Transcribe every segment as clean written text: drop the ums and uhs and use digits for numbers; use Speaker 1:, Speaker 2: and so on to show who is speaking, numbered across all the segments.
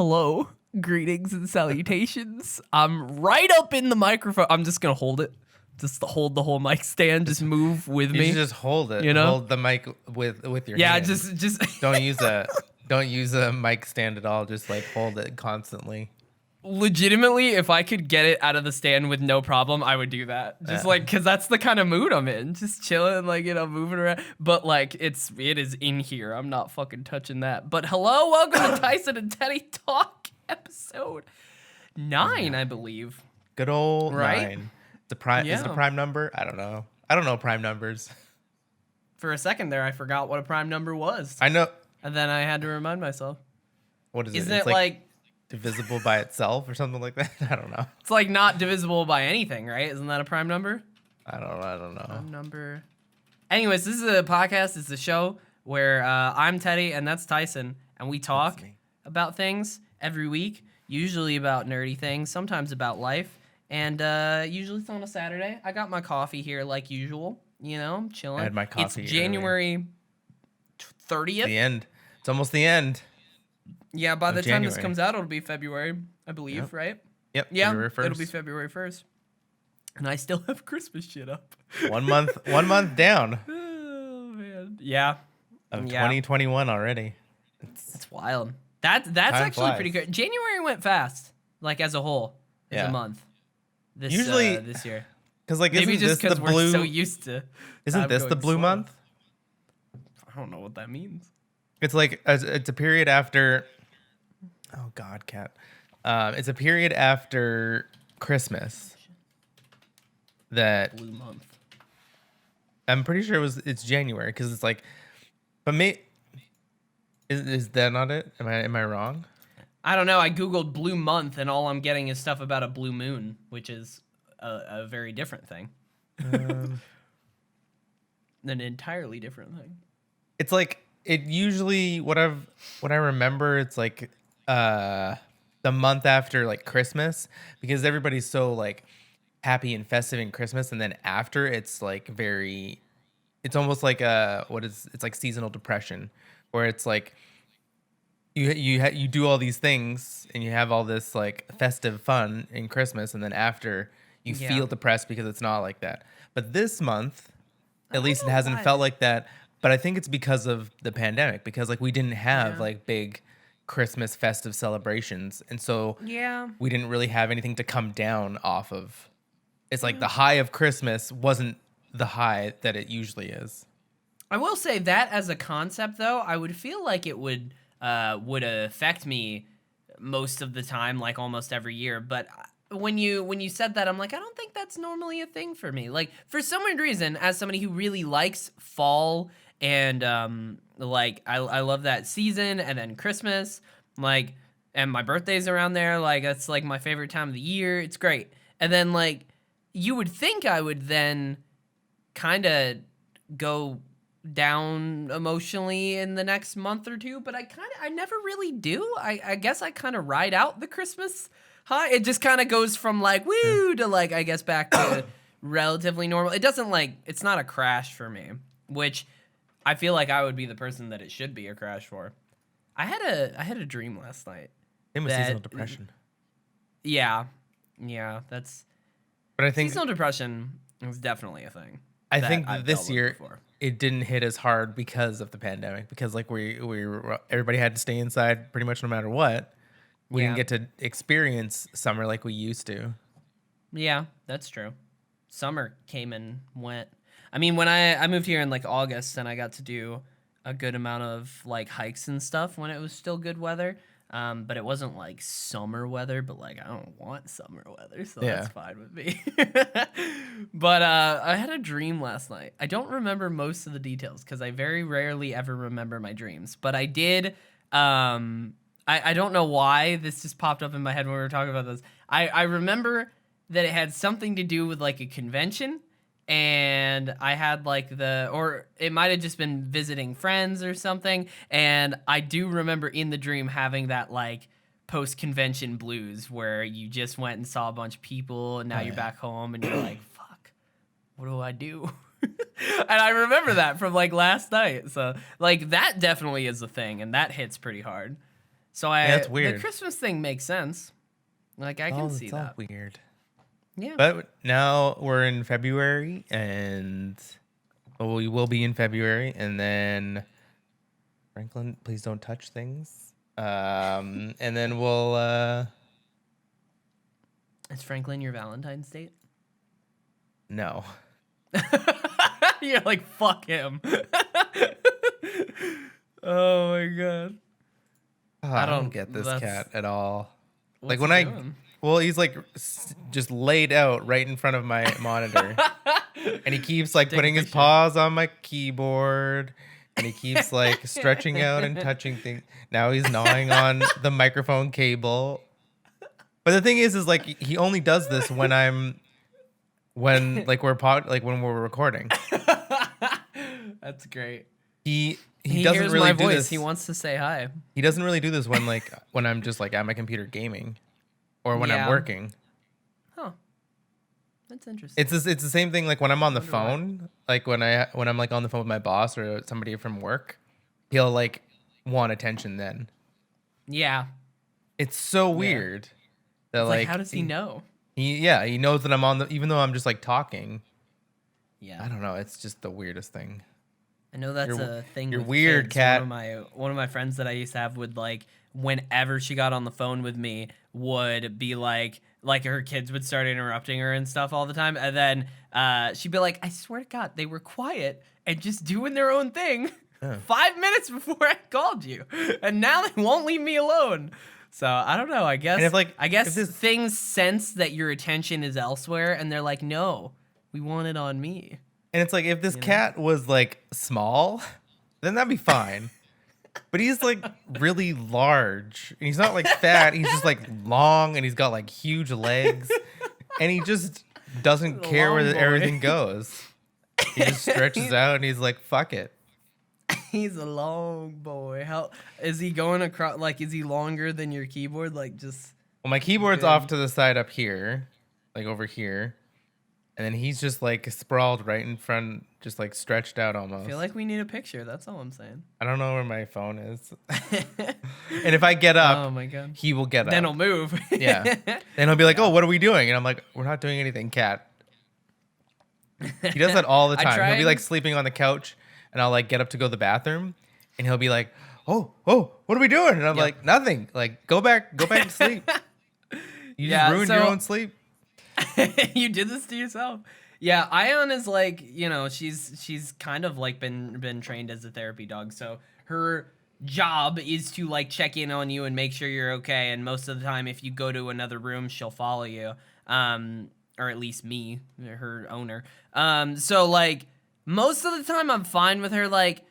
Speaker 1: Hello, greetings and salutations. I'm right up in the microphone. I'm just gonna hold it. Just hold the whole mic stand. Just move with
Speaker 2: You
Speaker 1: me.
Speaker 2: should just hold it.
Speaker 1: You know?
Speaker 2: Hold the mic with your
Speaker 1: Yeah,
Speaker 2: hand.
Speaker 1: just
Speaker 2: Don't use a mic stand at all. Just like hold it constantly.
Speaker 1: legitimately, if I could get it out of the stand with no problem, I would do that. Just like, cause that's the kind of mood I'm in. Just chilling, like, moving around. But like, it is in here. I'm not fucking touching that. But hello, welcome to Tyson and Teddy Talk episode 9, I believe.
Speaker 2: Good old
Speaker 1: Right?
Speaker 2: 9. The prime is it a
Speaker 1: Yeah.
Speaker 2: prime number? I don't know. I don't know prime numbers.
Speaker 1: For a second there, I forgot what a prime number was.
Speaker 2: I know.
Speaker 1: And then I had to remind myself.
Speaker 2: What is
Speaker 1: Isn't
Speaker 2: it?
Speaker 1: it
Speaker 2: It's
Speaker 1: like
Speaker 2: divisible by itself or something like that. I don't know.
Speaker 1: it's like not divisible by anything, right? Isn't that a prime number?
Speaker 2: I don't know.
Speaker 1: Prime number. Anyways, this is a podcast. It's a show where I'm Teddy and that's Tyson, and we talk
Speaker 2: me.
Speaker 1: about things every week. Usually about nerdy things, sometimes about life, and usually it's on a Saturday. I got my coffee here like usual. I'm chilling.
Speaker 2: I had my coffee
Speaker 1: It's January 30th.
Speaker 2: The end. It's almost the end.
Speaker 1: Yeah, by the time this
Speaker 2: January.
Speaker 1: comes out, it'll be February, I believe,
Speaker 2: Yep.
Speaker 1: right?
Speaker 2: Yep.
Speaker 1: Yeah,
Speaker 2: February 1st.
Speaker 1: it'll be February 1st. And I still have Christmas shit up.
Speaker 2: 1 month. 1 month down
Speaker 1: Oh, man. Yeah.
Speaker 2: of
Speaker 1: Yeah.
Speaker 2: 2021 already.
Speaker 1: It's wild. That's actually
Speaker 2: flies.
Speaker 1: pretty good. January went fast, like as a whole, as
Speaker 2: Yeah.
Speaker 1: a month.
Speaker 2: Usually-
Speaker 1: this year.
Speaker 2: Because like
Speaker 1: Maybe
Speaker 2: isn't
Speaker 1: just
Speaker 2: this the
Speaker 1: because we're
Speaker 2: blue?
Speaker 1: so used to.
Speaker 2: Isn't
Speaker 1: time
Speaker 2: this the
Speaker 1: going
Speaker 2: blue
Speaker 1: slow.
Speaker 2: month?
Speaker 1: I don't know what that means.
Speaker 2: It's like it's a period after. Oh God, cat. It's a period after Christmas. That
Speaker 1: Blue month.
Speaker 2: I'm pretty sure it's January because it's like, but is that not it? Am I wrong?
Speaker 1: I don't know. I googled blue month, and all I'm getting is stuff about a blue moon, which is a very different thing. An entirely different thing.
Speaker 2: It's like it usually what I remember. It's like the month after like Christmas because everybody's so like happy and festive in Christmas, and then after it's like it's almost like it's like seasonal depression where it's like you do all these things and you have all this like festive fun in Christmas, and then after you
Speaker 1: Yeah.
Speaker 2: feel depressed because it's not like that. But this month, at least it
Speaker 1: know
Speaker 2: hasn't
Speaker 1: why.
Speaker 2: felt like that. But I think it's because of the pandemic, because like we didn't have
Speaker 1: Yeah.
Speaker 2: like big Christmas festive celebrations, and so
Speaker 1: Yeah.
Speaker 2: we didn't really have anything to come down off of. It's like the high of Christmas wasn't the high that it usually is.
Speaker 1: I will say that as a concept, though, I would feel like it would affect me most of the time, like almost every year. But when you said that, I'm like, I don't think that's normally a thing for me. Like for some weird reason, as somebody who really likes fall and like I love that season, and then Christmas, like, and my birthday's around there, like that's like my favorite time of the year. It's great, and then like you would think I would then kind of go down emotionally in the next month or two, but I never really do. I guess I kind of ride out the Christmas high. It just kind of goes from like woo to like I guess back to relatively normal. It doesn't like it's not a crash for me, which I feel like I would be the person that it should be a crash for. I had a dream last night.
Speaker 2: Same with
Speaker 1: That-
Speaker 2: seasonal depression.
Speaker 1: Yeah, that's
Speaker 2: But I think
Speaker 1: seasonal depression is definitely a thing.
Speaker 2: I
Speaker 1: that
Speaker 2: think
Speaker 1: I've
Speaker 2: this
Speaker 1: dealt with
Speaker 2: year
Speaker 1: before.
Speaker 2: it didn't hit as hard because of the pandemic, because like everybody had to stay inside pretty much no matter what. We
Speaker 1: Yeah.
Speaker 2: didn't get to experience summer like we used to.
Speaker 1: Yeah, that's true. Summer came and went. I mean, when I moved here in like August, and I got to do a good amount of like hikes and stuff when it was still good weather. But it wasn't like summer weather, but like I don't want summer weather, so
Speaker 2: Yeah.
Speaker 1: that's fine with me. But I had a dream last night. I don't remember most of the details because I very rarely ever remember my dreams. But I did. I don't know why this just popped up in my head when we were talking about this. I remember that it had something to do with like a convention, and I had like or it might have just been visiting friends or something, and I do remember in the dream having that like post-convention blues where you just went and saw a bunch of people, and now you're back home and you're like, fuck, what do I do? And I remember that from like last night, so like that definitely is a thing, and that hits pretty hard. So
Speaker 2: Yeah, that's
Speaker 1: the
Speaker 2: weird.
Speaker 1: Christmas thing makes sense. Like I can see
Speaker 2: It's all
Speaker 1: that.
Speaker 2: weird.
Speaker 1: Yeah.
Speaker 2: But now we're in February, and we will be in February, and then Franklin, please don't touch things. And then we'll.
Speaker 1: Is Franklin your Valentine's date?
Speaker 2: No.
Speaker 1: You're like, fuck him. Oh my god.
Speaker 2: Oh,
Speaker 1: I
Speaker 2: I don't
Speaker 1: don't.
Speaker 2: get this
Speaker 1: That's
Speaker 2: cat at all.
Speaker 1: what's
Speaker 2: Like
Speaker 1: he
Speaker 2: when
Speaker 1: doing?
Speaker 2: well, he's like just laid out right in front of my monitor, and he keeps like
Speaker 1: Take a
Speaker 2: putting his
Speaker 1: picture.
Speaker 2: paws on my keyboard, and he keeps like stretching out and touching things. Now he's gnawing on the microphone cable. But the thing is like he only does this when when we're recording.
Speaker 1: That's great.
Speaker 2: He
Speaker 1: He
Speaker 2: doesn't
Speaker 1: hears
Speaker 2: really
Speaker 1: my
Speaker 2: do
Speaker 1: voice.
Speaker 2: this.
Speaker 1: He wants to say hi.
Speaker 2: He doesn't really do this when I'm just like at my computer gaming, or when I'm
Speaker 1: Yeah.
Speaker 2: working.
Speaker 1: Huh. That's interesting.
Speaker 2: It's the same thing like when I'm on the
Speaker 1: Wonder why.
Speaker 2: phone, like when I'm like on the phone with my boss or somebody from work, he'll like want attention then.
Speaker 1: Yeah.
Speaker 2: It's so weird that
Speaker 1: It's like,
Speaker 2: like
Speaker 1: how does he know?
Speaker 2: he knows that I'm on the even though I'm just like talking.
Speaker 1: Yeah.
Speaker 2: I don't know, it's just the weirdest thing.
Speaker 1: I know that's
Speaker 2: You're-
Speaker 1: a thing.
Speaker 2: you're
Speaker 1: with
Speaker 2: weird,
Speaker 1: kids.
Speaker 2: cat.
Speaker 1: One of my friends that I used to have would like whenever she got on the phone with me would be like her kids would start interrupting her and stuff all the time, and then she'd be like, "I swear to God, they were quiet and just doing their own thing 5 minutes before I called you, and now they won't leave me alone." So I don't know. I guess
Speaker 2: if this-
Speaker 1: things sense that your attention is elsewhere, and they're like, "No, we want it on me."
Speaker 2: And it's like if this cat was like small, then that'd be fine. But he's like really large. And he's not like fat. He's just like long, and he's got like huge legs. And he just doesn't care where
Speaker 1: long boy.
Speaker 2: everything goes. He just stretches out and he's like, fuck it.
Speaker 1: He's a long boy. How is he going across? Like, is he longer than your keyboard? Like, just
Speaker 2: Well, my keyboard's
Speaker 1: Good.
Speaker 2: off to the side up here, like over here. And then he's just like sprawled right in front, just like stretched out almost.
Speaker 1: I feel like we need a picture. That's all I'm saying.
Speaker 2: I don't know where my phone is. And if I get up,
Speaker 1: Oh my god.
Speaker 2: he will get
Speaker 1: Then
Speaker 2: up.
Speaker 1: he'll move.
Speaker 2: Yeah. Then he'll be like, "Oh, what are we doing?" And I'm like, "We're not doing anything, cat." He does that all the
Speaker 1: I
Speaker 2: time. He'll be
Speaker 1: tried-
Speaker 2: like sleeping on the couch, and I'll like get up to go to the bathroom, and he'll be like, "Oh, what are we doing?" And I'm
Speaker 1: Yep.
Speaker 2: like, "Nothing. Like, go back to sleep. You
Speaker 1: Yeah,
Speaker 2: just ruined your
Speaker 1: so-
Speaker 2: own sleep."
Speaker 1: You did this to yourself. Yeah, Ion is like, she's kind of like been trained as a therapy dog. So her job is to like check in on you and make sure you're okay. And most of the time, if you go to another room, she'll follow you. Or at least me, her owner. So like most of the time, I'm fine with her like,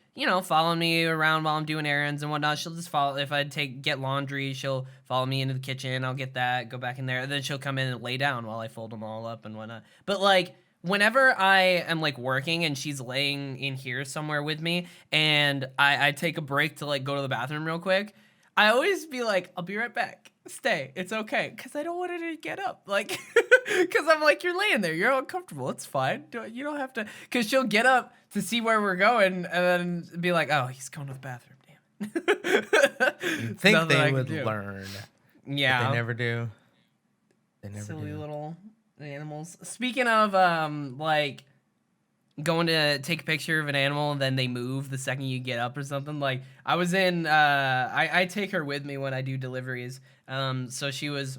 Speaker 1: following me around while I'm doing errands and whatnot. She'll just follow. If I get laundry, she'll follow me into the kitchen. I'll get that, go back in there, and then she'll come in and lay down while I fold them all up and whatnot. But like, whenever I am like working and she's laying in here somewhere with me, and I take a break to like go to the bathroom real quick, I always be like, I'll be right back. Stay. It's okay. Because I don't want her to get up. Like, because I'm like, you're laying there. You're uncomfortable. It's fine. You don't have to. Because she'll get up to see where we're going and then be like, oh, he's going to the bathroom. Damn it.
Speaker 2: You'd think they would learn.
Speaker 1: Yeah.
Speaker 2: But they never do. They never
Speaker 1: Silly
Speaker 2: do.
Speaker 1: little animals. Speaking of, like, going to take a picture of an animal and then they move the second you get up or something. Like, I was in, I take her with me when I do deliveries. So she was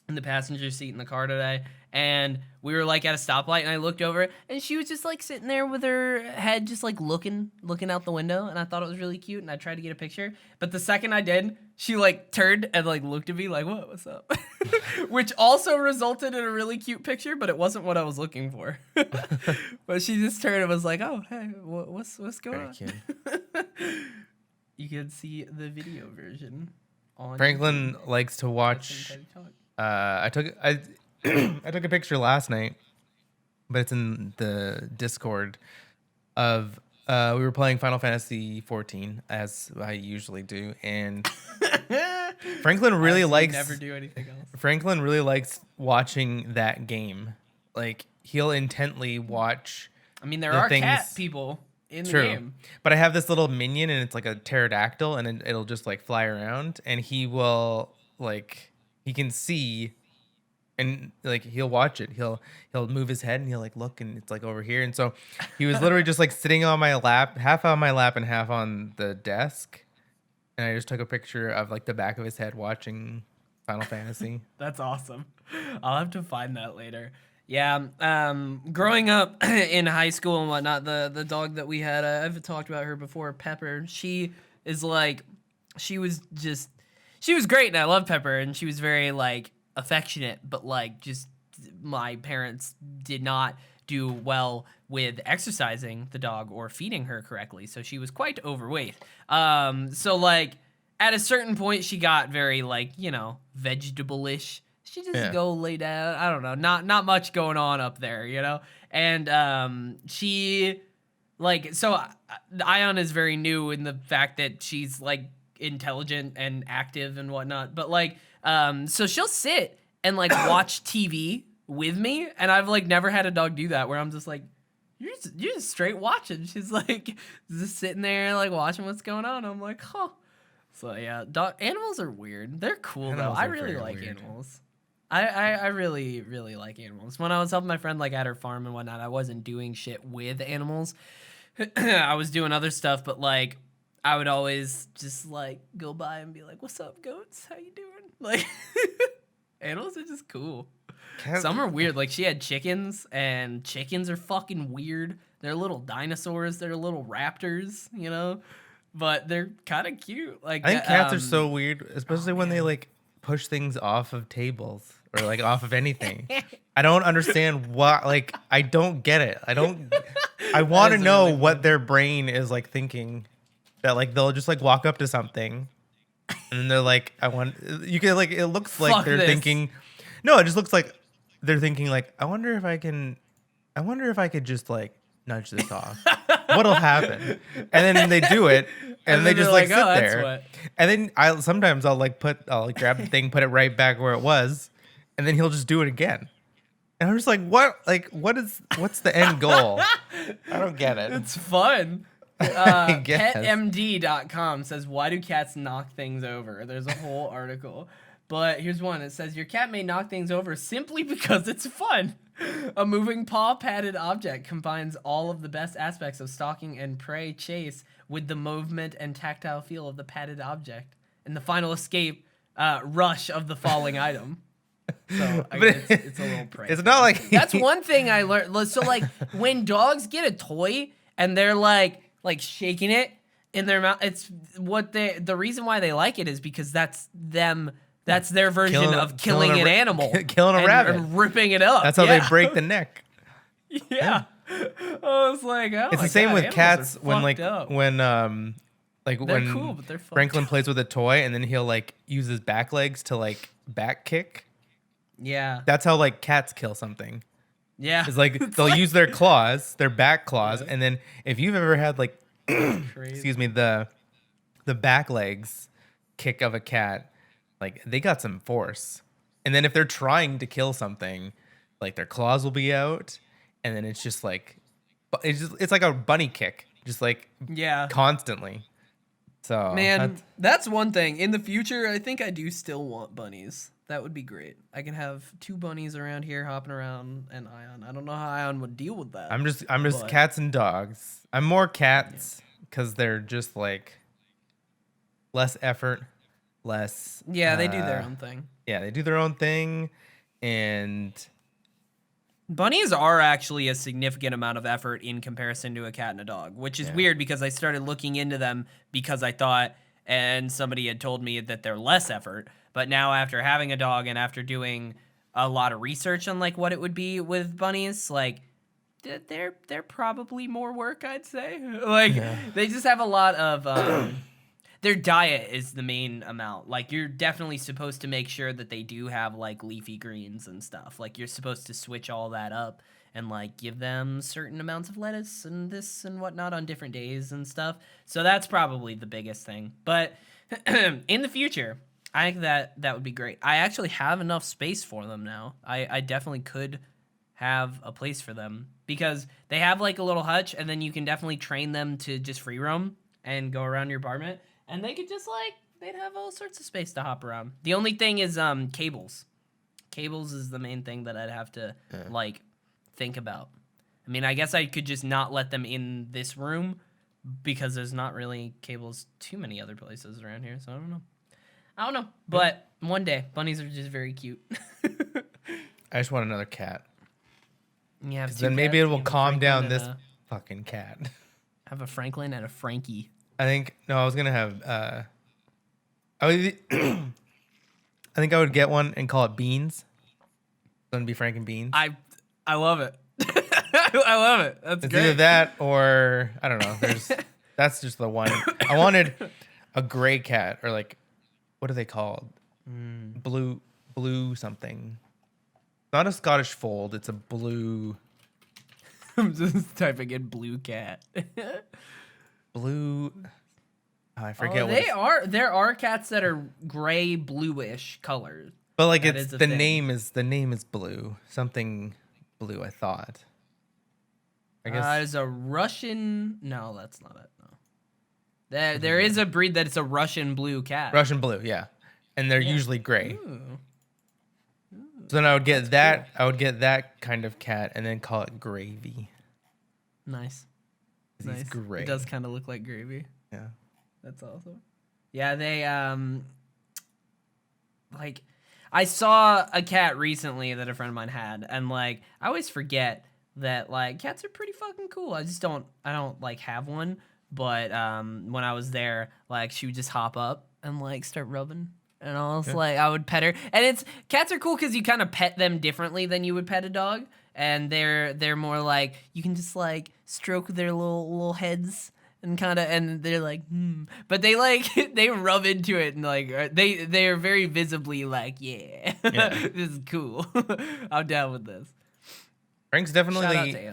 Speaker 1: in the passenger seat in the car today, and we were like at a stoplight, and I looked over, and she was just like sitting there with her head just like looking out the window, and I thought it was really cute, and I tried to get a picture, but the second I did, she like turned and like looked at me like, what's up? Which also resulted in a really cute picture, but it wasn't what I was looking for. But she just turned and was like, oh, hey, what's going on?
Speaker 2: Very
Speaker 1: You can see the video version on
Speaker 2: Franklin
Speaker 1: YouTube.
Speaker 2: likes to watch.
Speaker 1: Tyson Teddy Talk.
Speaker 2: I took a picture last night, but it's in the Discord of we were playing Final Fantasy 14 as I usually do, and Franklin really likes
Speaker 1: never do anything else.
Speaker 2: Franklin really likes watching that game. Like he'll intently watch.
Speaker 1: I mean, there
Speaker 2: The
Speaker 1: are cat
Speaker 2: things-
Speaker 1: people. in the
Speaker 2: True.
Speaker 1: game.
Speaker 2: But I have this little minion and it's like a pterodactyl and it'll just like fly around and he will like he can see and like he'll watch it. He'll move his head and he'll like look and it's like over here. And so he was literally just like sitting on my lap, half on my lap and half on the desk. And I just took a picture of like the back of his head watching Final Fantasy.
Speaker 1: That's awesome. I'll have to find that later. Yeah, growing up in high school and whatnot, the dog that we had, I've talked about her before, Pepper. She is like, she was great, and I love Pepper, and she was very like affectionate, but like just my parents did not do well with exercising the dog or feeding her correctly, so she was quite overweight. So like at a certain point, she got very like vegetable-ish. She just go lay down. I don't know, not much going on up there, And she like so Ion is very new in the fact that she's like intelligent and active and whatnot, but like so she'll sit and like watch TV with me, and I've like never had a dog do that where I'm just like, you're just straight watching. She's like just sitting there like watching what's going on. I'm like, huh. So yeah, animals are weird. They're cool though. I really like animals. I really, really like animals. When I was helping my friend like at her farm and whatnot, I wasn't doing shit with animals. I was doing other stuff, but like I would always just like go by and be like, "What's up, goats? How you doing?" Like animals are just cool. Some are weird. Like she had chickens, and chickens are fucking weird. They're little dinosaurs. They're little raptors, but they're kind of cute. Like
Speaker 2: I think cats are so weird, especially when they like push things off of tables or like off of anything. I don't understand why. Like I don't get it. I want to know really what their brain is like thinking. That like they'll just like walk up to something, and then they're like, You can like it looks like they're thinking. No, it just looks like they're thinking like, I wonder if I could just like nudge this off. What'll happen? And then they do it, and they just like sit there. And then I'll grab the thing, put it right back where it was, and then he'll just do it again. And I'm just like, what? Like, what's the end goal? I don't get it.
Speaker 1: It's fun. PetMD.com says, why do cats knock things over? There's a whole article. But here's one. It says, your cat may knock things over simply because it's fun. A moving paw-padded object combines all of the best aspects of stalking and prey chase with the movement and tactile feel of the padded object and the final escape rush of the falling item. So I guess it's a little prey.
Speaker 2: It's not like...
Speaker 1: That's one thing I learned. So like when dogs get a toy and they're like shaking it in their mouth, it's what the reason why they like it is because that's them. That's their version of killing an animal.
Speaker 2: Killing a rabbit.
Speaker 1: And ripping it up.
Speaker 2: That's how they break the neck.
Speaker 1: Yeah. I was like, oh
Speaker 2: it's
Speaker 1: my
Speaker 2: the same
Speaker 1: God,
Speaker 2: with cats when
Speaker 1: they're cool, but they're
Speaker 2: Franklin
Speaker 1: up.
Speaker 2: plays with a toy and then he'll like use his back legs to like back kick.
Speaker 1: Yeah.
Speaker 2: That's how like cats kill something.
Speaker 1: Yeah.
Speaker 2: It's like they'll use their claws, their back claws, and then if you've ever had like excuse me, the back legs kick of a cat, like they got some force. And then if they're trying to kill something, like their claws will be out, and then it's just like it's like a bunny kick, just like constantly. So
Speaker 1: man, that's one thing. In the future, I think I do still want bunnies. That would be great. I can have 2 bunnies around here hopping around, and Ion. I don't know how Ion would deal with that.
Speaker 2: I'm just cats and dogs. I'm more cats because they're just like less effort, less.
Speaker 1: Yeah, they do their own thing.
Speaker 2: Yeah, they do their own thing, and
Speaker 1: bunnies are actually a significant amount of effort in comparison to a cat and a dog, which is weird because I started looking into them because I thought, and somebody had told me that they're less effort. But now after having a dog and after doing a lot of research on like what it would be with bunnies, like they're probably more work, I'd say. Like they just have a lot of their diet is the main amount. Like you're definitely supposed to make sure that they do have like leafy greens and stuff. Like you're supposed to switch all that up and like give them certain amounts of lettuce and this and whatnot on different days and stuff. So that's probably the biggest thing. But in the future, I think that would be great. I actually have enough space for them now. I definitely could have a place for them because they have like a little hutch, and then you can definitely train them to just free roam and go around your apartment, and they could just like they'd have all sorts of space to hop around. The only thing is cables. Cables is the main thing that I'd have to like think about. I mean, I guess I could just not let them in this room because there's not really cables too many other places around here, so I don't know. But one day, bunnies are just very cute.
Speaker 2: I just want another cat.
Speaker 1: You have
Speaker 2: then maybe it will calm down this
Speaker 1: a,
Speaker 2: fucking cat.
Speaker 1: Have a Franklin and a Frankie.
Speaker 2: I was gonna have I would I think I would get one and call it Beans. It's gonna be Frank and Beans.
Speaker 1: I love it. I love it. That's
Speaker 2: it's
Speaker 1: great.
Speaker 2: either that or I don't know. That's just the one. I wanted a gray cat or like what are they called? Blue something. Not a Scottish fold. It's a blue.
Speaker 1: I'm just typing in blue cat.
Speaker 2: Blue. Oh, I forget
Speaker 1: what there are cats that are gray bluish colors.
Speaker 2: But like the name is blue. Something blue, I thought. I guess
Speaker 1: it's a Russian. No, that's not it. No. There is a breed that it's a Russian blue cat.
Speaker 2: Russian blue, yeah. And they're usually gray.
Speaker 1: Ooh.
Speaker 2: So then I would get that. Cool. I would get that kind of cat and then call it Gravy.
Speaker 1: Nice.
Speaker 2: He's gray.
Speaker 1: It does kind of look like gravy.
Speaker 2: Yeah.
Speaker 1: That's awesome. Yeah, they like I saw a cat recently that a friend of mine had, and like I always forget that like cats are pretty fucking cool. I don't like have one, but when I was there, like she would just hop up and like start rubbing. And I was like, I would pet her. And cats are cool because you kind of pet them differently than you would pet a dog. And they're more like, you can just like stroke their little heads and and they're like, But they like, they rub into it and like, they are very visibly like, yeah. This is cool. I'm down with this.
Speaker 2: Frank's definitely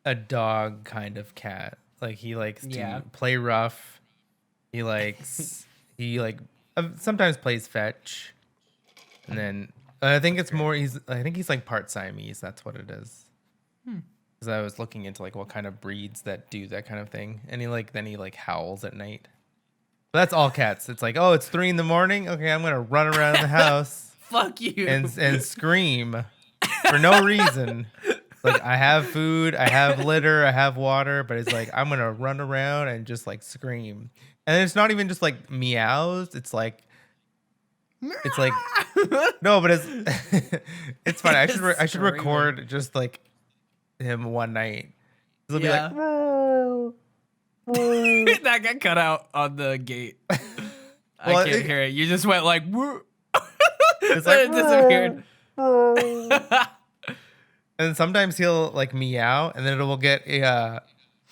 Speaker 2: a dog kind of cat. Like he likes to play rough. He likes, sometimes plays fetch, and then I think it's more. I think he's like part Siamese. That's what it is. Because I was looking into like what kind of breeds that do that kind of thing, and then he howls at night. But that's all cats. It's like, oh, it's 3 a.m. Okay, I'm gonna run around the house.
Speaker 1: Fuck you.
Speaker 2: And scream for no reason. Like I have food, I have litter, I have water, but it's like I'm gonna run around and just like scream. And it's not even just like meows. It's like no, but it's fine. I should record just like him one night. He'll be like
Speaker 1: that got cut out on the gate. I can't hear it. You just went like it's like it disappeared.
Speaker 2: And sometimes he'll like meow, and then it will get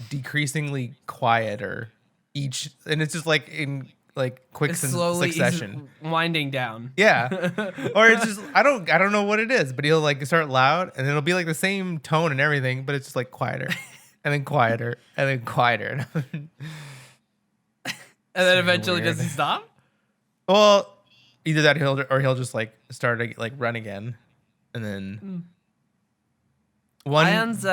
Speaker 2: decreasingly quieter. And it's just like in like quick succession,
Speaker 1: winding down.
Speaker 2: Yeah, or it's just I don't know what it is, but he'll like start loud, and it'll be like the same tone and everything, but it's just like quieter, and then quieter, and then quieter,
Speaker 1: and then eventually does he stop?
Speaker 2: Well, either that he'll just like start to like run again, and then.
Speaker 1: Lion's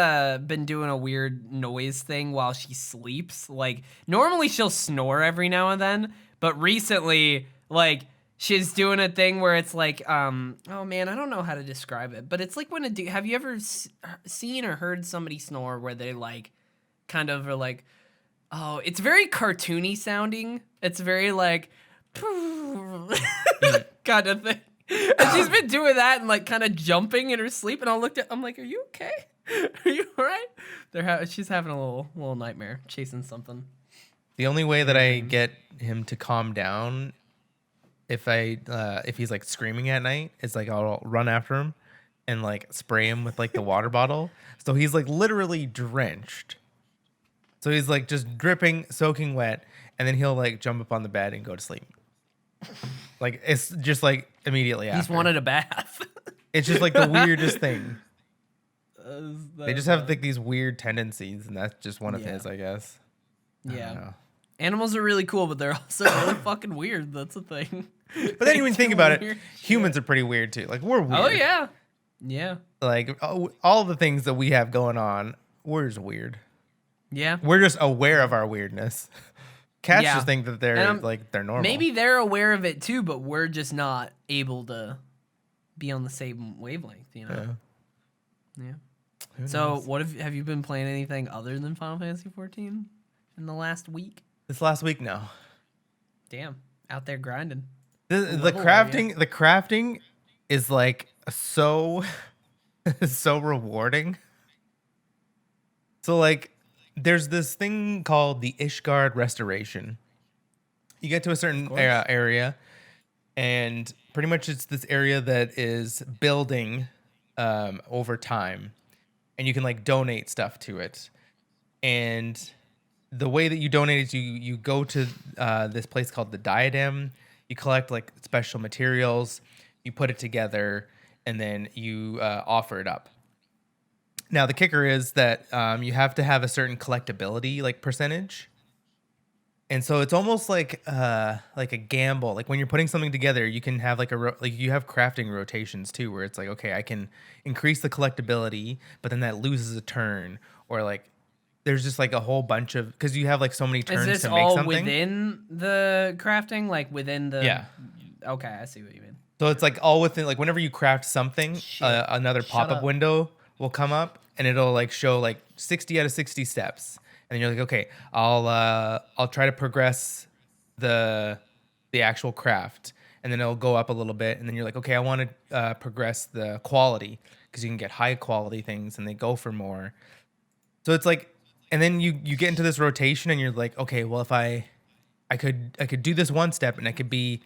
Speaker 1: been doing a weird noise thing while she sleeps. Like, normally she'll snore every now and then, but recently, like, she's doing a thing where it's like, oh man, I don't know how to describe it, but it's like when have you ever seen or heard somebody snore where they like, kind of are like, oh, it's very cartoony sounding. It's very like, kind of thing. And she's been doing that and like kind of jumping in her sleep, and I'm like, are you okay? Are you all right? She's having a little nightmare, chasing something.
Speaker 2: The only way that I get him to calm down, if he's like screaming at night, is like I'll run after him and like spray him with like the water bottle, so he's like literally drenched. So he's like just dripping, soaking wet, and then he'll like jump up on the bed and go to sleep. Like it's just like immediately after.
Speaker 1: He's wanted a bath.
Speaker 2: It's just like the weirdest thing. They just have like these weird tendencies, and that's just one of his, I guess.
Speaker 1: Yeah. Animals are really cool, but they're also really fucking weird. That's the thing.
Speaker 2: But then when you think about it, humans are pretty weird too. Like we're weird.
Speaker 1: Oh yeah. Yeah.
Speaker 2: Like all the things that we have going on, we're just weird.
Speaker 1: Yeah.
Speaker 2: We're just aware of our weirdness. Cats just
Speaker 1: Yeah.
Speaker 2: think that
Speaker 1: And
Speaker 2: they're like they're normal.
Speaker 1: maybe they're aware of it too, but we're just not able to be on the same wavelength, you know? Yeah.
Speaker 2: Who
Speaker 1: So,
Speaker 2: knows?
Speaker 1: what have you been playing anything other than Final Fantasy 14 in the last week?
Speaker 2: This last week, no.
Speaker 1: Damn, out there grinding.
Speaker 2: The
Speaker 1: What level are you?
Speaker 2: the crafting is like so so rewarding. So like there's this thing called the Ishgard Restoration. You get to a
Speaker 1: Of
Speaker 2: certain
Speaker 1: course.
Speaker 2: area, and pretty much it's this area that is building over time, and you can like donate stuff to it. And the way that you donate is you go to this place called the Diadem. You collect like special materials, you put it together, and then you offer it up. Now the kicker is that you have to have a certain collectability like percentage, and so it's almost like a gamble. Like when you're putting something together, you can have like like you have crafting rotations too, where it's like, okay, I can increase the collectability, but then that loses a turn, or like there's just like a whole bunch of, because you have like so many
Speaker 1: Is
Speaker 2: turns
Speaker 1: this
Speaker 2: to make
Speaker 1: all
Speaker 2: something.
Speaker 1: within the crafting? Like within the.
Speaker 2: Yeah.
Speaker 1: Okay, I see what you mean.
Speaker 2: So it's like all within, like whenever you craft something,
Speaker 1: Shit.
Speaker 2: another
Speaker 1: Shut
Speaker 2: pop up
Speaker 1: up.
Speaker 2: window will come up and it'll like show like 60 out of 60 steps. And then you're like, okay, I'll try to progress the actual craft, and then it'll go up a little bit, and then you're like, okay, I want to progress the quality, because you can get high quality things and they go for more. So it's like, and then you get into this rotation and you're like, okay, well if I could do this one step and I could be,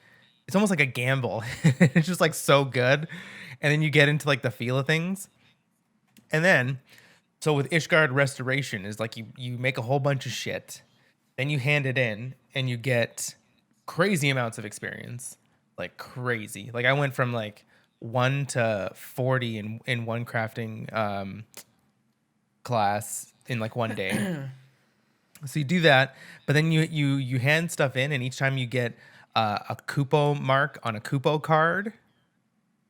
Speaker 2: it's almost like a gamble. It's just like so good. And then you get into like the feel of things. And then so with Ishgard Restoration is like you make a whole bunch of shit, then you hand it in and you get crazy amounts of experience. Like crazy. Like I went from like 1 to 40 in one crafting class in like one day. So you do that, but then you hand stuff in, and each time you get a Kupo mark on a Kupo card,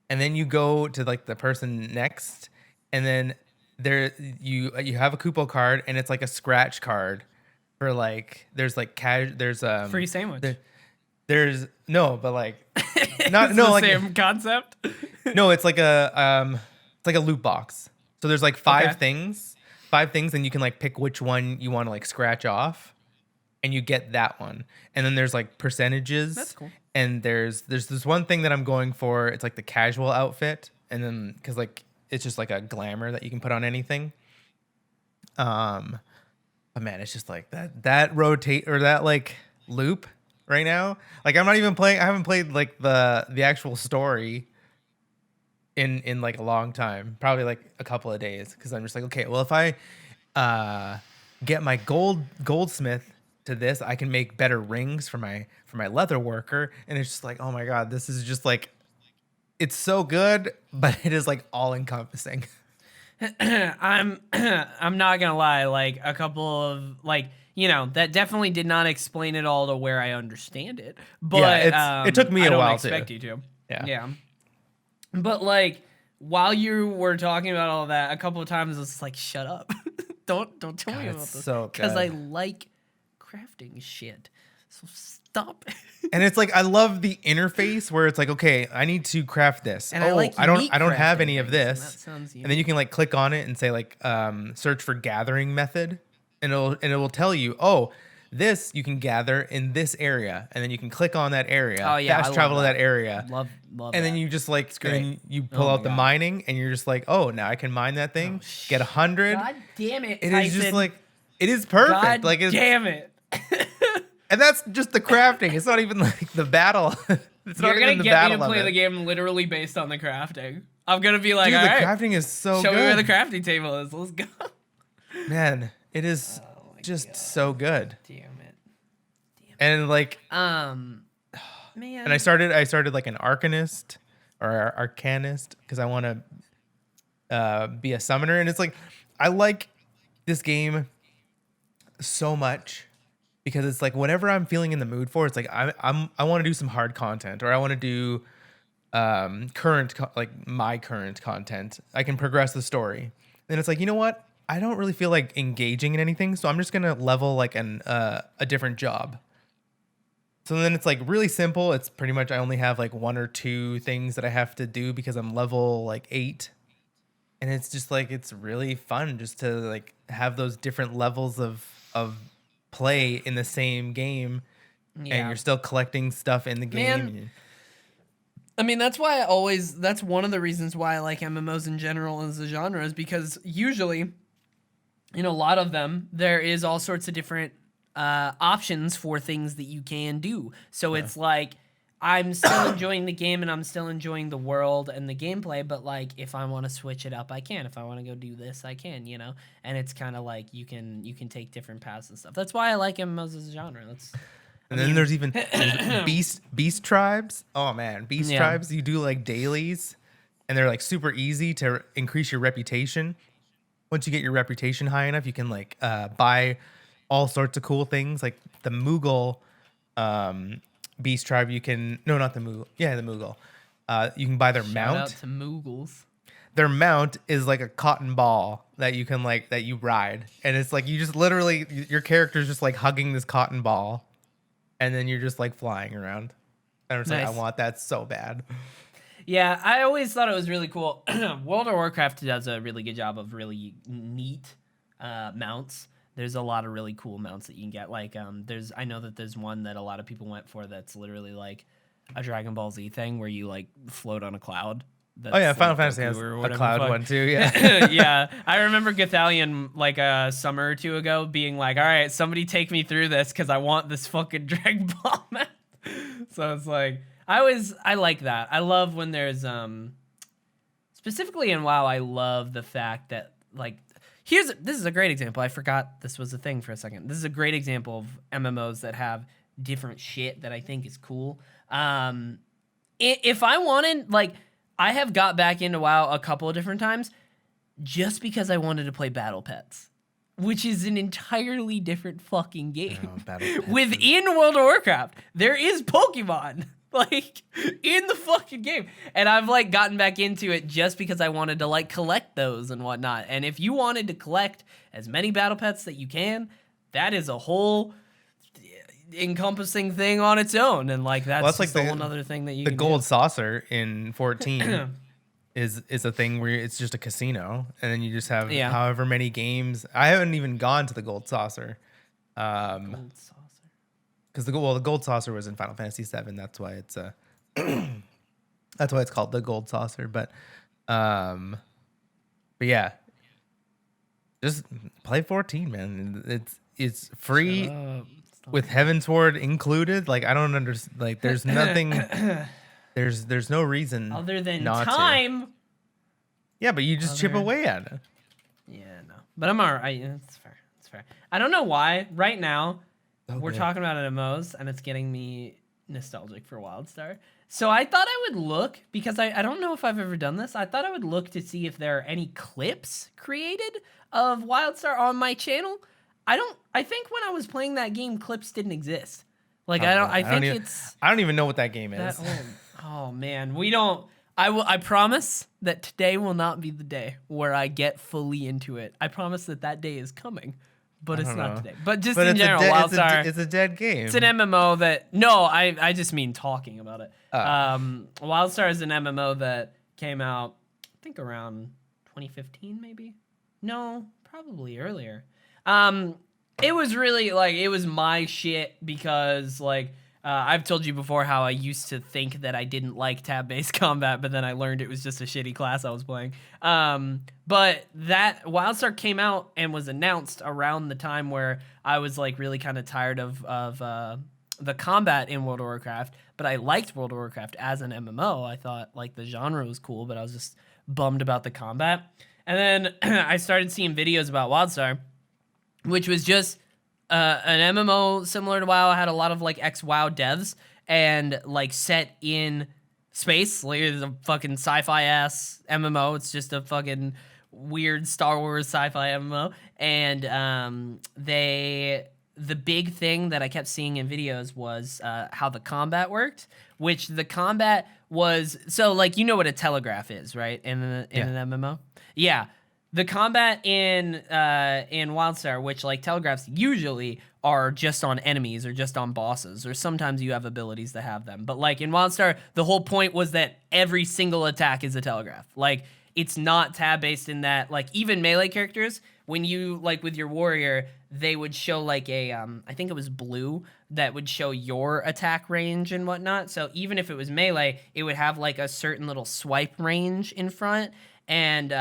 Speaker 2: and then you go to like the person next, and then you have a Kupo card, and it's like a scratch card for like there's like there's
Speaker 1: Free sandwich.
Speaker 2: there's no, but like not
Speaker 1: It's
Speaker 2: no
Speaker 1: the
Speaker 2: like
Speaker 1: same concept.
Speaker 2: no, it's like a loot box. So there's like
Speaker 1: Okay.
Speaker 2: five things, and you can like pick which one you want to like scratch off, and you get that one. And then there's like percentages.
Speaker 1: That's cool.
Speaker 2: And there's this one thing that I'm going for. It's like the casual outfit, and then because like it's just like a glamour that you can put on anything. But man, it's just like that rotate or that like loop right now. Like I'm not even playing. I haven't played like the actual story in like a long time, probably like a couple of days, because I'm just like, okay, well if I get my goldsmith to this, I can make better rings for my leather worker. And it's just like, oh my god, this is just like, it's so good, but it is like all encompassing.
Speaker 1: I'm I'm not gonna lie, like a couple of like, you know, that definitely did not explain it all to where I understand it. But
Speaker 2: Yeah, it took me
Speaker 1: I
Speaker 2: a
Speaker 1: don't
Speaker 2: while
Speaker 1: expect
Speaker 2: too.
Speaker 1: you to.
Speaker 2: Yeah.
Speaker 1: Yeah. But like while you were talking about all that, a couple of times it's like, shut up. Don't tell me
Speaker 2: God,
Speaker 1: about
Speaker 2: it's
Speaker 1: this.
Speaker 2: so
Speaker 1: Because I
Speaker 2: good.
Speaker 1: like crafting shit. So stop.
Speaker 2: And it's like I love the interface where it's like, okay, I need to craft this.
Speaker 1: And I like
Speaker 2: I don't
Speaker 1: unique
Speaker 2: have
Speaker 1: crafting
Speaker 2: any of
Speaker 1: things, and
Speaker 2: this.
Speaker 1: that sounds
Speaker 2: And then you
Speaker 1: unique.
Speaker 2: can like click on it and say like search for gathering method, and it will tell you, oh, this you can gather in this area, and then you can click on that area,
Speaker 1: Oh yeah, I
Speaker 2: fast
Speaker 1: love
Speaker 2: travel to that
Speaker 1: that.
Speaker 2: area,
Speaker 1: Love
Speaker 2: and then
Speaker 1: that.
Speaker 2: you just like
Speaker 1: It's
Speaker 2: and
Speaker 1: great.
Speaker 2: then you
Speaker 1: Oh
Speaker 2: pull
Speaker 1: my
Speaker 2: out the
Speaker 1: god.
Speaker 2: mining, and you're just like, oh, now I can mine that thing, get 100.
Speaker 1: God damn it,
Speaker 2: It
Speaker 1: Tyson.
Speaker 2: is just like, it is perfect.
Speaker 1: God
Speaker 2: Like it's,
Speaker 1: damn it.
Speaker 2: and that's just the crafting. It's not even like the battle. It's not
Speaker 1: You're gonna
Speaker 2: even the
Speaker 1: get me to
Speaker 2: battle of
Speaker 1: play
Speaker 2: it.
Speaker 1: the game literally based on the crafting. I'm gonna be like,
Speaker 2: Dude,
Speaker 1: all
Speaker 2: the
Speaker 1: right,
Speaker 2: crafting is so
Speaker 1: show
Speaker 2: good.
Speaker 1: me where the crafting table is. Let's go.
Speaker 2: Man, it is
Speaker 1: Oh my
Speaker 2: just
Speaker 1: god.
Speaker 2: so good.
Speaker 1: Damn it.
Speaker 2: And like,
Speaker 1: Man.
Speaker 2: and I started like an arcanist or arcanist, because I want to be a summoner. And it's like, I like this game so much because it's like whatever I'm feeling in the mood for, it's like I want to do some hard content, or I want to do like my current content. I can progress the story. Then it's like, you know what? I don't really feel like engaging in anything, so I'm just gonna level like a different job. So then it's like really simple. It's pretty much I only have like 1 or 2 things that I have to do because I'm level like 8. And it's just like it's really fun just to like have those different levels of play in the same game, and
Speaker 1: Yeah.
Speaker 2: you're still collecting stuff in the game.
Speaker 1: Man, I mean, that's why that's one of the reasons why I like MMOs in general as a genre, is because usually in a lot of them, there is all sorts of different options for things that you can do. So it's like, I'm still enjoying the game and I'm still enjoying the world and the gameplay, but like if I want to switch it up, I can. If I want to go do this, I can, you know? And it's kind of like you can take different paths and stuff. That's why I like MMOs as a genre.
Speaker 2: And then there's even beast tribes. Oh man, beast tribes. You do like dailies, and they're like super easy to increase your reputation. Once you get your reputation high enough, you can like buy all sorts of cool things. Like the Moogle beast tribe, you can not the Moogle. Yeah, the Moogle. You can buy their mount.
Speaker 1: Shout out to Moogles.
Speaker 2: Their mount is like a cotton ball that you can like that you ride, and it's like you just literally your character's just like hugging this cotton ball, and then you're just like flying around. And it's like I want that so bad.
Speaker 1: Yeah, I always thought it was really cool. World of Warcraft does a really good job of really neat mounts. There's a lot of really cool mounts that you can get. Like, I know that there's one that a lot of people went for that's literally like a Dragon Ball Z thing where you like float on a cloud.
Speaker 2: Oh yeah, Final Fantasy has a cloud one too. Yeah,
Speaker 1: yeah. I remember Gathalion like a summer or 2 ago being like, "All right, somebody take me through this because I want this fucking Dragon Ball map." So it's like I like that. I love when there's specifically in WoW. I love the fact that like this is a great example. I forgot this was a thing for a second. This is a great example of MMOs that have different shit that I think is cool. If I wanted like. I have got back into WoW a couple of different times just because I wanted to play Battle Pets, which is an entirely different fucking game. Within World of Warcraft, there is Pokemon, like, in the fucking game. And I've, like, gotten back into it just because I wanted to, like, collect those and whatnot. And if you wanted to collect as many Battle Pets that you can, that is a whole encompassing thing on its own, and like that's like a whole other thing that you can
Speaker 2: gold
Speaker 1: do.
Speaker 2: Saucer in 14 is a thing where it's just a casino, and then you just have however many games. I haven't even gone to the gold saucer,
Speaker 1: Gold Saucer,
Speaker 2: because the gold saucer was in Final Fantasy 7. That's why it's that's why it's called the gold saucer. But yeah, just play 14, man. It's free. With Heavensward included, like I don't understand. Like there's nothing, there's no reason
Speaker 1: other than
Speaker 2: not
Speaker 1: time.
Speaker 2: To. Yeah, but you just chip away at it.
Speaker 1: Yeah, no, but I'm alright. It's fair. It's fair. I don't know why. Right now, we're talking about MMOs, and it's getting me nostalgic for WildStar. So I thought I would look because I don't know if I've ever done this. I thought I would look to see if there are any clips created of WildStar on my channel. I think when I was playing that game, clips didn't exist. Like I
Speaker 2: don't even know what that game is.
Speaker 1: Oh man, we don't. I promise that today will not be the day where I get fully into it. I promise that day is coming, but it's not today. But just in general, WildStar,
Speaker 2: it's a dead game.
Speaker 1: It's an MMO that I just mean talking about it. WildStar is an MMO that came out I think around 2015 maybe. No, probably earlier. It was really like it was my shit because like I've told you before how I used to think that I didn't like tab-based combat, but then I learned it was just a shitty class I was playing. But that WildStar came out and was announced around the time where I was like really kind of tired of the combat in World of Warcraft, but I liked World of Warcraft as an MMO. I thought like the genre was cool, but I was just bummed about the combat. And then I started seeing videos about WildStar, which was just an MMO similar to WoW. It had a lot of like ex-WoW devs and like set in space. Like it's a fucking sci-fi ass MMO. It's just a fucking weird Star Wars sci-fi MMO. And they the big thing that I kept seeing in videos was how the combat worked, which the combat was so like you know what a telegraph is, right? In an MMO, yeah. The combat in WildStar, which like telegraphs usually are just on enemies or just on bosses, or sometimes you have abilities that have them. But like in WildStar, the whole point was that every single attack is a telegraph. Like it's not tab based in that like even melee characters, when you like with your warrior, they would show like a I think it was blue that would show your attack range and whatnot. So even if it was melee, it would have like a certain little swipe range in front. And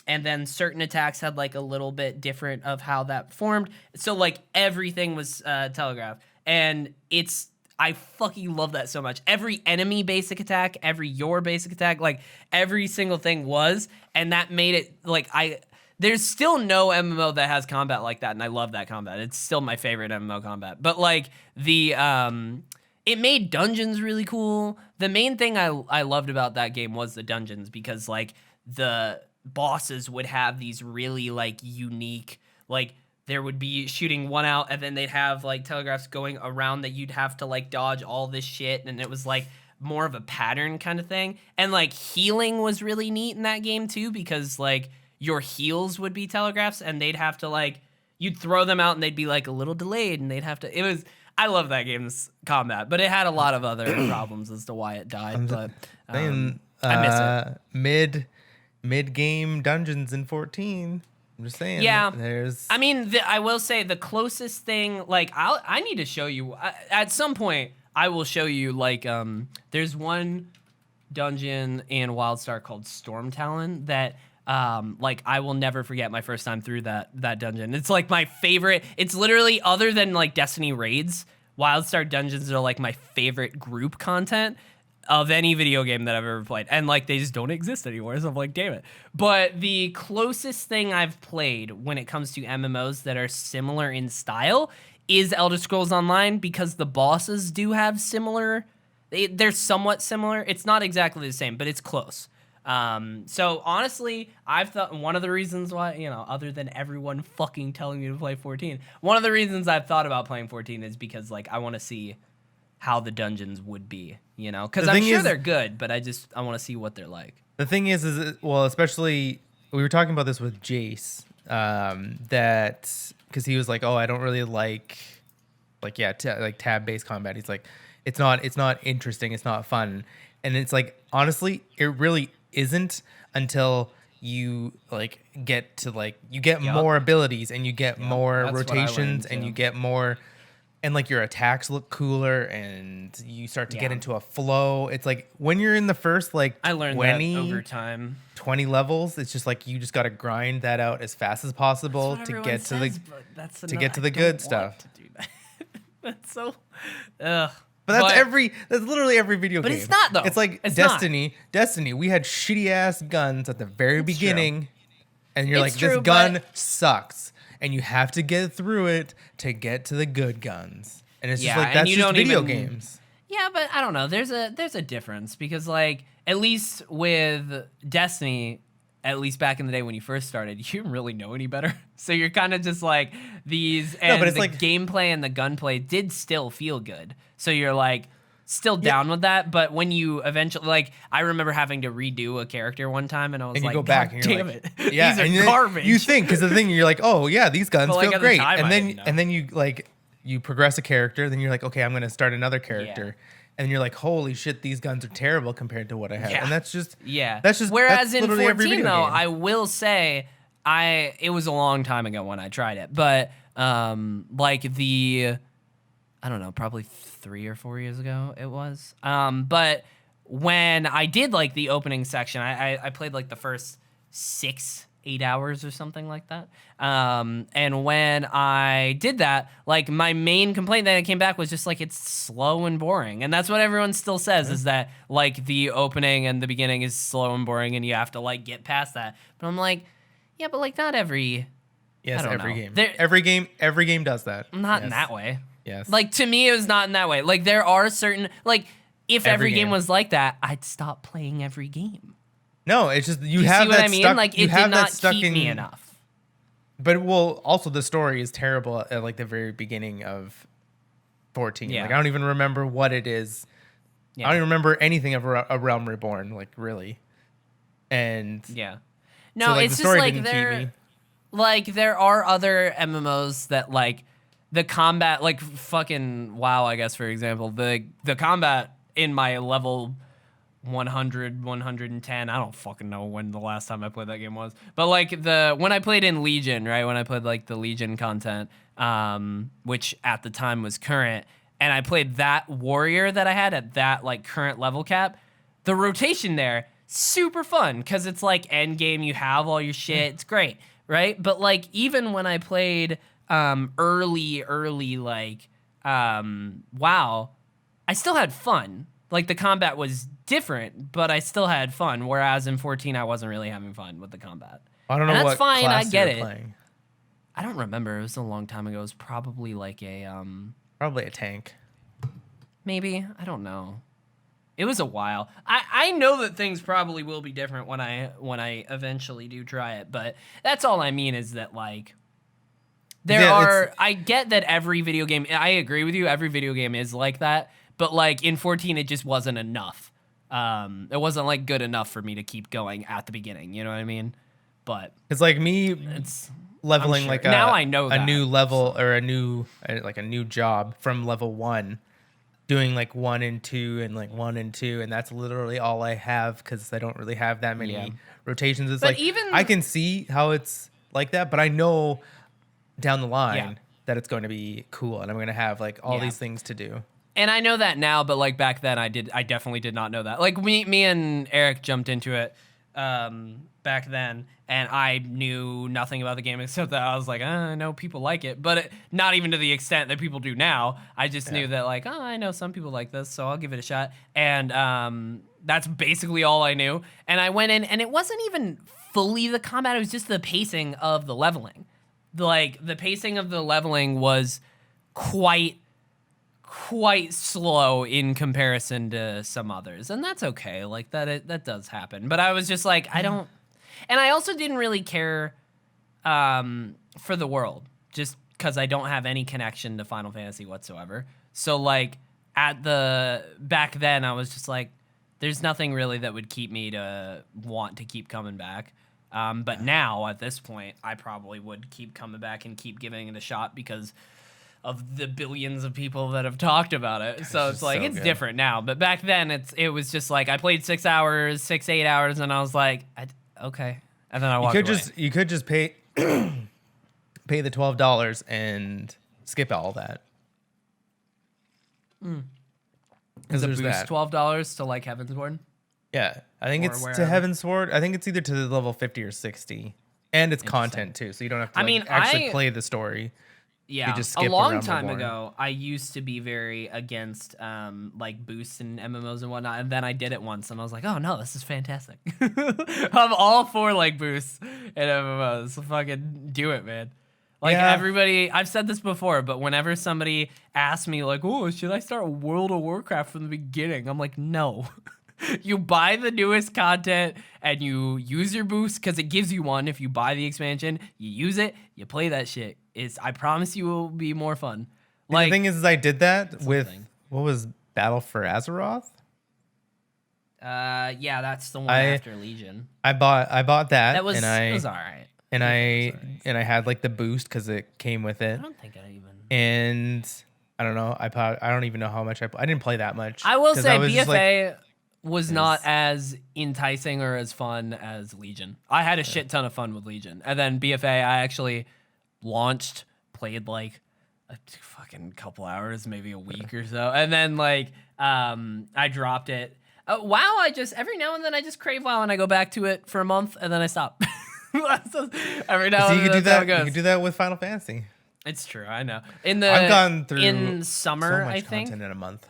Speaker 1: then certain attacks had like a little bit different of how that formed. So like everything was telegraph, and I fucking love that so much. Every enemy basic attack, every your basic attack, like every single thing was, and that made it like there's still no MMO that has combat like that, and I love that combat. It's still my favorite MMO combat. But like it made dungeons really cool. The main thing I loved about that game was the dungeons, because like the bosses would have these really like unique, like there would be shooting one out and then they'd have like telegraphs going around that you'd have to like dodge all this shit, and it was like more of a pattern kind of thing. And like healing was really neat in that game too, because like your heals would be telegraphs and they'd have to like you'd throw them out and they'd be like a little delayed, and they'd have to I love that game's combat, but it had a lot of other problems as to why it died. But I miss it.
Speaker 2: Mid-game dungeons in 14. I'm just saying.
Speaker 1: Yeah.
Speaker 2: I
Speaker 1: mean, I will say the closest thing, like, I need to show you. At some point, I will show you, like, there's one dungeon in WildStar called Storm Talon that, like, I will never forget my first time through that dungeon. It's, like, my favorite. It's literally, other than, like, Destiny raids, WildStar dungeons are, like, my favorite group content of any video game that I've ever played. And like they just don't exist anymore, so I'm like, damn it. But the closest thing I've played when it comes to MMOs that are similar in style is Elder Scrolls Online, because the bosses do have similar, they're somewhat similar. It's not exactly the same, but it's close. So honestly, I've thought one of the reasons why, you know, other than everyone fucking telling me to play 14, one of the reasons I've thought about playing 14 is because like I want to see how the dungeons would be, you know, because I'm sure they're good, but I want to see what they're like.
Speaker 2: The thing is well, especially we were talking about this with Jace, that because he was like, oh, I don't really like tab based combat. He's like, it's not interesting, it's not fun, and it's like honestly, it really isn't until you like get to like you get more abilities and you get more rotations and you get more. And like your attacks look cooler, and you start to get into a flow. It's like when you're in the first like
Speaker 1: I learned
Speaker 2: 20,
Speaker 1: that over time.
Speaker 2: 20 levels, it's just like you just got to grind that out as fast as possible to get to the good stuff.
Speaker 1: To do that. That's so. Ugh.
Speaker 2: But that's literally every video game.
Speaker 1: But it's not though.
Speaker 2: It's like Destiny. Not. Destiny. We had shitty ass guns at the very beginning, and you're like, this gun sucks. And you have to get through it to get to the good guns. And it's just like, that's just video games.
Speaker 1: Yeah, but I don't know. There's a difference, because like at least with Destiny, at least back in the day when you first started, you didn't really know any better. So you're kind of just like these, and the gameplay and the gunplay did still feel good. So you're like still down with that, but when you eventually, like, I remember having to redo a character one time, and I was
Speaker 2: and
Speaker 1: like,
Speaker 2: you go back and
Speaker 1: damn
Speaker 2: like,
Speaker 1: it,
Speaker 2: yeah,
Speaker 1: these are garbage.
Speaker 2: You think, because the thing, you're like, oh yeah, these guns
Speaker 1: like,
Speaker 2: feel great,
Speaker 1: the
Speaker 2: and then you like you progress a character, then you're like, okay, I'm gonna start another character, and you're like, holy shit, these guns are terrible compared to what I have, and that's just
Speaker 1: Whereas in 14 though,
Speaker 2: game.
Speaker 1: I will say, it was a long time ago when I tried it, but like I don't know, probably 3 or 4 years ago it was. But when I did like the opening section, I played like the first 6-8 hours or something like that. And when I did that, like my main complaint that came back was just like it's slow and boring. And that's what everyone still says, is that like the opening and the beginning is slow and boring and you have to like get past that. But I'm like, yeah, but like not every...
Speaker 2: Yes, every game. Every game does that.
Speaker 1: Not in that way.
Speaker 2: Yes.
Speaker 1: Like, to me, it was not in that way. Like, there are certain... Like, if every game was like that, I'd stop playing every game.
Speaker 2: No, it's just... You
Speaker 1: see
Speaker 2: have
Speaker 1: what
Speaker 2: that
Speaker 1: I mean?
Speaker 2: stuck...
Speaker 1: Like, it did not keep me enough.
Speaker 2: But well, also the story is terrible at like the very beginning of 14.
Speaker 1: Yeah.
Speaker 2: Like I don't even remember what it is. I
Speaker 1: Yeah.
Speaker 2: don't even remember anything of A Realm Reborn, like really. And
Speaker 1: Yeah.
Speaker 2: so
Speaker 1: No,
Speaker 2: like the
Speaker 1: it's just
Speaker 2: story
Speaker 1: like
Speaker 2: didn't keep me.
Speaker 1: there are other MMOs that like the combat, like fucking WoW, I guess, for example, the combat in my level 100, 110, I don't fucking know when the last time I played that game was, but like when I played in Legion, right, when I played like the Legion content, which at the time was current, and I played that warrior that I had at that like current level cap, the rotation there super fun because it's like end game, you have all your shit, it's great, right? But like even when I played early like WoW, I still had fun. Like the combat was different, but I still had fun. Whereas in 14, I wasn't really having fun with the combat,
Speaker 2: I don't
Speaker 1: and
Speaker 2: know
Speaker 1: that's
Speaker 2: what
Speaker 1: fine. I
Speaker 2: class you
Speaker 1: get
Speaker 2: were
Speaker 1: it.
Speaker 2: playing.
Speaker 1: I don't remember. It was a long time ago. It was probably like a
Speaker 2: Probably a tank.
Speaker 1: maybe, I don't know. It was a while. I know that things probably will be different when I eventually do try it, but that's all I mean is that like I get that every video game, I agree with you, every video game is like that, but like in 14 it just wasn't enough. It wasn't like good enough for me to keep going at the beginning, you know what I mean? But
Speaker 2: It's like me
Speaker 1: it's
Speaker 2: leveling
Speaker 1: sure.
Speaker 2: like
Speaker 1: Now I know
Speaker 2: a
Speaker 1: that,
Speaker 2: new level or a new like a new job from level 1, doing like 1 and 2 and like 1 and 2, and that's literally all I have because I don't really have that many
Speaker 1: Yeah.
Speaker 2: rotations. It's
Speaker 1: But
Speaker 2: like I can see how it's like that, but I know down the
Speaker 1: Yeah.
Speaker 2: line that it's going to be cool and I'm going to have like all
Speaker 1: Yeah.
Speaker 2: these things to do.
Speaker 1: And I know that now, but like back then I definitely did not know that. Like me and Eric jumped into it back then, and I knew nothing about the game except that I was like, I know people like it, but not even to the extent that people do now. I just knew that like, oh, I know some people like this, so I'll give it a shot. And that's basically all I knew. And I went in, and it wasn't even fully the combat, it was just the pacing of the leveling. Like the pacing of the leveling was quite slow in comparison to some others, and that's okay. Like that does happen. But I was just like, I don't, and I also didn't really care for the world, just because I don't have any connection to Final Fantasy whatsoever. So like back then, I was just like, there's nothing really that would keep me to want to keep coming back. But now at this point, I probably would keep coming back and keep giving it a shot because of the billions of people that have talked about it. So it's like, it's different now. But back then it was just like, I played 8 hours, and I was like, okay. And then I walked away.
Speaker 2: You could just pay pay the $12 and skip all that.
Speaker 1: Is it boost $12 to like Heavensward?
Speaker 2: Yeah, I think it's to Heavensward. I think it's either to the level 50 or 60, and it's content too, so you don't have to actually play the story.
Speaker 1: Yeah,
Speaker 2: just
Speaker 1: a
Speaker 2: skip
Speaker 1: long
Speaker 2: Realm
Speaker 1: time
Speaker 2: Reborn.
Speaker 1: ago, I used to be very against like boosts and MMOs and whatnot, and then I did it once, and I was like, oh no, this is fantastic. I'm all for like boosts and MMOs. So fucking do it, man. Like everybody, I've said this before, but whenever somebody asks me like, oh, should I start World of Warcraft from the beginning? I'm like, no. You buy the newest content and you use your boost because it gives you one. If you buy the expansion, you use it, you play that shit. I promise you it will be more fun. Like
Speaker 2: the thing is I did that with what was Battle for Azeroth?
Speaker 1: Yeah, that's the one after Legion.
Speaker 2: I bought that.
Speaker 1: That was,
Speaker 2: and
Speaker 1: it was all right.
Speaker 2: And I had like the boost because it came with it.
Speaker 1: I don't think I even.
Speaker 2: And I don't know. I don't even know how much I didn't play that much.
Speaker 1: I will say BFA was not as enticing or as fun as Legion. I had a shit ton of fun with Legion, and then BFA I actually launched, played like a fucking couple hours, maybe a week or so, and then like I dropped it. WoW, I just every now and then I just crave WoW and I go back to it for a month and then I stop. Every now and then.
Speaker 2: You can do that. You can do that with Final Fantasy.
Speaker 1: It's true. I know.
Speaker 2: I've gone through
Speaker 1: in summer,
Speaker 2: so much
Speaker 1: I think
Speaker 2: content in a month.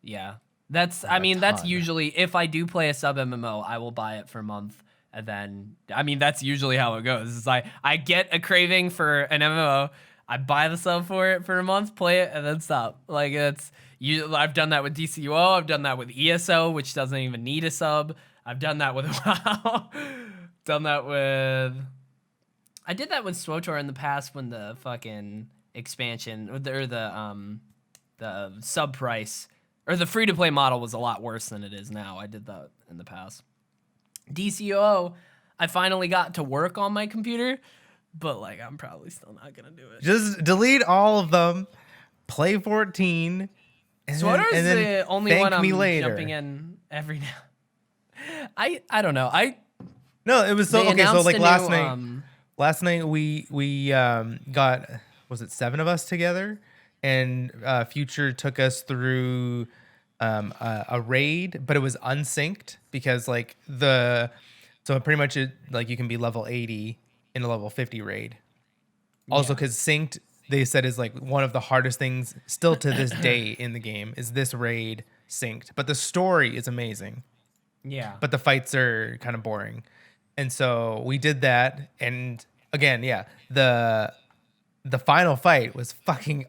Speaker 1: Yeah, that's. I mean, that's usually if I do play a sub MMO, I will buy it for a month, and then I mean that's usually how it goes. It's like I get a craving for an MMO, I buy the sub for it for a month, play it, and then stop. Like it's. I've done that with DCUO. I've done that with ESO, which doesn't even need a sub. I've done that with WoW. Done that with. I did that with SWTOR in the past when the fucking expansion the sub price or the free to play model was a lot worse than it is now. I did that in the past. DCO, I finally got to work on my computer, but like I'm probably still not gonna do it.
Speaker 2: Just delete all of them. Play 14.
Speaker 1: SWTOR is the only one I'm
Speaker 2: later.
Speaker 1: jumping in every now. I don't know.
Speaker 2: No, it was so
Speaker 1: They
Speaker 2: okay. So
Speaker 1: announced
Speaker 2: like
Speaker 1: a
Speaker 2: last
Speaker 1: new,
Speaker 2: night, last night we got, was it 7 of us together, and Future took us through a raid, but it was unsynced because like so pretty much it, like you can be level 80 in a level 50 raid. Also, because synced, they said is like one of the hardest things still to this day in the game is this raid synced, but the story is amazing.
Speaker 1: Yeah.
Speaker 2: But the fights are kind of boring. And so we did that, and again, yeah, the final fight was fucking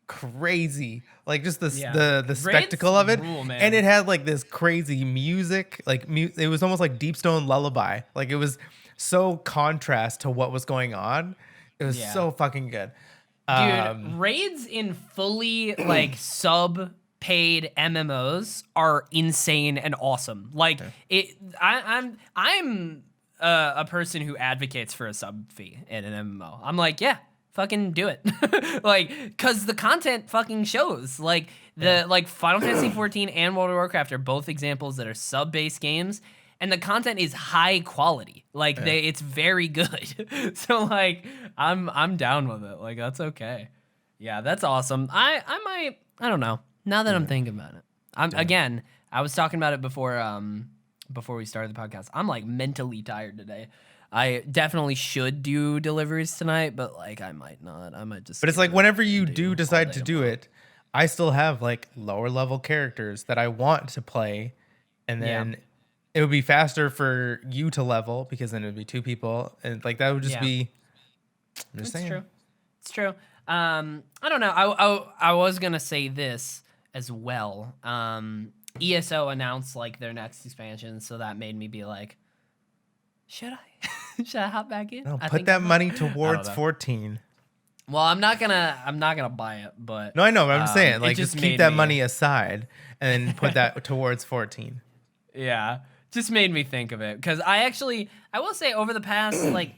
Speaker 2: crazy. Like just the spectacle of it,
Speaker 1: rule, man.
Speaker 2: and it had like this crazy music, like it was almost like Deep Stone Lullaby. Like it was so contrast to what was going on. It was so fucking good.
Speaker 1: Dude, raids in fully like sub paid MMOs are insane and awesome. Like I'm a person who advocates for a sub fee in an MMO. I'm like, yeah, fucking do it. Like, cause the content fucking shows. Like like Final Fantasy 14 and World of Warcraft are both examples that are sub based games, and the content is high quality. Like it's very good. So like I'm down with it. Like that's okay. Yeah, that's awesome. I don't know. Now that I'm thinking about it. Again, I was talking about it before we started the podcast. I'm like mentally tired today. I definitely should do deliveries tonight, but like I might not. I might just
Speaker 2: But it's like whenever you do decide to do it, I still have like lower level characters that I want to play, and then it would be faster for you to level because then it would be 2 people, and like that would just be. I'm just saying.
Speaker 1: True. It's true. I don't know. I was gonna say this as well. ESO announced like their next expansion, so that made me be like, should I? Should I hop back in?
Speaker 2: No, put that money towards 14.
Speaker 1: Well, I'm not gonna buy it, but
Speaker 2: no, I know. But I'm just saying, like, just keep that money
Speaker 1: me
Speaker 2: aside and then put that towards 14.
Speaker 1: Yeah, just made me think of it because I will say over the past like,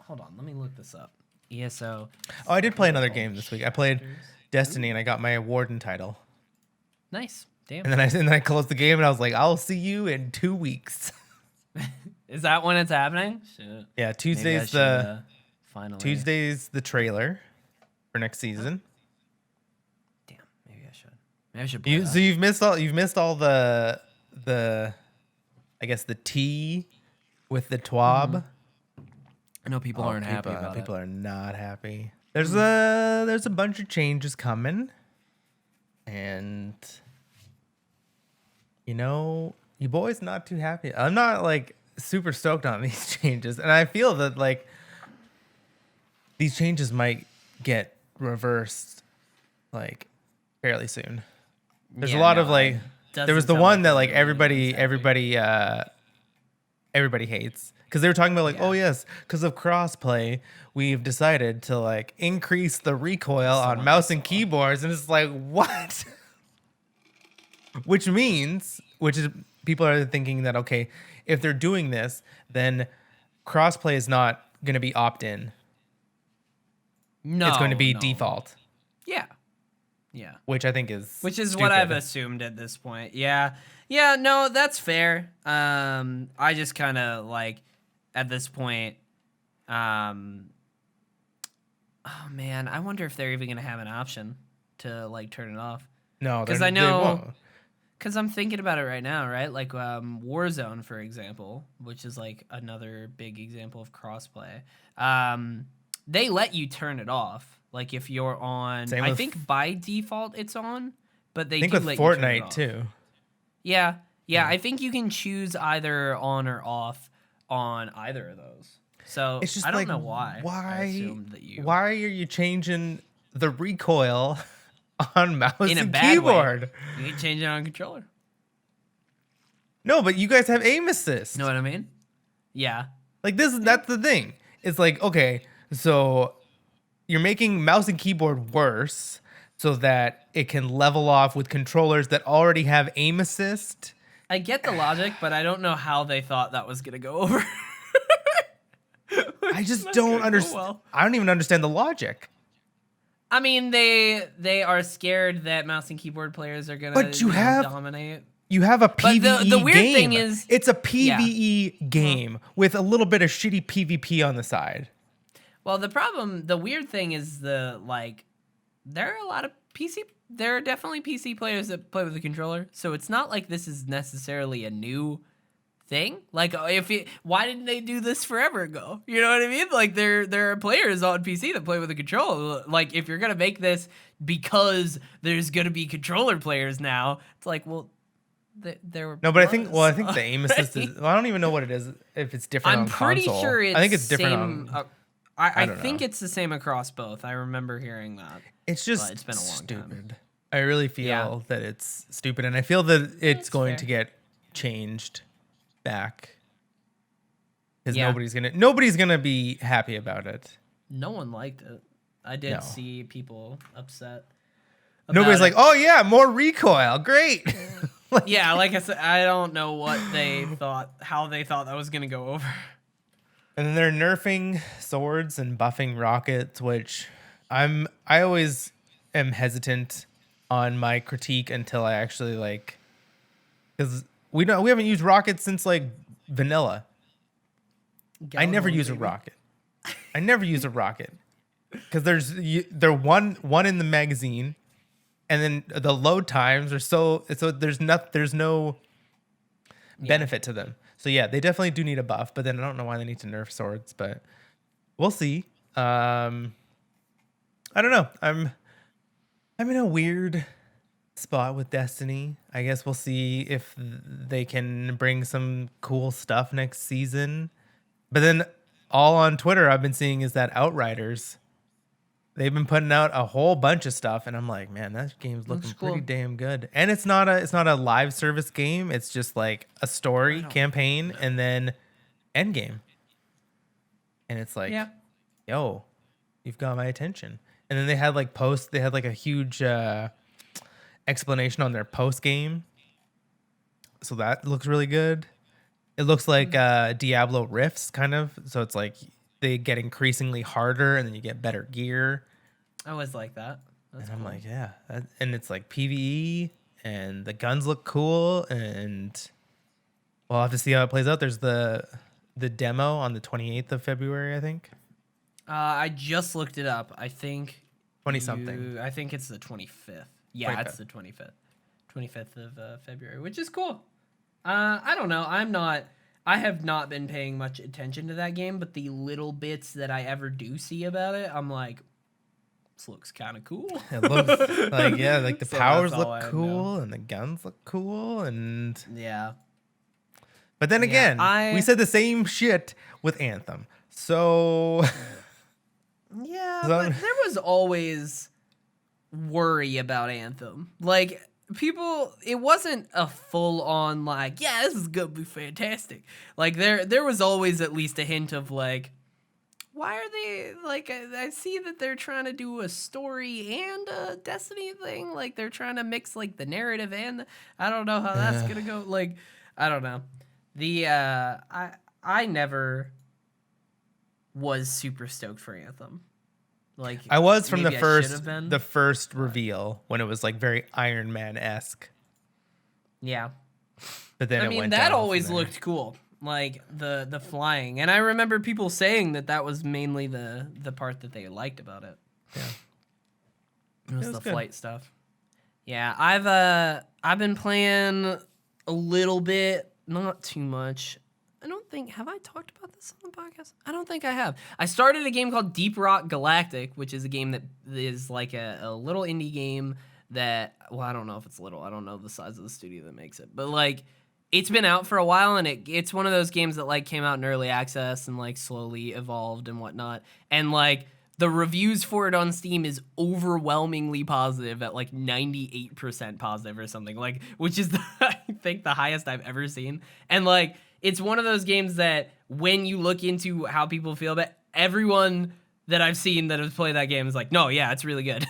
Speaker 1: hold on, let me look this up. ESO.
Speaker 2: Oh, I did play another game this week. I played Destiny and I got my warden title.
Speaker 1: Nice. Damn.
Speaker 2: And then I closed the game and I was like, I'll see you in 2 weeks.
Speaker 1: Is that when it's happening? Shit.
Speaker 2: Yeah, Tuesday's the trailer for next season.
Speaker 1: Damn, maybe I should. Play
Speaker 2: So you've missed all the I guess the T with the TWAB.
Speaker 1: I know people aren't happy about it.
Speaker 2: People are not happy. There's a bunch of changes coming, and you know, you boys not too happy. I'm not like super stoked on these changes, and I feel that like these changes might get reversed like fairly soon. There's a lot of like there was the one that like everybody hates. Because they were talking about like, oh yes, because of crossplay, we've decided to like increase the recoil on mouse and keyboards, and it's like what? which is people are thinking that okay, if they're doing this, then crossplay is not going to be opt-in.
Speaker 1: No,
Speaker 2: it's going to be default.
Speaker 1: Yeah.
Speaker 2: Which I think is stupid.
Speaker 1: What I've assumed at this point. Yeah. No, that's fair. I just kind of like. At this point, oh man, I wonder if they're even gonna have an option to like turn it off.
Speaker 2: No,
Speaker 1: because I know, because I'm thinking about it right now, right? Like Warzone, for example, which is like another big example of crossplay. They let you turn it off, like if you're on. I think by default it's on, but they do let you turn it off.
Speaker 2: Too.
Speaker 1: Yeah. I think you can choose either on or off on either of those. So
Speaker 2: it's just
Speaker 1: I don't
Speaker 2: like,
Speaker 1: know why.
Speaker 2: I assumed that why are you changing the recoil on mouse and keyboard?
Speaker 1: Way. You can change it on controller.
Speaker 2: No, but you guys have aim assist.
Speaker 1: Know what I mean? Yeah.
Speaker 2: Like that's the thing. It's like, okay, So you're making mouse and keyboard worse so that it can level off with controllers that already have aim assist.
Speaker 1: I get the logic, but I don't know how they thought that was gonna go over.
Speaker 2: I
Speaker 1: It's
Speaker 2: just
Speaker 1: not
Speaker 2: don't
Speaker 1: gonna go
Speaker 2: understand.
Speaker 1: well.
Speaker 2: I don't even understand the logic.
Speaker 1: I mean, they are scared that mouse and keyboard players are gonna
Speaker 2: But you have
Speaker 1: dominate.
Speaker 2: you have a
Speaker 1: But
Speaker 2: PvE
Speaker 1: the weird
Speaker 2: game.
Speaker 1: thing is,
Speaker 2: It's a
Speaker 1: yeah.
Speaker 2: PvE game with a little bit of shitty PvP on the side.
Speaker 1: Well, the weird thing is there are a lot of there are definitely PC players that play with a controller, so it's not like this is necessarily a new thing. Like, why didn't they do this forever ago? You know what I mean? Like, there are players on PC that play with a controller. Like, if you're gonna make this because there's gonna be controller players now, it's like, well, there were
Speaker 2: No, but I think
Speaker 1: was,
Speaker 2: the aim assist is. Well, I don't even know what it is if it's different
Speaker 1: I'm
Speaker 2: on
Speaker 1: pretty
Speaker 2: console.
Speaker 1: sure it's
Speaker 2: I think it's different
Speaker 1: same.
Speaker 2: on.
Speaker 1: I
Speaker 2: don't
Speaker 1: think
Speaker 2: know.
Speaker 1: it's the same across both. I remember hearing that.
Speaker 2: It's just
Speaker 1: it's been a long time.
Speaker 2: stupid. I really feel
Speaker 1: Yeah.
Speaker 2: that it's stupid, and I feel that it's
Speaker 1: That's
Speaker 2: going
Speaker 1: fair.
Speaker 2: to get changed back because
Speaker 1: Yeah.
Speaker 2: nobody's gonna be happy about it.
Speaker 1: No one liked it. I did
Speaker 2: No.
Speaker 1: see people upset.
Speaker 2: Nobody's
Speaker 1: about
Speaker 2: like,
Speaker 1: it.
Speaker 2: oh yeah, more recoil, great.
Speaker 1: Yeah, like I said, I don't know what they thought, how they thought that was gonna go over.
Speaker 2: And then they're nerfing swords and buffing rockets, which I always am hesitant on my critique until I actually like, because we haven't used rockets since like vanilla. I never use a rocket. I never use a rocket because they're one in the magazine, and then the load times are so there's no benefit to them. So yeah, they definitely do need a buff, but then I don't know why they need to nerf swords, but we'll see. I don't know. I'm in a weird spot with Destiny. I guess we'll see if they can bring some cool stuff next season. But then all on Twitter I've been seeing is that Outriders, they've been putting out a whole bunch of stuff, and I'm like, man, that game's looking pretty
Speaker 1: cool.
Speaker 2: damn good. And it's not a live service game. It's just like a story campaign and then end game. And it's like,
Speaker 1: Yeah.
Speaker 2: yo, you've got my attention. And then they had like a huge explanation on their post game. So that looks really good. It looks like Diablo Rifts kind of. So it's like they get increasingly harder and then you get better gear.
Speaker 1: I always like that. That's
Speaker 2: And I'm
Speaker 1: cool.
Speaker 2: like, yeah. And it's like PvE and the guns look cool. And we'll have to see how it plays out. There's the demo on the 28th of February, I think.
Speaker 1: I just looked it up. I think
Speaker 2: 20-something.
Speaker 1: I think it's the 25th. Yeah,
Speaker 2: 25th.
Speaker 1: it's the 25th of February, which is cool. I don't know. I have not been paying much attention to that game, but the little bits that I ever do see about it, I'm like, this looks kind of cool.
Speaker 2: It looks like, yeah, like the
Speaker 1: So
Speaker 2: powers
Speaker 1: that's all
Speaker 2: look
Speaker 1: I
Speaker 2: cool and the guns look cool. And
Speaker 1: Yeah.
Speaker 2: but then
Speaker 1: Yeah,
Speaker 2: again, we said the same shit with Anthem. So
Speaker 1: Yeah,
Speaker 2: So-
Speaker 1: but there was always worry about Anthem. Like, it wasn't a full-on, like, yeah, this is gonna be fantastic. Like, there was always at least a hint of, like, why are they, like, I see that they're trying to do a story and a Destiny thing. Like, they're trying to mix, like, the narrative and I don't know how that's gonna go. Like, I don't know. I never was super stoked for Anthem. Like,
Speaker 2: I was from
Speaker 1: maybe I should have been.
Speaker 2: the first reveal when it was like very Iron Man-esque.
Speaker 1: Yeah.
Speaker 2: But then
Speaker 1: I
Speaker 2: it
Speaker 1: mean,
Speaker 2: went
Speaker 1: that
Speaker 2: downhill from
Speaker 1: always
Speaker 2: there.
Speaker 1: looked cool. Like the flying. And I remember people saying that was mainly the part that they liked about it.
Speaker 2: Yeah.
Speaker 1: It was
Speaker 2: was
Speaker 1: the
Speaker 2: good.
Speaker 1: flight stuff. Yeah, I've been playing a little bit, not too much. I don't think, have I talked about this on the podcast? I don't think I have. I started a game called Deep Rock Galactic, which is a game that is like a little indie game that, well, I don't know if it's little. I don't know the size of the studio that makes it. But like, it's been out for a while, and it's one of those games that like came out in early access and like slowly evolved and whatnot. And like, the reviews for it on Steam is overwhelmingly positive at like 98% positive or something, like, which is I think the highest I've ever seen. And like, it's one of those games that when you look into how people feel about it, everyone that I've seen that have played that game is like, no, yeah, it's really good.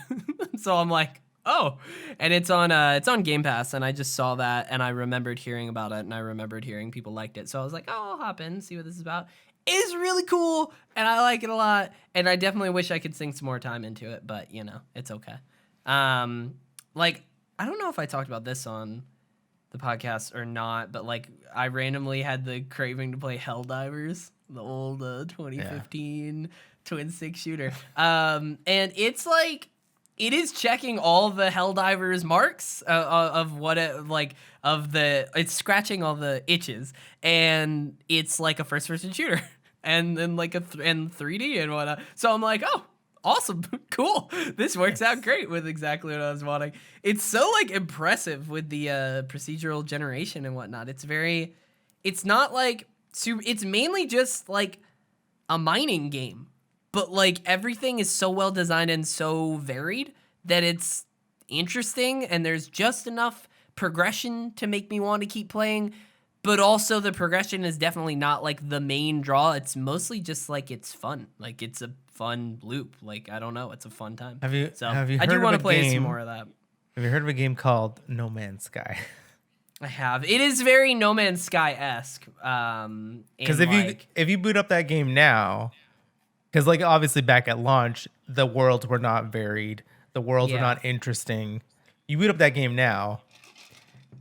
Speaker 1: So I'm like, oh, and it's on Game Pass, and I just saw that, and I remembered hearing about it, and I remembered hearing people liked it, so I was like, oh, I'll hop in, see what this is about. It's really cool, and I like it a lot, and I definitely wish I could sink some more time into it, but you know, it's okay. Like, I don't know if I talked about this on the podcast or not, but like I randomly had the craving to play Helldivers, the old 2015 twin stick shooter. And it's like it is checking all the Helldivers marks of what it like of the it's scratching all the itches, and it's like a first person shooter and then like and 3D and whatnot. So I'm like, oh, awesome, cool. This works out great with exactly what I was wanting. It's so like impressive with the procedural generation and whatnot. It's not like it's mainly just like a mining game, but like everything is so well designed and so varied that it's interesting, and there's just enough progression to make me want to keep playing. But also the progression is definitely not like the main draw. It's mostly just like it's fun. Like it's a fun loop. Like I don't know, it's a fun time.
Speaker 2: Have you
Speaker 1: I do
Speaker 2: heard
Speaker 1: want
Speaker 2: of
Speaker 1: to
Speaker 2: a
Speaker 1: play
Speaker 2: game?
Speaker 1: some more of that.
Speaker 2: Have you heard of a game called No Man's Sky?
Speaker 1: I have. It is very No Man's Sky-esque.
Speaker 2: Because if you boot up that game now, because like obviously back at launch the worlds were not varied, the worlds were not interesting. You boot up that game now,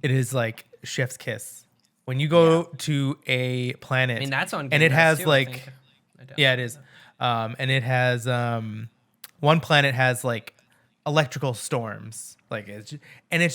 Speaker 2: it is like chef's kiss. When you go to a planet,
Speaker 1: I mean that's on Game
Speaker 2: and it
Speaker 1: Pass
Speaker 2: has
Speaker 1: too,
Speaker 2: like, yeah, it is, and it has one planet has like electrical storms, like it's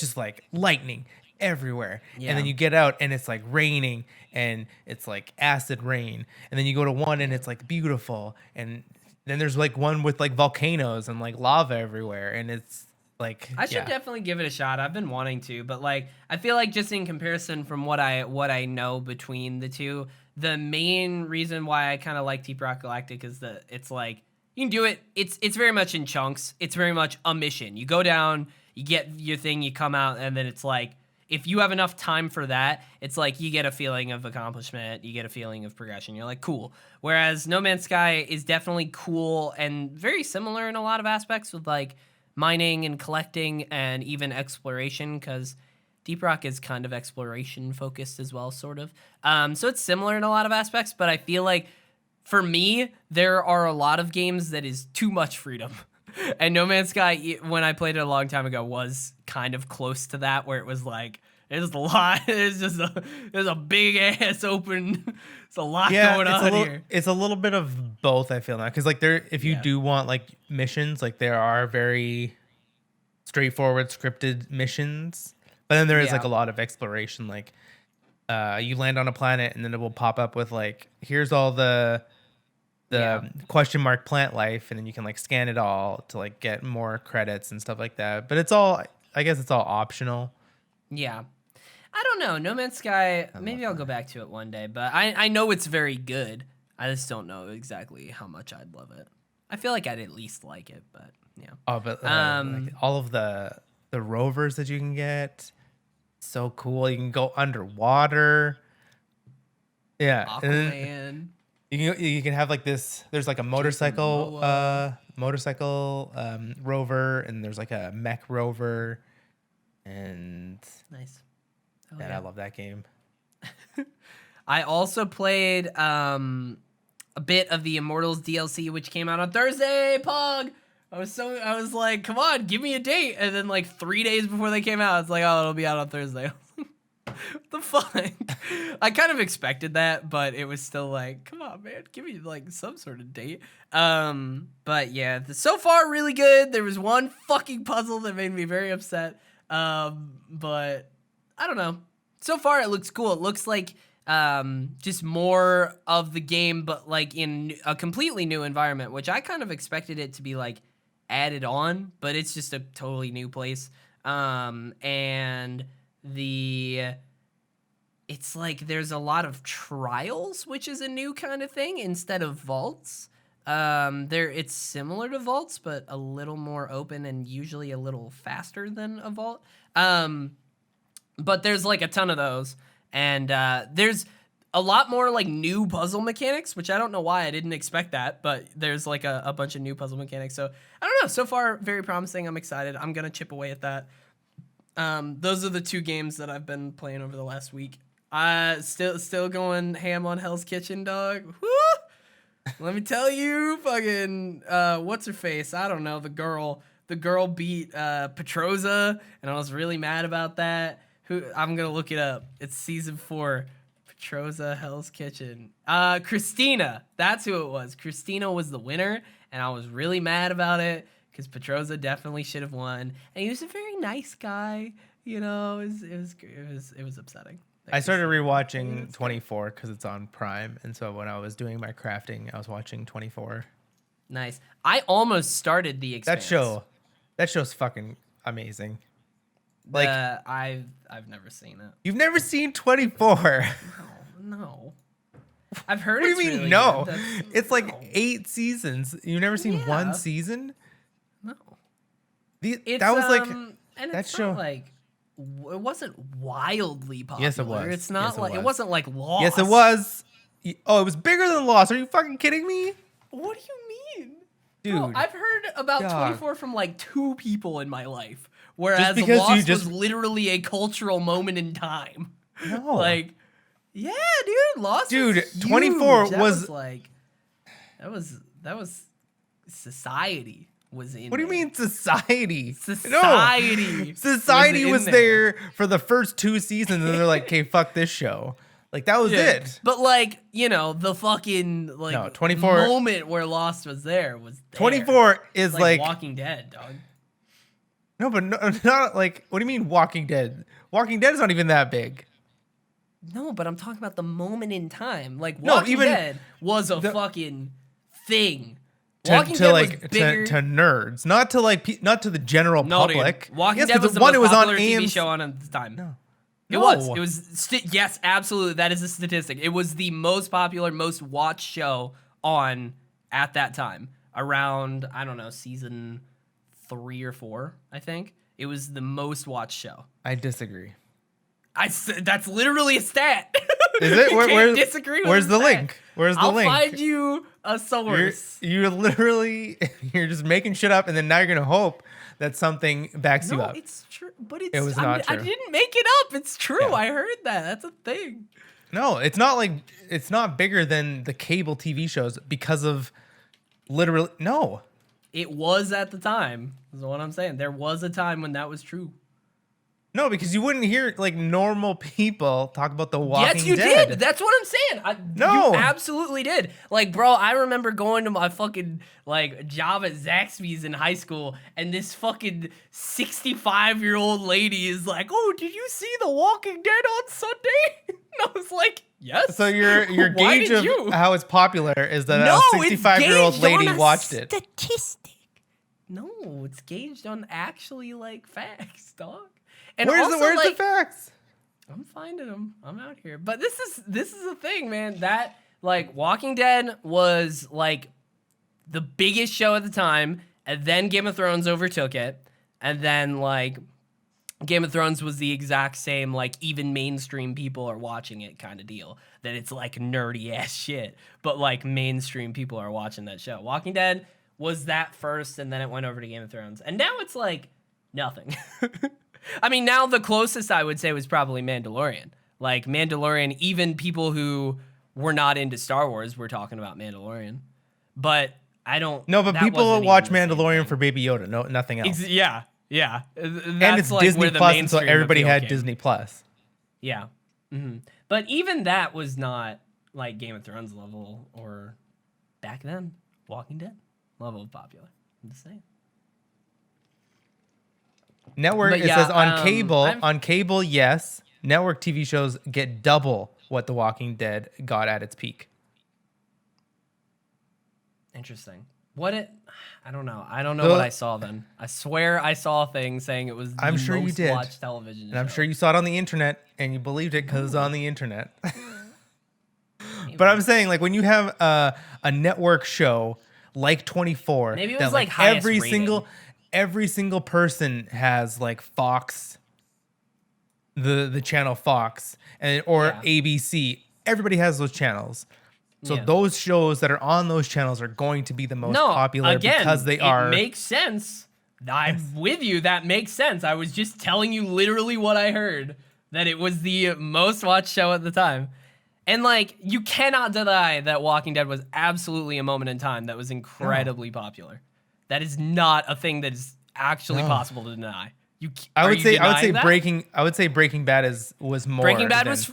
Speaker 2: just like lightning everywhere.
Speaker 1: Yeah.
Speaker 2: And then you get out and it's like raining and it's like acid rain, and then you go to one and it's like beautiful, and then there's like one with like volcanoes and like lava everywhere, and it's like
Speaker 1: I should definitely give it a shot. I've been wanting to, but like I feel like just in comparison from what I know between the two, the main reason why I kind of like Deep Rock Galactic is that it's like you can do it. It's very much in chunks. It's very much a mission. You go down, you get your thing, you come out, and then it's like if you have enough time for that, it's like you get a feeling of accomplishment, you get a feeling of progression. You're like, cool. Whereas No Man's Sky is definitely cool and very similar in a lot of aspects with like mining and collecting and even exploration, because Deep Rock is kind of exploration focused as well, sort of. So it's similar in a lot of aspects, but I feel like for me, there are a lot of games that is too much freedom. And No Man's Sky, when I played it a long time ago, was kind of close to that, where it was like, there's a lot, there's a big ass open, there's a lot going on here.
Speaker 2: It's a little bit of both, I feel now, because like if you do want like missions, like there are very straightforward scripted missions, but then there is like a lot of exploration. Like you land on a planet and then it will pop up with like, here's all the question mark plant life, and then you can like scan it all to like get more credits and stuff like that. But it's all, I guess it's all optional.
Speaker 1: Yeah. I don't know. No Man's Sky, maybe I'll go back to it one day, but I know it's very good. I just don't know exactly how much I'd love it. I feel like I'd at least like it, but yeah.
Speaker 2: Oh, but like all of the rovers that you can get, so cool. You can go underwater. Yeah.
Speaker 1: Aquaman.
Speaker 2: You can have like this. There's like a motorcycle rover, and there's like a mech rover, and
Speaker 1: nice.
Speaker 2: Oh, and I love that game.
Speaker 1: I also played a bit of the Immortals DLC, which came out on Thursday. Pog. I was like, come on, give me a date. And then like 3 days before they came out, it's like, oh, it'll be out on Thursday. What the fuck? I kind of expected that, but it was still like, come on, man, give me like some sort of date. But yeah, so far really good. There was one fucking puzzle that made me very upset. But I don't know. So far it looks cool. It looks like just more of the game, but like in a completely new environment, which I kind of expected it to be like added on, but it's just a totally new place. And it's like there's a lot of trials, which is a new kind of thing instead of vaults. It's similar to vaults, but a little more open and usually a little faster than a vault. But there's like a ton of those, and there's a lot more like new puzzle mechanics, which I don't know why I didn't expect that, but there's like a bunch of new puzzle mechanics. So I don't know. So far, very promising. I'm excited. I'm gonna chip away at that. Those are the 2 games that I've been playing over the last week. Still going ham on Hell's Kitchen, dog. Woo! Let me tell you, fucking what's her face? I don't know. The girl beat Petroza, and I was really mad about that. I'm gonna look it up. It's season 4. Petroza Hell's Kitchen. Christina. That's who it was. Christina was the winner, and I was really mad about it because Petroza definitely should have won. And he was a very nice guy. You know, it was upsetting.
Speaker 2: I started rewatching 24 because it's on Prime, and so when I was doing my crafting, I was watching 24.
Speaker 1: Nice. I almost started The Expanse.
Speaker 2: That show's fucking amazing. Like
Speaker 1: I've never seen it.
Speaker 2: You've never seen 24?
Speaker 1: No. I've heard.
Speaker 2: What do you mean no? It's like
Speaker 1: no.
Speaker 2: 8 seasons. You've never seen one season?
Speaker 1: No.
Speaker 2: That was like
Speaker 1: and
Speaker 2: that
Speaker 1: it's
Speaker 2: show.
Speaker 1: Not like it wasn't wildly popular.
Speaker 2: Yes, it was.
Speaker 1: It's not
Speaker 2: yes,
Speaker 1: like
Speaker 2: it
Speaker 1: wasn't like Lost.
Speaker 2: Yes, it was. Oh, it was bigger than Lost. Are you fucking kidding me?
Speaker 1: What do you mean?
Speaker 2: Dude,
Speaker 1: Bro, I've heard about
Speaker 2: dog.
Speaker 1: 24 from like 2 people in my life. Whereas
Speaker 2: because
Speaker 1: Lost was literally a cultural moment in time.
Speaker 2: No.
Speaker 1: Like, yeah, dude, Lost.
Speaker 2: Dude,
Speaker 1: was huge.
Speaker 2: 24
Speaker 1: that
Speaker 2: was
Speaker 1: like that was society was in.
Speaker 2: What do you
Speaker 1: there.
Speaker 2: mean society?
Speaker 1: Society.
Speaker 2: No. Society was
Speaker 1: in
Speaker 2: there for the first 2 seasons, and they're like, "Okay, fuck this show." Like that was it.
Speaker 1: But like, you know, the fucking like
Speaker 2: No, 24
Speaker 1: moment where Lost was there was there.
Speaker 2: 24 is like
Speaker 1: Walking Dead, dog.
Speaker 2: No, but not like. What do you mean Walking Dead? Walking Dead is not even that big.
Speaker 1: No, but I'm talking about the moment in time. Like
Speaker 2: No,
Speaker 1: Walking
Speaker 2: even
Speaker 1: Dead was a fucking thing.
Speaker 2: To nerds, not to the general public.
Speaker 1: Dude, Walking
Speaker 2: yes,
Speaker 1: Dead was the
Speaker 2: one,
Speaker 1: most
Speaker 2: it was
Speaker 1: popular
Speaker 2: on
Speaker 1: TV
Speaker 2: AMC.
Speaker 1: show on at the time.
Speaker 2: No.
Speaker 1: It was. It was. Yes, absolutely. That is a statistic. It was the most popular, most watched show on at that time. Around, I don't know, season 3 or 4, I think. It was the most watched show.
Speaker 2: I disagree.
Speaker 1: That's literally a stat.
Speaker 2: Is it?
Speaker 1: You can't disagree with
Speaker 2: where's the
Speaker 1: stat.
Speaker 2: link? Where's the link?
Speaker 1: I'll find you a source.
Speaker 2: You're literally you're just making shit up, and then now you're gonna hope that something backs you up.
Speaker 1: No, it's true, but it
Speaker 2: was not true.
Speaker 1: I didn't make it up. It's true.
Speaker 2: Yeah.
Speaker 1: I heard that. That's a thing.
Speaker 2: No, it's not like it's not bigger than the cable TV shows because of literally no.
Speaker 1: It was at the time. Is what I'm saying. There was a time when that was true.
Speaker 2: No, because you wouldn't hear like normal people talk about The Walking Dead.
Speaker 1: Yes, you did. That's what I'm saying.
Speaker 2: No.
Speaker 1: You absolutely did. Like, bro, I remember going to my fucking like job at Zaxby's in high school, and this fucking 65-year-old lady is like, "Oh, did you see The Walking Dead on Sunday?" And I was like, "Yes."
Speaker 2: So your
Speaker 1: Why
Speaker 2: gauge
Speaker 1: did
Speaker 2: of
Speaker 1: you?
Speaker 2: how it's popular is that
Speaker 1: No,
Speaker 2: a 65-year-old
Speaker 1: it's gauged
Speaker 2: lady
Speaker 1: on a
Speaker 2: watched it.
Speaker 1: Statistic. No, it's gauged on actually like facts, dog. And
Speaker 2: Where's
Speaker 1: also,
Speaker 2: the facts?
Speaker 1: I'm finding them. I'm out here. But this is the thing, man. That like Walking Dead was like the biggest show at the time, and then Game of Thrones overtook it, and then like Game of Thrones was the exact same, like even mainstream people are watching it kind of deal. That it's like nerdy ass shit, but like mainstream people are watching that show. Walking Dead was that first, and then it went over to Game of Thrones, and now it's like nothing. I mean, now the closest I would say was probably Mandalorian. Like Mandalorian, even people who were not into Star Wars were talking about Mandalorian. But I don't.
Speaker 2: No, but
Speaker 1: that
Speaker 2: people
Speaker 1: wasn't
Speaker 2: watch
Speaker 1: even the same
Speaker 2: Mandalorian
Speaker 1: thing.
Speaker 2: for Baby Yoda. No, nothing else.
Speaker 1: Yeah, yeah.
Speaker 2: And
Speaker 1: That's
Speaker 2: it's
Speaker 1: like
Speaker 2: Disney
Speaker 1: where the
Speaker 2: Plus, and so
Speaker 1: mainstream
Speaker 2: everybody
Speaker 1: appeal
Speaker 2: had
Speaker 1: came.
Speaker 2: Disney Plus.
Speaker 1: Yeah. But even that was not like Game of Thrones level or back then Walking Dead level of popular. I'm just saying.
Speaker 2: Network,
Speaker 1: But
Speaker 2: it
Speaker 1: yeah,
Speaker 2: says on cable.
Speaker 1: I've-
Speaker 2: On cable, yes. Network TV shows get double what The Walking Dead got at its peak.
Speaker 1: Interesting. I don't know. I don't know what I saw then. I swear I saw a thing saying it was the
Speaker 2: I'm sure you
Speaker 1: most
Speaker 2: did.
Speaker 1: watched television
Speaker 2: And I'm
Speaker 1: show.
Speaker 2: sure you saw it on the internet and you believed it because it's on the internet. But I'm saying, like, when you have a network show like 24,
Speaker 1: Maybe it
Speaker 2: that,
Speaker 1: was like highest
Speaker 2: every
Speaker 1: rated.
Speaker 2: single person has like Fox, the channel Fox, or
Speaker 1: Yeah.
Speaker 2: ABC. everybody has those channels. So
Speaker 1: Yeah.
Speaker 2: those shows that are on those channels are going to be the most
Speaker 1: No,
Speaker 2: popular
Speaker 1: again,
Speaker 2: because they are.
Speaker 1: It makes sense. I'm with you. That makes sense. I was just telling you literally what I heard, that it was the most watched show at the time. And like, you cannot deny that Walking Dead was absolutely a moment in time that was incredibly popular. That is not a thing that is actually possible to deny.
Speaker 2: I would say
Speaker 1: that?
Speaker 2: Breaking Bad was more.
Speaker 1: Breaking Bad was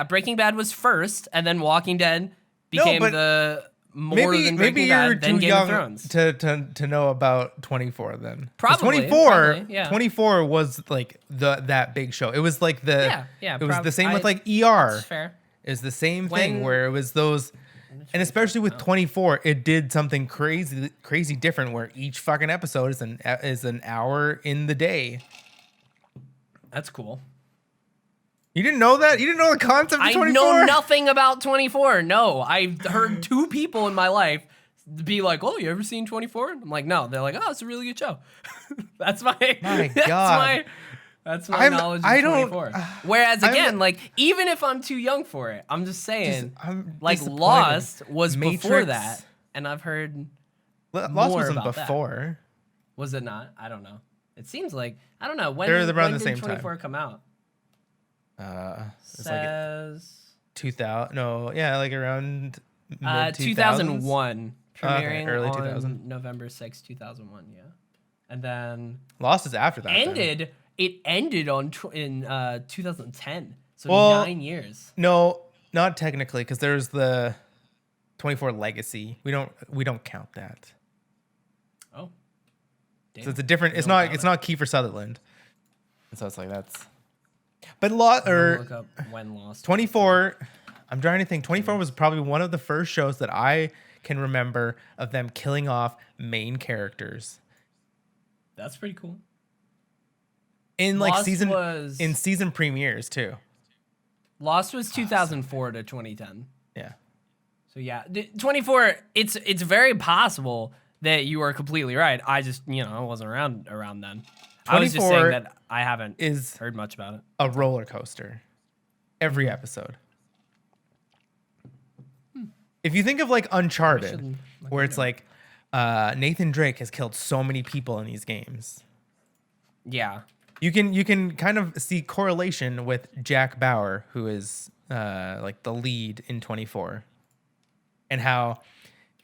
Speaker 1: Breaking Bad was first, and then Walking Dead became the more than Breaking Bad, then Game of Thrones.
Speaker 2: To know about 24 then.
Speaker 1: Probably
Speaker 2: 24 was like that big show. It was like it was the same with like ER.
Speaker 1: That's fair.
Speaker 2: It was the same thing where it was those. And especially with 24, it did something crazy different where each fucking episode is an hour in the day.
Speaker 1: That's cool.
Speaker 2: You didn't know that? You didn't know the concept of 24?
Speaker 1: I know nothing about 24. No, I've heard 2 people in my life be like, "Oh, you ever seen 24?" I'm like, "No." They're like, "Oh, it's a really good show." That's my
Speaker 2: God.
Speaker 1: That's my knowledge of 24. Whereas again, like, even if I'm too young for it, I'm just saying, like, Lost was before that, and I've heard
Speaker 2: Lost
Speaker 1: more
Speaker 2: wasn't
Speaker 1: about
Speaker 2: before.
Speaker 1: That. Was it not? I don't know. It seems like, I don't know. When did 24 come out?
Speaker 2: It's
Speaker 1: Says
Speaker 2: like 2000. No, yeah, like around mid
Speaker 1: 2001, premiering
Speaker 2: early
Speaker 1: on
Speaker 2: 2000.
Speaker 1: November 6, 2001. Yeah, and then
Speaker 2: Lost is after that.
Speaker 1: It ended in 2010, so 9 years.
Speaker 2: No, not technically, because there's the 24 Legacy. We don't count that.
Speaker 1: Oh, damn.
Speaker 2: So it's a different. It's not Kiefer Sutherland. And so it's like that's. But
Speaker 1: look up when Lost.
Speaker 2: 24. I'm trying to think. 24 was probably one of the first shows that I can remember of them killing off main characters.
Speaker 1: That's pretty cool.
Speaker 2: In like season premieres too.
Speaker 1: Lost was 2004 to 2010.
Speaker 2: Yeah.
Speaker 1: So yeah, 24. It's very possible that you are completely right. I just I wasn't around then. I was just saying that I haven't heard much about it.
Speaker 2: A roller coaster. Every episode. If you think of like Uncharted, where it's like Nathan Drake has killed so many people in these games.
Speaker 1: Yeah.
Speaker 2: You can kind of see correlation with Jack Bauer, who is like the lead in 24, and how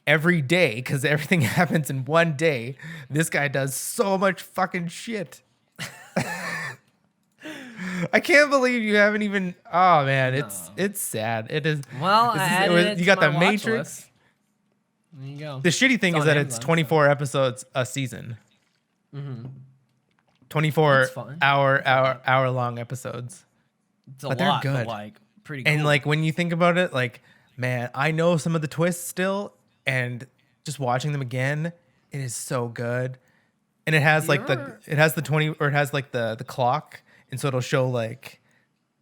Speaker 2: every day, because everything happens in one day, this guy does so much fucking shit. I can't believe you haven't even. Oh man, it's sad. It is.
Speaker 1: Well,
Speaker 2: you got the Matrix.
Speaker 1: There you go.
Speaker 2: The shitty thing is that it's 24 episodes a season.
Speaker 1: Mm-hmm.
Speaker 2: 24 hour long episodes.
Speaker 1: It's a lot, they're good. But like pretty cool.
Speaker 2: And like when you think about it, like, man, I know some of the twists still, and just watching them again, it is so good. And it has like the clock, and so it'll show like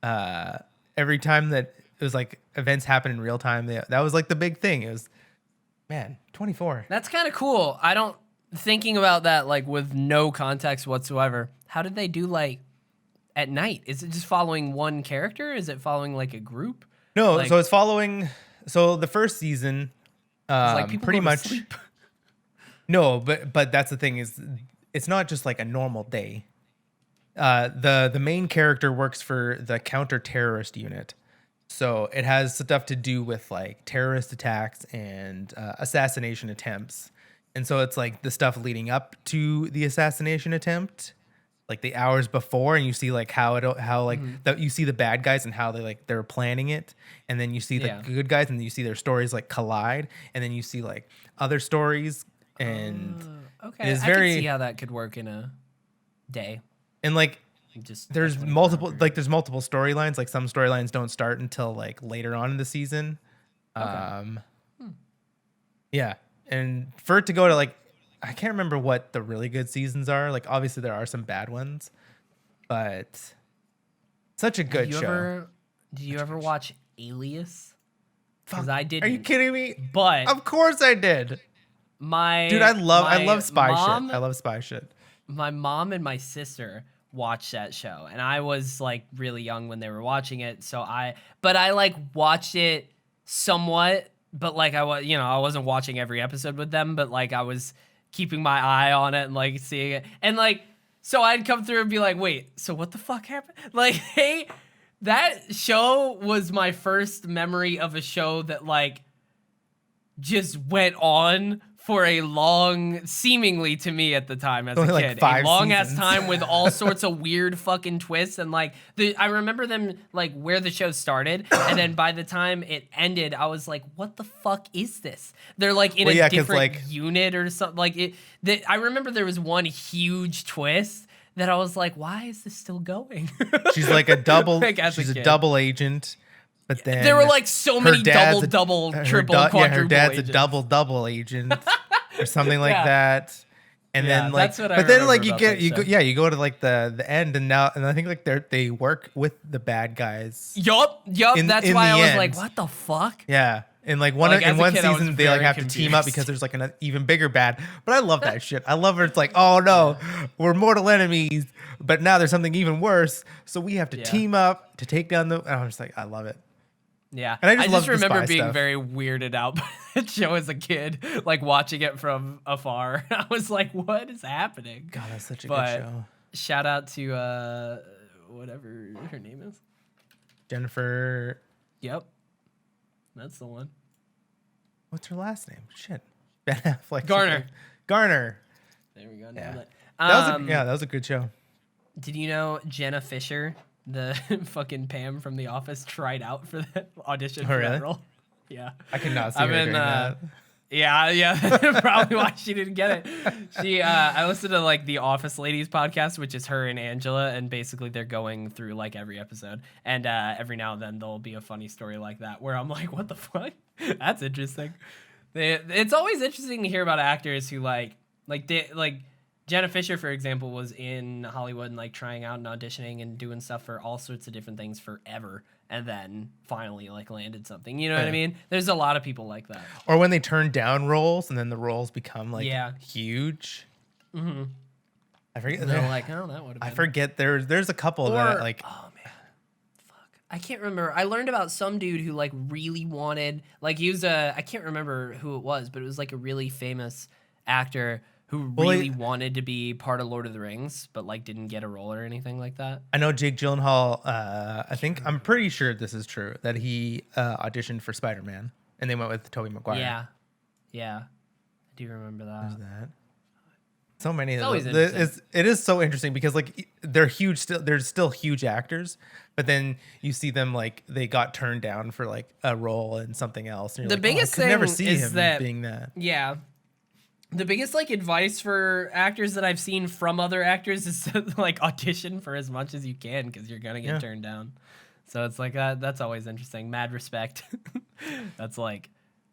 Speaker 2: every time that it was like events happen in real time. That was like the big thing. It was, man, 24.
Speaker 1: That's kind of cool. Thinking about that, like, with no context whatsoever, how did they do, like, at night? Is it just following one character? Is it following, like, a group?
Speaker 2: No,
Speaker 1: like,
Speaker 2: so it's following. So the first season,
Speaker 1: like people
Speaker 2: pretty
Speaker 1: go to
Speaker 2: much.
Speaker 1: sleep.
Speaker 2: No, but that's the thing is, it's not just like a normal day. The main character works for the counter-terrorist unit, so it has stuff to do with like terrorist attacks and assassination attempts. And so it's like the stuff leading up to the assassination attempt, like the hours before, and you see like you see the bad guys and how they're planning it, and then you see the good guys, and then you see their stories like collide, and then you see like other stories, and
Speaker 1: okay, I can see how that could work in a day.
Speaker 2: And like there's multiple storylines. Like some storylines don't start until like later on in the season.
Speaker 1: Okay.
Speaker 2: Yeah. And for it to go to like, I can't remember what the really good seasons are. Like, obviously there are some bad ones, but such a good show.
Speaker 1: Did you ever watch Alias? Because I didn't.
Speaker 2: Are you kidding me?
Speaker 1: But
Speaker 2: of course I did. Dude, I love spy shit. I love spy shit.
Speaker 1: My mom and my sister watch that show, and I was like really young when they were watching it. So but I like watched it somewhat, but like I was, I wasn't watching every episode with them, but like I was keeping my eye on it and like seeing it, and like so I'd come through and be like, wait, so what the fuck happened? Like, hey, that show was my first memory of a show that like just went on for a long, seemingly to me at the time as a
Speaker 2: Only,
Speaker 1: kid,
Speaker 2: like,
Speaker 1: a long ass
Speaker 2: seasons.
Speaker 1: time with all sorts of weird fucking twists. And like, I remember them like where the show started, and then by the time it ended, I was like, what the fuck is this? They're like in a
Speaker 2: 'cause,
Speaker 1: different
Speaker 2: like-
Speaker 1: unit or something. Like I remember there was one huge twist that I was like, why is this still going?
Speaker 2: She's like a double.
Speaker 1: Like, as a
Speaker 2: she's a
Speaker 1: kid.
Speaker 2: double agent, but then
Speaker 1: There were like so
Speaker 2: her
Speaker 1: many
Speaker 2: dad's
Speaker 1: double,
Speaker 2: her
Speaker 1: triple,
Speaker 2: da-
Speaker 1: quadruple
Speaker 2: her dad's
Speaker 1: agents.
Speaker 2: a double agent or something like
Speaker 1: Yeah.
Speaker 2: that. And
Speaker 1: Yeah,
Speaker 2: then like,
Speaker 1: that's what I
Speaker 2: but then like
Speaker 1: remember
Speaker 2: you
Speaker 1: about
Speaker 2: get
Speaker 1: that
Speaker 2: you go,
Speaker 1: show.
Speaker 2: yeah, you go to like the end, and I think like they work with the bad guys.
Speaker 1: Yup.
Speaker 2: In-
Speaker 1: That's
Speaker 2: in
Speaker 1: why
Speaker 2: the
Speaker 1: I was
Speaker 2: end.
Speaker 1: like, what the fuck?
Speaker 2: Yeah. And like one
Speaker 1: Like,
Speaker 2: in
Speaker 1: as a
Speaker 2: one
Speaker 1: kid, I was
Speaker 2: season they like
Speaker 1: very
Speaker 2: have to team up
Speaker 1: confused.
Speaker 2: because there's like an even bigger bad. But I love that shit. I love where it's like, oh no, we're mortal enemies, but now there's something even worse. So we have to
Speaker 1: Yeah.
Speaker 2: team up to take down the. And I'm just like, I love it.
Speaker 1: Yeah.
Speaker 2: And I just love the
Speaker 1: remember
Speaker 2: spy
Speaker 1: being
Speaker 2: stuff.
Speaker 1: very weirded out by that show as a kid, like watching it from afar. I was like, what is happening?
Speaker 2: God, that's such a
Speaker 1: But
Speaker 2: good show.
Speaker 1: shout out to whatever her name is.
Speaker 2: Jennifer,
Speaker 1: Yep. That's the one.
Speaker 2: what's her last name? Shit, Ben Affleck.
Speaker 1: Garner.
Speaker 2: Garner.
Speaker 1: There we go.
Speaker 2: Yeah.
Speaker 1: Nailed it.
Speaker 2: That was a good show.
Speaker 1: Did you know Jenna Fisher, the fucking Pam from The Office, tried out for the audition
Speaker 2: Oh,
Speaker 1: for
Speaker 2: really?
Speaker 1: that role? Yeah.
Speaker 2: I could not see
Speaker 1: I've
Speaker 2: her
Speaker 1: been,
Speaker 2: doing that.
Speaker 1: Yeah, probably why she didn't get it. I listened to like the Office Ladies podcast, which is her and Angela, and basically they're going through like every episode, and every now and then there'll be a funny story like that where I'm like, what the fuck? That's interesting. It's always interesting to hear about actors who like Jenna Fisher, for example, was in Hollywood and like trying out and auditioning and doing stuff for all sorts of different things forever, and then finally like landed something. You know what I
Speaker 2: Yeah.
Speaker 1: mean? There's a lot of people like that.
Speaker 2: Or when they turn down roles and then the roles become like
Speaker 1: Yeah.
Speaker 2: huge.
Speaker 1: Mm-hmm.
Speaker 2: I forget.
Speaker 1: And they're like, oh, that would have been.
Speaker 2: I forget. There's a couple that like.
Speaker 1: Oh man, fuck. I can't remember. I learned about some dude who like really wanted, like he was I can't remember who it was, but it was like a really famous actor who
Speaker 2: Well,
Speaker 1: really wanted to be part of Lord of the Rings, but like didn't get a role or anything like that.
Speaker 2: I know Jake Gyllenhaal. I'm pretty sure this is true that he auditioned for Spider-Man and they went with Tobey Maguire.
Speaker 1: Yeah. I do remember
Speaker 2: There's
Speaker 1: that.
Speaker 2: that. So many of
Speaker 1: always
Speaker 2: those.
Speaker 1: interesting.
Speaker 2: It is so interesting because like they're huge. They're still huge actors, but then you see them like they got turned down for like a role in something else. And you're
Speaker 1: The
Speaker 2: like,
Speaker 1: biggest
Speaker 2: I could never
Speaker 1: thing
Speaker 2: see
Speaker 1: is
Speaker 2: him
Speaker 1: that-
Speaker 2: being that.
Speaker 1: Yeah. The biggest like advice for actors that I've seen from other actors is to like audition for as much as you can because you're gonna get
Speaker 2: Yeah.
Speaker 1: turned down. So it's like that's always interesting. Mad respect. That's like,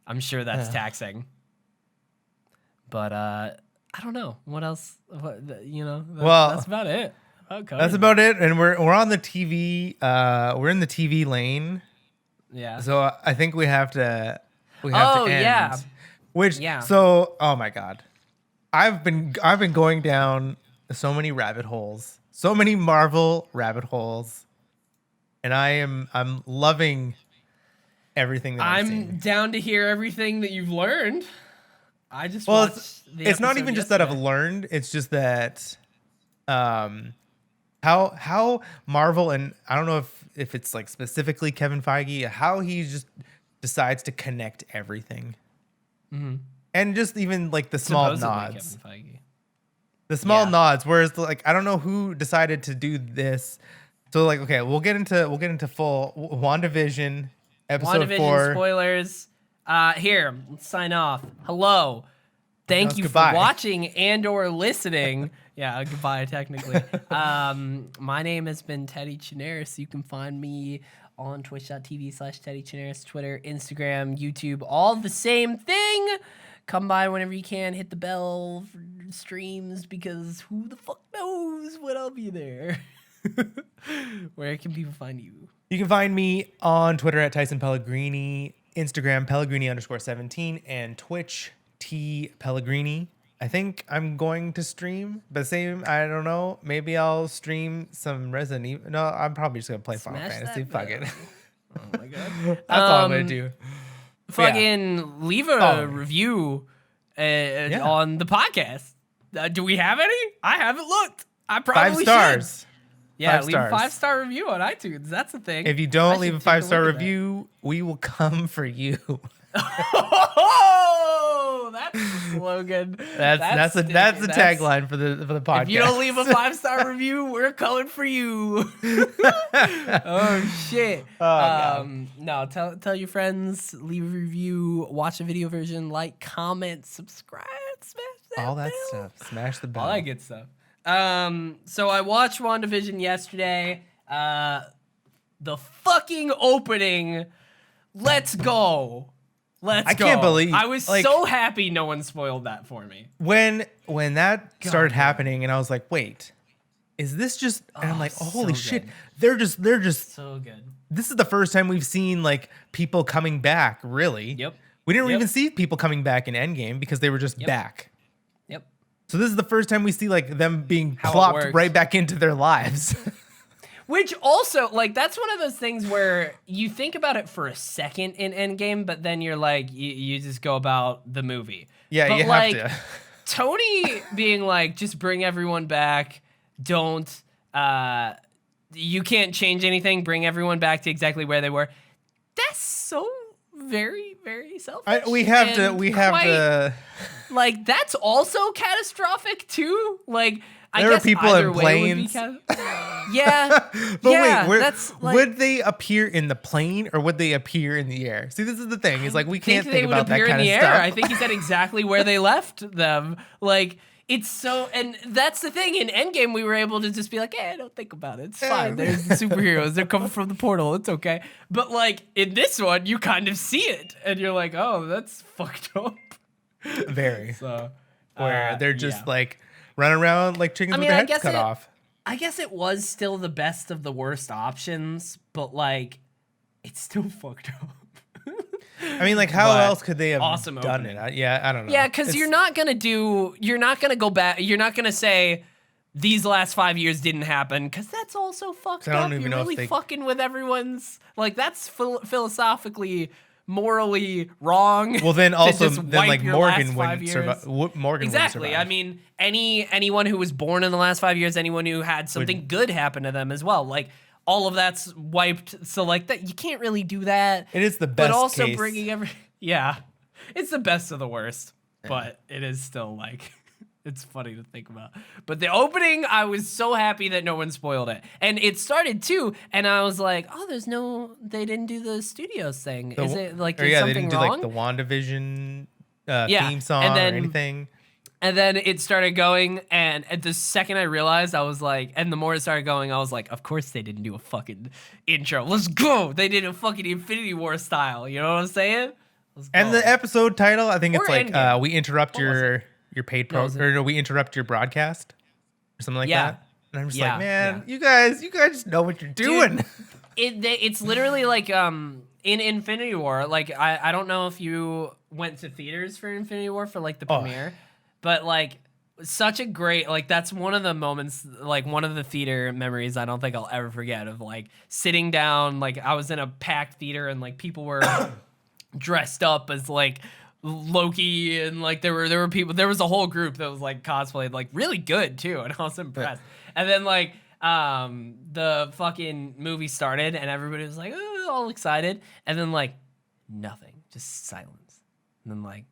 Speaker 1: I'm sure that's
Speaker 2: Yeah.
Speaker 1: taxing. But I don't know what else.
Speaker 2: Well,
Speaker 1: that's about it.
Speaker 2: That's about it. And we're on the TV. We're in the TV lane.
Speaker 1: Yeah.
Speaker 2: So I think we have to. End.
Speaker 1: Yeah.
Speaker 2: Which
Speaker 1: Yeah.
Speaker 2: So oh my god, I've been going down so many rabbit holes, so many Marvel rabbit holes, and I'm loving everything that I'm
Speaker 1: I'm
Speaker 2: seeing.
Speaker 1: down to hear everything that you've learned. I just
Speaker 2: Well,
Speaker 1: watched the
Speaker 2: it's not
Speaker 1: episode
Speaker 2: even just that I've
Speaker 1: yesterday.
Speaker 2: learned. It's just that, how Marvel, and I don't know if it's like specifically Kevin Feige, how he just decides to connect everything.
Speaker 1: Mhm.
Speaker 2: And just even like the small
Speaker 1: Supposedly
Speaker 2: nods.
Speaker 1: Kevin Feige.
Speaker 2: The small
Speaker 1: Yeah.
Speaker 2: nods, whereas like I don't know who decided to do this. So like okay, we'll get into full Wanda Vision episode
Speaker 1: WandaVision
Speaker 2: 4.
Speaker 1: spoilers. Here, let's sign off. Hello. Thank
Speaker 2: That's
Speaker 1: you
Speaker 2: goodbye.
Speaker 1: for watching and or listening. Yeah, goodbye technically. My name has been Teddy Chinaris. You can find me on twitch.tv/Teddy Chinaris, Twitter, Instagram, YouTube, all the same thing. Come by whenever you can. Hit the bell for streams because who the fuck knows when I'll be there. Where can people find you?
Speaker 2: You can find me on Twitter at Tyson Pellegrini, Instagram Pellegrini_17, and Twitch T Pellegrini. I think I'm going to stream, but I don't know. Maybe I'll stream some Resident Evil. No, I'm probably just gonna play Final
Speaker 1: Smash
Speaker 2: Fantasy.
Speaker 1: that
Speaker 2: Fuck it.
Speaker 1: bell. Oh my god.
Speaker 2: That's all I'm gonna do. But yeah,
Speaker 1: Fucking leave
Speaker 2: follow
Speaker 1: a
Speaker 2: me.
Speaker 1: review
Speaker 2: Yeah.
Speaker 1: on the podcast. Do we have any? I haven't looked. I
Speaker 2: 5
Speaker 1: probably
Speaker 2: stars.
Speaker 1: should. Yeah,
Speaker 2: 5
Speaker 1: leave a
Speaker 2: stars.
Speaker 1: 5-star review on iTunes. That's the thing.
Speaker 2: If you
Speaker 1: I
Speaker 2: don't
Speaker 1: should
Speaker 2: leave a
Speaker 1: take a
Speaker 2: 5-star
Speaker 1: look at that.
Speaker 2: review, we will come for you.
Speaker 1: Oh, that's the slogan.
Speaker 2: That's the tagline for the podcast.
Speaker 1: If you don't leave a 5-star review, we're coming for you. Oh shit. No, tell your friends, leave a review, watch a video version, like, comment, subscribe, smash that
Speaker 2: all that
Speaker 1: bell.
Speaker 2: stuff. Smash the bell.
Speaker 1: All that good stuff. So I watched Wanda Vision yesterday. The fucking opening. Let's go. Let's go.
Speaker 2: I can't believe
Speaker 1: I was so happy no one spoiled that for me.
Speaker 2: When that started happening, and I was like, wait, is this just? And I'm like,
Speaker 1: so
Speaker 2: holy shit,
Speaker 1: good.
Speaker 2: they're just.
Speaker 1: So good.
Speaker 2: This is the first time we've seen like people coming back. Really?
Speaker 1: Yep.
Speaker 2: We didn't
Speaker 1: Yep.
Speaker 2: even see people coming back in Endgame because they were just back.
Speaker 1: Yep.
Speaker 2: So this is the first time we see like them being
Speaker 1: How it
Speaker 2: plopped
Speaker 1: works.
Speaker 2: right back into their lives.
Speaker 1: Which also, like, that's one of those things where you think about it for a second in Endgame, but then you're like, you just go about the movie.
Speaker 2: Yeah,
Speaker 1: but
Speaker 2: you
Speaker 1: like,
Speaker 2: have to.
Speaker 1: Tony being like, just bring everyone back. Don't, you can't change anything. Bring everyone back to exactly where they were. That's so very, very selfish.
Speaker 2: We have
Speaker 1: quite-
Speaker 2: to.
Speaker 1: Like, that's also catastrophic too. Like, I
Speaker 2: There are
Speaker 1: guess
Speaker 2: people
Speaker 1: either
Speaker 2: in
Speaker 1: way would be
Speaker 2: planes.
Speaker 1: yeah.
Speaker 2: But
Speaker 1: yeah,
Speaker 2: wait,
Speaker 1: that's like,
Speaker 2: would they appear in the plane or would they appear in the air? See, this is the thing. Is like we can't think about that kind of stuff.
Speaker 1: I think he said exactly where they left them. Like, it's so, and that's the thing. In Endgame, we were able to just be like, don't think about it. It's fine. There's the superheroes. They're coming from the portal. It's okay. But like in this one, you kind of see it, and you're like, oh, that's fucked up.
Speaker 2: Very.
Speaker 1: So
Speaker 2: Where they're just like running around like chickens with their heads cut off.
Speaker 1: I guess it was still the best of the worst options, but like, it's still fucked up.
Speaker 2: I mean, like, how
Speaker 1: But
Speaker 2: else could they have
Speaker 1: awesome
Speaker 2: done
Speaker 1: opening.
Speaker 2: it? I don't know.
Speaker 1: Yeah, because you're not gonna go back. You're not gonna say these last 5 years didn't happen, because that's also fucked
Speaker 2: I don't
Speaker 1: up.
Speaker 2: even
Speaker 1: You're
Speaker 2: know if
Speaker 1: really
Speaker 2: they-
Speaker 1: fucking with everyone's, like, that's philosophically, morally wrong.
Speaker 2: Well, then
Speaker 1: to
Speaker 2: also,
Speaker 1: just
Speaker 2: then
Speaker 1: wipe
Speaker 2: like
Speaker 1: your
Speaker 2: Morgan
Speaker 1: last 5
Speaker 2: wouldn't
Speaker 1: years.
Speaker 2: survive. Morgan
Speaker 1: Exactly.
Speaker 2: wouldn't survive.
Speaker 1: I mean, anyone who was born in the last 5 years, anyone who had something good happen to them as well, like, all of that's wiped. So like that, you can't really do that.
Speaker 2: it is the best.
Speaker 1: But also
Speaker 2: case.
Speaker 1: bringing yeah, it's the best of the worst. But it is still like, it's funny to think about. But the opening, I was so happy that no one spoiled it, and it started too. And I was like, oh, they didn't do the studios thing. Is it like
Speaker 2: Or
Speaker 1: is
Speaker 2: yeah, they
Speaker 1: something
Speaker 2: didn't do
Speaker 1: wrong?
Speaker 2: like the Wanda Vision
Speaker 1: Yeah,
Speaker 2: theme song
Speaker 1: and then-
Speaker 2: or anything.
Speaker 1: And then it started going, and at the second I realized, I was like, and the more it started going, I was like, of course they didn't do a fucking intro. Let's go. They did a fucking Infinity War style. You know what I'm saying? Let's go.
Speaker 2: And the episode title, I think
Speaker 1: Or
Speaker 2: it's like
Speaker 1: Endgame.
Speaker 2: we interrupt
Speaker 1: What was
Speaker 2: your paid
Speaker 1: No,
Speaker 2: pro,
Speaker 1: was it-
Speaker 2: or no, we interrupt your broadcast or something like
Speaker 1: Yeah.
Speaker 2: that. And I'm just
Speaker 1: Yeah,
Speaker 2: like, man,
Speaker 1: yeah.
Speaker 2: you guys know what you're doing.
Speaker 1: It's literally like in Infinity War. Like I don't know if you went to theaters for Infinity War for like the premiere, but like such a great, like, that's one of the moments, like one of the theater memories I don't think I'll ever forget, of like sitting down, like I was in a packed theater and like people were dressed up as like Loki, and like there were people, there was a whole group that was like cosplayed like really good too, and I was impressed. And then like the fucking movie started and everybody was like all excited, and then like nothing, just silence. And then like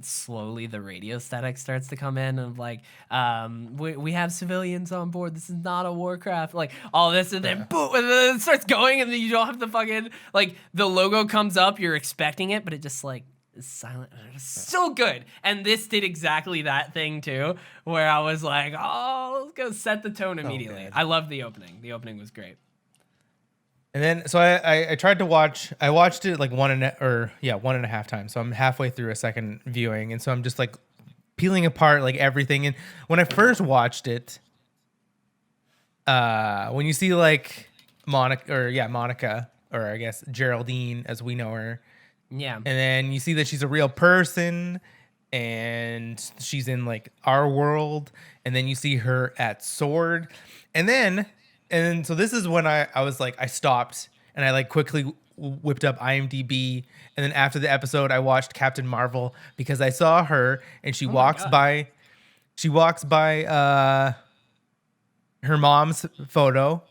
Speaker 1: slowly the radio static starts to come in of like we have civilians on board, this is not a Warcraft, like all this, and then boom, and then it starts going, and then you don't have the fucking, like, the logo comes up, you're expecting it, but it just like is silent. It's so good. And this did exactly that thing too, where I was like, oh, let's go set the tone immediately.
Speaker 2: good.
Speaker 1: I love the opening was great.
Speaker 2: And then, so I tried to watch. I watched it like 1.5 times. So I'm halfway through a second viewing, and so I'm just like peeling apart like everything. And when I first watched it, when you see like Monica, or I guess Geraldine as we know her,
Speaker 1: Yeah.
Speaker 2: and then you see that she's a real person, and she's in like our world, and then you see her at Sword, and so this is when I was like, I stopped and I like quickly whipped up IMDb, and then after the episode I watched Captain Marvel because I saw her and
Speaker 1: Oh my god.
Speaker 2: she walks by her mom's photo,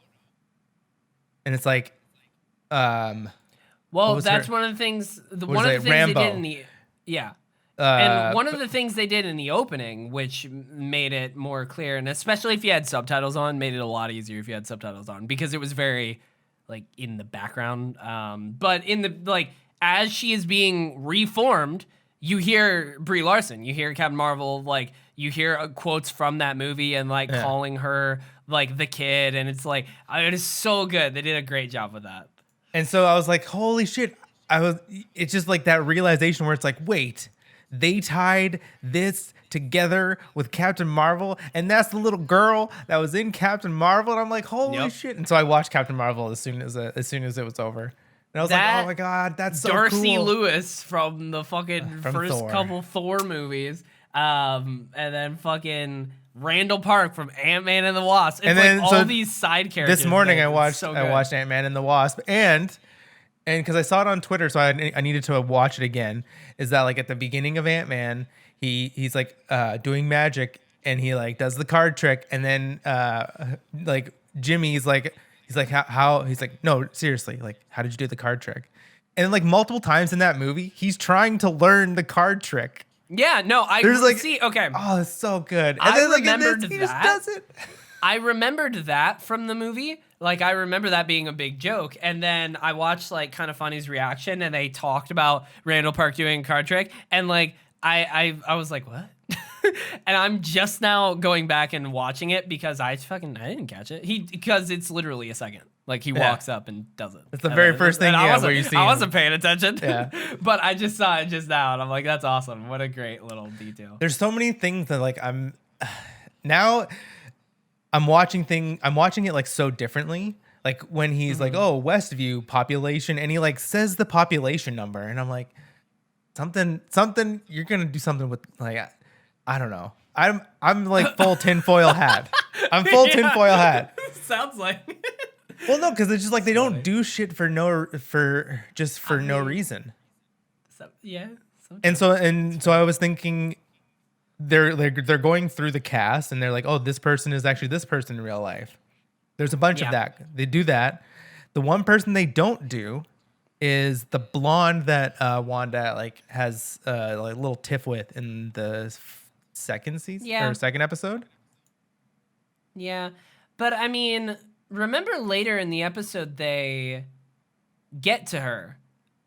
Speaker 2: and it's like what
Speaker 1: Well,
Speaker 2: was
Speaker 1: that's
Speaker 2: her,
Speaker 1: one of the things.
Speaker 2: what is
Speaker 1: One of
Speaker 2: it,
Speaker 1: the things
Speaker 2: Rambo,
Speaker 1: they did in the yeah, and one of
Speaker 2: but-
Speaker 1: the things they did in the opening, which made it more clear, and especially if you had subtitles on, made it a lot easier if you had subtitles on because it was very like in the background. But in the like as she is being reformed, you hear Brie Larson, you hear Captain Marvel, like you hear quotes from that movie and like
Speaker 2: Yeah.
Speaker 1: calling her like the kid, and it's like it is so good. They did a great job with that.
Speaker 2: And so I was like, holy shit. It's just like that realization where it's like, wait, they tied this together with Captain Marvel, and that's the little girl that was in Captain Marvel. And I'm like, holy
Speaker 1: Yep.
Speaker 2: shit. And so I watched Captain Marvel as soon as it was over. And I was like,
Speaker 1: That
Speaker 2: oh my God, that's so
Speaker 1: Darcy
Speaker 2: cool.
Speaker 1: Lewis from the fucking
Speaker 2: From
Speaker 1: first
Speaker 2: Thor.
Speaker 1: couple Thor movies, and then fucking Randall Park from Ant-Man and the Wasp. It's
Speaker 2: And then,
Speaker 1: like
Speaker 2: so
Speaker 1: all these side characters.
Speaker 2: This morning
Speaker 1: man.
Speaker 2: I
Speaker 1: It's
Speaker 2: watched
Speaker 1: so
Speaker 2: I
Speaker 1: good.
Speaker 2: watched Ant-Man and the Wasp, and because I saw it on Twitter, so I needed to watch it again. Is that like at the beginning of Ant-Man, he's like doing magic, and he like does the card trick, and then like Jimmy's like how he's like, no, seriously, like how did you do the card trick? And like multiple times in that movie, he's trying to learn the card trick.
Speaker 1: Yeah, no, I
Speaker 2: There's like,
Speaker 1: see. Okay,
Speaker 2: oh, it's so good. And
Speaker 1: I
Speaker 2: then like in
Speaker 1: remembered
Speaker 2: this, he just
Speaker 1: that.
Speaker 2: does it.
Speaker 1: I remembered that from the movie. Like I remember that being a big joke, and then I watched like Kind of Funny's reaction, and they talked about Randall Park doing a card trick, and like I was like, what? And I'm just now going back and watching it because I didn't catch it. Because it's literally a second. Like he walks up and does it.
Speaker 2: It's the very first thing,
Speaker 1: I
Speaker 2: where you see
Speaker 1: I
Speaker 2: him.
Speaker 1: wasn't paying attention.
Speaker 2: Yeah.
Speaker 1: But I just saw it just now, and I'm like, that's awesome. What a great little detail.
Speaker 2: There's so many things that like now I'm watching it like so differently. Like when he's like, oh, Westview population, and he like says the population number, and I'm like, something you're gonna do something with, like, I don't know. I'm like full tinfoil hat. I'm full tinfoil hat.
Speaker 1: Sounds like.
Speaker 2: Well, no, because it's just like they don't do shit for no reason.
Speaker 1: Yeah.
Speaker 2: And so I was thinking they're going through the cast, and they're like, oh, this person is actually this person in real life. There's a bunch of that. They do that. The one person they don't do is the blonde that Wanda like has like a little tiff with in the second season or second episode.
Speaker 1: Yeah. But I mean, remember later in the episode they get to her.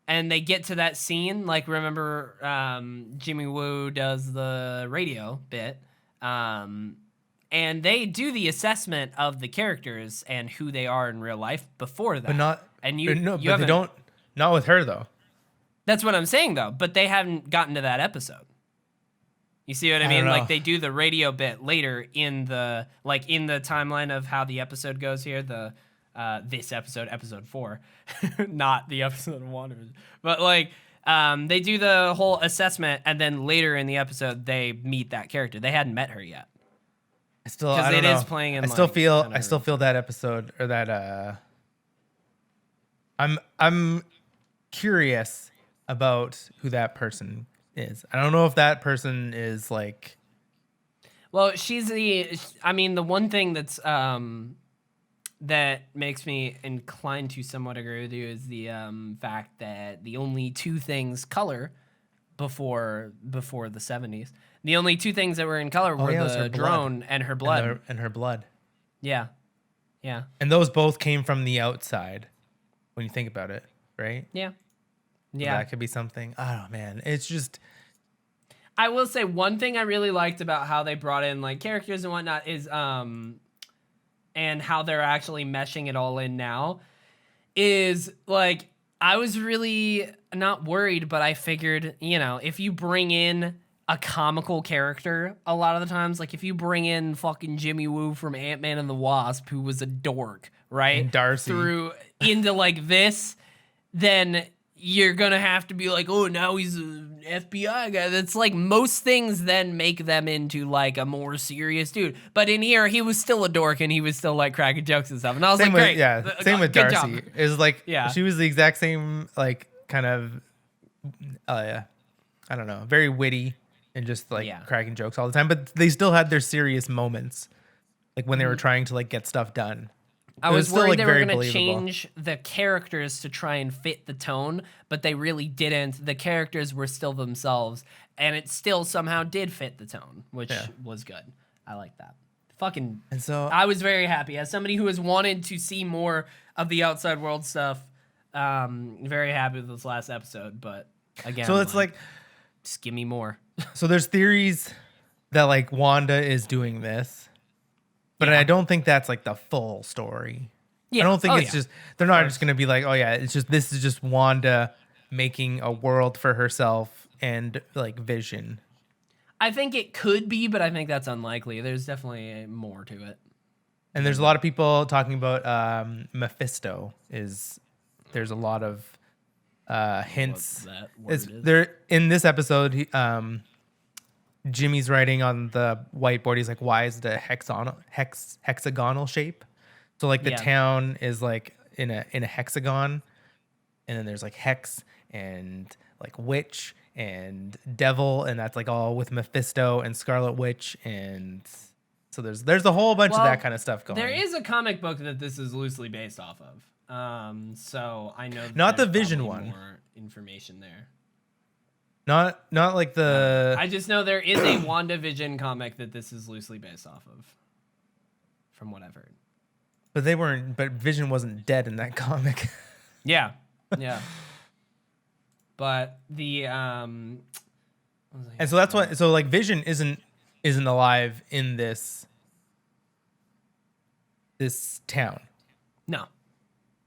Speaker 1: And they get to that scene, like remember Jimmy Woo does the radio bit, and they do the assessment of the characters and who they are in real life before that.
Speaker 2: But not,
Speaker 1: and
Speaker 2: you they don't, not with her though.
Speaker 1: That's what I'm saying though. But they haven't gotten to that episode. You see what I mean? Like they do the radio bit later in the timeline of how the episode goes here. This episode 4, not the episode of WandaVision. But like they do the whole assessment, and then later in the episode they meet that character. They hadn't met her yet.
Speaker 2: I don't know.
Speaker 1: Is playing in.
Speaker 2: I still feel that episode, or that I'm curious about who that person is. I don't know if that person is like.
Speaker 1: Well, the one thing that's that makes me inclined to somewhat agree with you is the fact that the only two things color before the 70s. The only two things that were in color were the drone and her blood.
Speaker 2: And her blood.
Speaker 1: Yeah. Yeah.
Speaker 2: And those both came from the outside when you think about it, right?
Speaker 1: Yeah.
Speaker 2: So
Speaker 1: Yeah.
Speaker 2: that could be something. Oh, man. It's just.
Speaker 1: I will say one thing I really liked about how they brought in like characters and whatnot is and how they're actually meshing it all in now is like I was really not worried, but I figured, if you bring in a comical character a lot of the times, like if you bring in fucking Jimmy Woo from Ant-Man and the Wasp, who was a dork, right?
Speaker 2: And Darcy.
Speaker 1: Into like this, then you're gonna have to be like, oh, now he's an FBI guy. That's like most things then make them into like a more serious dude. But in here, he was still a dork and he was still like cracking jokes and stuff. And I was
Speaker 2: Same
Speaker 1: like,
Speaker 2: with
Speaker 1: great,
Speaker 2: same with
Speaker 1: good
Speaker 2: Darcy.
Speaker 1: job.
Speaker 2: Is like
Speaker 1: Yeah.
Speaker 2: she was the exact same like kind of I don't know, very witty and just like
Speaker 1: Yeah.
Speaker 2: cracking jokes all the time. But they still had their serious moments, like when they were trying to like get stuff done.
Speaker 1: I
Speaker 2: It
Speaker 1: was
Speaker 2: still,
Speaker 1: worried
Speaker 2: like,
Speaker 1: they were
Speaker 2: very
Speaker 1: going to
Speaker 2: believable.
Speaker 1: change the characters to try and fit the tone, but they really didn't. The characters were still themselves, and it still somehow did fit the tone, which was good. I like that. Fucking.
Speaker 2: And so
Speaker 1: I was very happy. As somebody who has wanted to see more of the outside world stuff, very happy with this last episode, but again,
Speaker 2: so it's like
Speaker 1: just give me more.
Speaker 2: so there's theories that like Wanda is doing this. But
Speaker 1: Yeah.
Speaker 2: I don't think that's like the full story.
Speaker 1: Yeah.
Speaker 2: I don't think
Speaker 1: Oh,
Speaker 2: it's
Speaker 1: yeah.
Speaker 2: just they're not just gonna be like, oh yeah, it's just this is just Wanda making a world for herself and like Vision.
Speaker 1: I think it could be, but I think that's unlikely. There's definitely more to it.
Speaker 2: And there's a lot of people talking about Mephisto. There's a lot of hints.
Speaker 1: What that word
Speaker 2: It's
Speaker 1: is.
Speaker 2: there in this episode. Jimmy's writing on the whiteboard. He's like, "Why is it a hexagonal shape?" So like the
Speaker 1: Yeah.
Speaker 2: town is like in a hexagon, and then there's like hex and like witch and devil, and that's like all with Mephisto and Scarlet Witch, and so there's a whole bunch of
Speaker 1: Well,
Speaker 2: that kind of stuff going.
Speaker 1: There is a comic book that this is loosely based off of. So I know that
Speaker 2: Not the
Speaker 1: there's
Speaker 2: Vision
Speaker 1: probably
Speaker 2: one.
Speaker 1: More information there.
Speaker 2: not like the
Speaker 1: I just know there is a Wanda Vision comic that this is loosely based off of, from what I've heard.
Speaker 2: but they weren't. But Vision wasn't dead in that comic.
Speaker 1: Yeah, yeah. But the what was I
Speaker 2: And so that's why. So like Vision isn't alive in this town,
Speaker 1: no.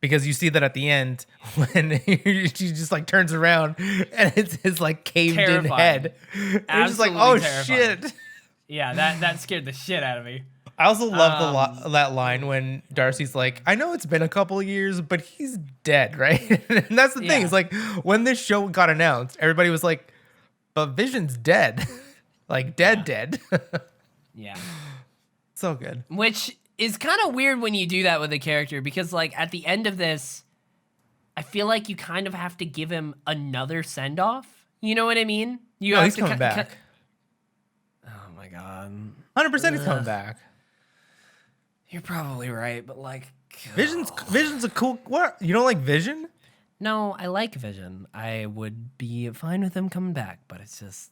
Speaker 2: because you see that at the end when she just like turns around and it's his like caved in
Speaker 1: Terrifying.
Speaker 2: head. And you're just like,
Speaker 1: Absolutely
Speaker 2: oh
Speaker 1: terrifying.
Speaker 2: shit.
Speaker 1: Yeah, that scared the shit out of me.
Speaker 2: I also love that line when Darcy's like, I know it's been a couple of years, but he's dead, right? And that's the thing.
Speaker 1: Yeah.
Speaker 2: It's like when this show got announced, everybody was like, but Vision's dead. Like dead.
Speaker 1: Yeah.
Speaker 2: So good.
Speaker 1: Which is kind of weird when you do that with a character, because like at the end of this, I feel like you kind of have to give him another send off. You know what I mean? You
Speaker 2: No,
Speaker 1: have
Speaker 2: he's
Speaker 1: to
Speaker 2: coming back.
Speaker 1: Oh my god.
Speaker 2: 100% he's coming back.
Speaker 1: You're probably right, but like
Speaker 2: Vision's a cool. What, you don't like Vision?
Speaker 1: no, I like Vision. I would be fine with him coming back, but it's just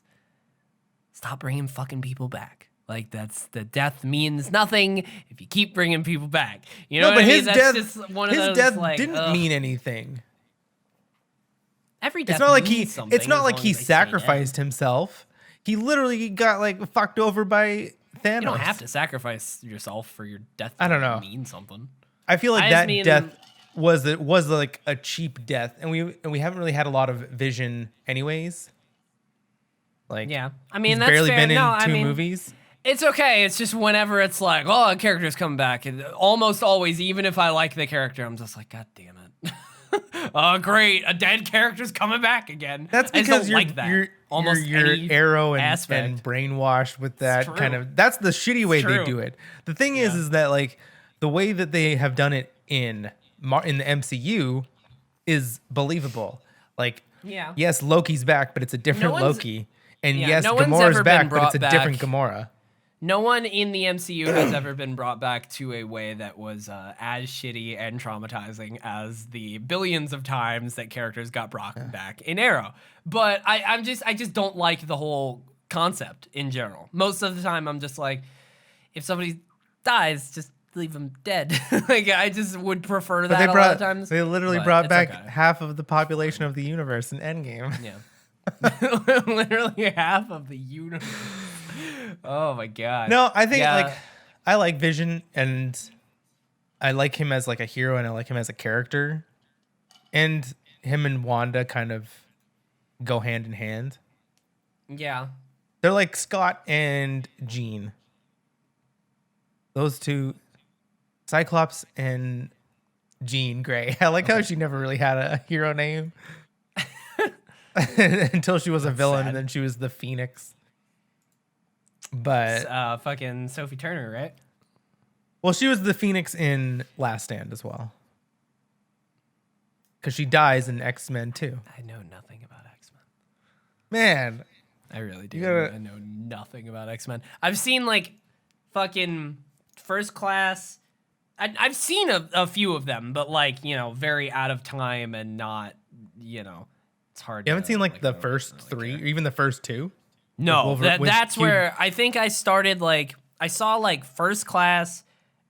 Speaker 1: stop bringing fucking people back. Like the death means nothing if you keep bringing people back. You know
Speaker 2: No,
Speaker 1: what
Speaker 2: but
Speaker 1: I mean?
Speaker 2: his
Speaker 1: That's
Speaker 2: death,
Speaker 1: just one of
Speaker 2: his
Speaker 1: those
Speaker 2: death
Speaker 1: like
Speaker 2: didn't
Speaker 1: ugh.
Speaker 2: mean anything.
Speaker 1: Every death
Speaker 2: It's not like
Speaker 1: means something
Speaker 2: It's not
Speaker 1: as
Speaker 2: like
Speaker 1: long
Speaker 2: he
Speaker 1: as they stay dead.
Speaker 2: sacrificed himself. He literally got like fucked over by Thanos.
Speaker 1: You don't have to sacrifice yourself for your death.
Speaker 2: I don't
Speaker 1: to
Speaker 2: know.
Speaker 1: Mean something.
Speaker 2: I feel like
Speaker 1: I
Speaker 2: that
Speaker 1: just mean-
Speaker 2: death was like a cheap death, and we haven't really had a lot of Vision anyways. Like
Speaker 1: Yeah, I mean
Speaker 2: he's
Speaker 1: that's
Speaker 2: barely
Speaker 1: fair.
Speaker 2: been in
Speaker 1: No, I
Speaker 2: two
Speaker 1: mean,
Speaker 2: movies.
Speaker 1: It's okay. It's just whenever it's like, oh, a character's coming back, and almost always, even if I like the character, I'm just like, God damn it. Oh, great. A dead character's coming back again.
Speaker 2: That's
Speaker 1: I just
Speaker 2: because
Speaker 1: don't like that. Almost
Speaker 2: you're
Speaker 1: any
Speaker 2: Arrow and
Speaker 1: aspect.
Speaker 2: brainwashed with that
Speaker 1: true.
Speaker 2: kind of. That's the shitty way they
Speaker 1: true.
Speaker 2: do it. The thing
Speaker 1: Yeah.
Speaker 2: is that like the way that they have done it in the MCU is believable. Like,
Speaker 1: Yeah.
Speaker 2: yes, Loki's back, but it's a different
Speaker 1: one's-
Speaker 2: Loki. And
Speaker 1: yeah,
Speaker 2: yes,
Speaker 1: no one's
Speaker 2: Gamora's
Speaker 1: ever been
Speaker 2: back, but it's
Speaker 1: brought
Speaker 2: a
Speaker 1: back.
Speaker 2: different Gamora.
Speaker 1: No one in the MCU has ever been brought back to a way that was as shitty and traumatizing as the billions of times that characters got brought back in Arrow. But I just don't like the whole concept in general. Most of the time, I'm just like, if somebody dies, just leave them dead. Like I just would prefer that a lot of times.
Speaker 2: They literally
Speaker 1: but
Speaker 2: brought
Speaker 1: it's
Speaker 2: back
Speaker 1: okay.
Speaker 2: half of the population of the universe in Endgame.
Speaker 1: Yeah. Literally half of the universe. Oh my god.
Speaker 2: No, I think
Speaker 1: Yeah.
Speaker 2: like I like Vision, and I like him as like a hero, and I like him as a character, and him and Wanda kind of go hand in hand.
Speaker 1: Yeah.
Speaker 2: They're like Scott and Jean. Those two, Cyclops and Jean Grey. I like how she never really had a hero name. until she was a
Speaker 1: That's
Speaker 2: villain,
Speaker 1: sad.
Speaker 2: and then she was the Phoenix. But
Speaker 1: Fucking Sophie Turner, right?
Speaker 2: well, she was the Phoenix in Last Stand as well, because she dies in X-Men 2.
Speaker 1: I know nothing about X-Men.
Speaker 2: Man,
Speaker 1: I really do.
Speaker 2: You gotta-
Speaker 1: I know nothing about X-Men. I've seen like fucking First Class. I've seen a few of them, but like, you know, very out of time and not, you know, it's hard.
Speaker 2: you haven't seen like
Speaker 1: I
Speaker 2: the
Speaker 1: don't
Speaker 2: first
Speaker 1: really
Speaker 2: three,
Speaker 1: care.
Speaker 2: or even the first two?
Speaker 1: No,
Speaker 2: With
Speaker 1: that's
Speaker 2: Hugh-
Speaker 1: where I think I started. Like, I saw like First Class,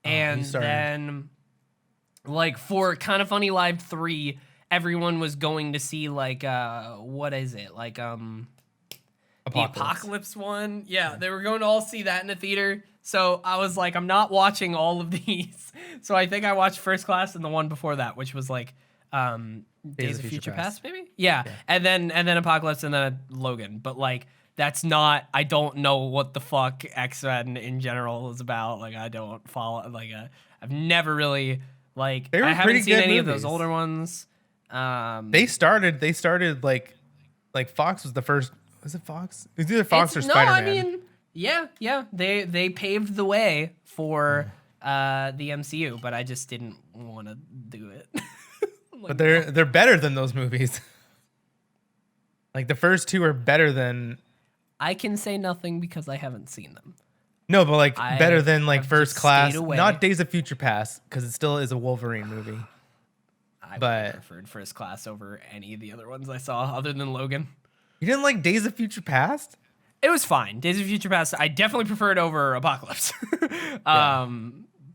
Speaker 2: you
Speaker 1: and
Speaker 2: started.
Speaker 1: then like for Kind of Funny Live 3, everyone was going to see like what is it? Like the Apocalypse one. Yeah, they were going to all see that in the theater. So I was like, I'm not watching all of these. So I think I watched First Class and the one before that, which was like Days of Future Past, maybe? Yeah. And then Apocalypse and then Logan. But like that's not, I don't know what the fuck X-Men in general is about. Like I don't follow, like I've never really, like,
Speaker 2: They were
Speaker 1: I haven't
Speaker 2: pretty
Speaker 1: seen
Speaker 2: good
Speaker 1: any of those
Speaker 2: movies.
Speaker 1: older ones.
Speaker 2: They started like Fox was the first. Was it Fox? It was either Fox or
Speaker 1: No,
Speaker 2: Spider-Man.
Speaker 1: I mean, yeah. They paved the way for the MCU, but I just didn't want to do it.
Speaker 2: but they're better than those movies. Like the first two are better than.
Speaker 1: I can say nothing because I haven't seen them.
Speaker 2: No, but like
Speaker 1: I
Speaker 2: better than like
Speaker 1: have
Speaker 2: First
Speaker 1: just
Speaker 2: Class.
Speaker 1: stayed away.
Speaker 2: Not Days of Future Past, because it still is a Wolverine movie.
Speaker 1: I
Speaker 2: But-
Speaker 1: preferred First Class over any of the other ones I saw, other than Logan.
Speaker 2: You didn't like Days of Future Past?
Speaker 1: It was fine. Days of Future Past, I definitely preferred over Apocalypse.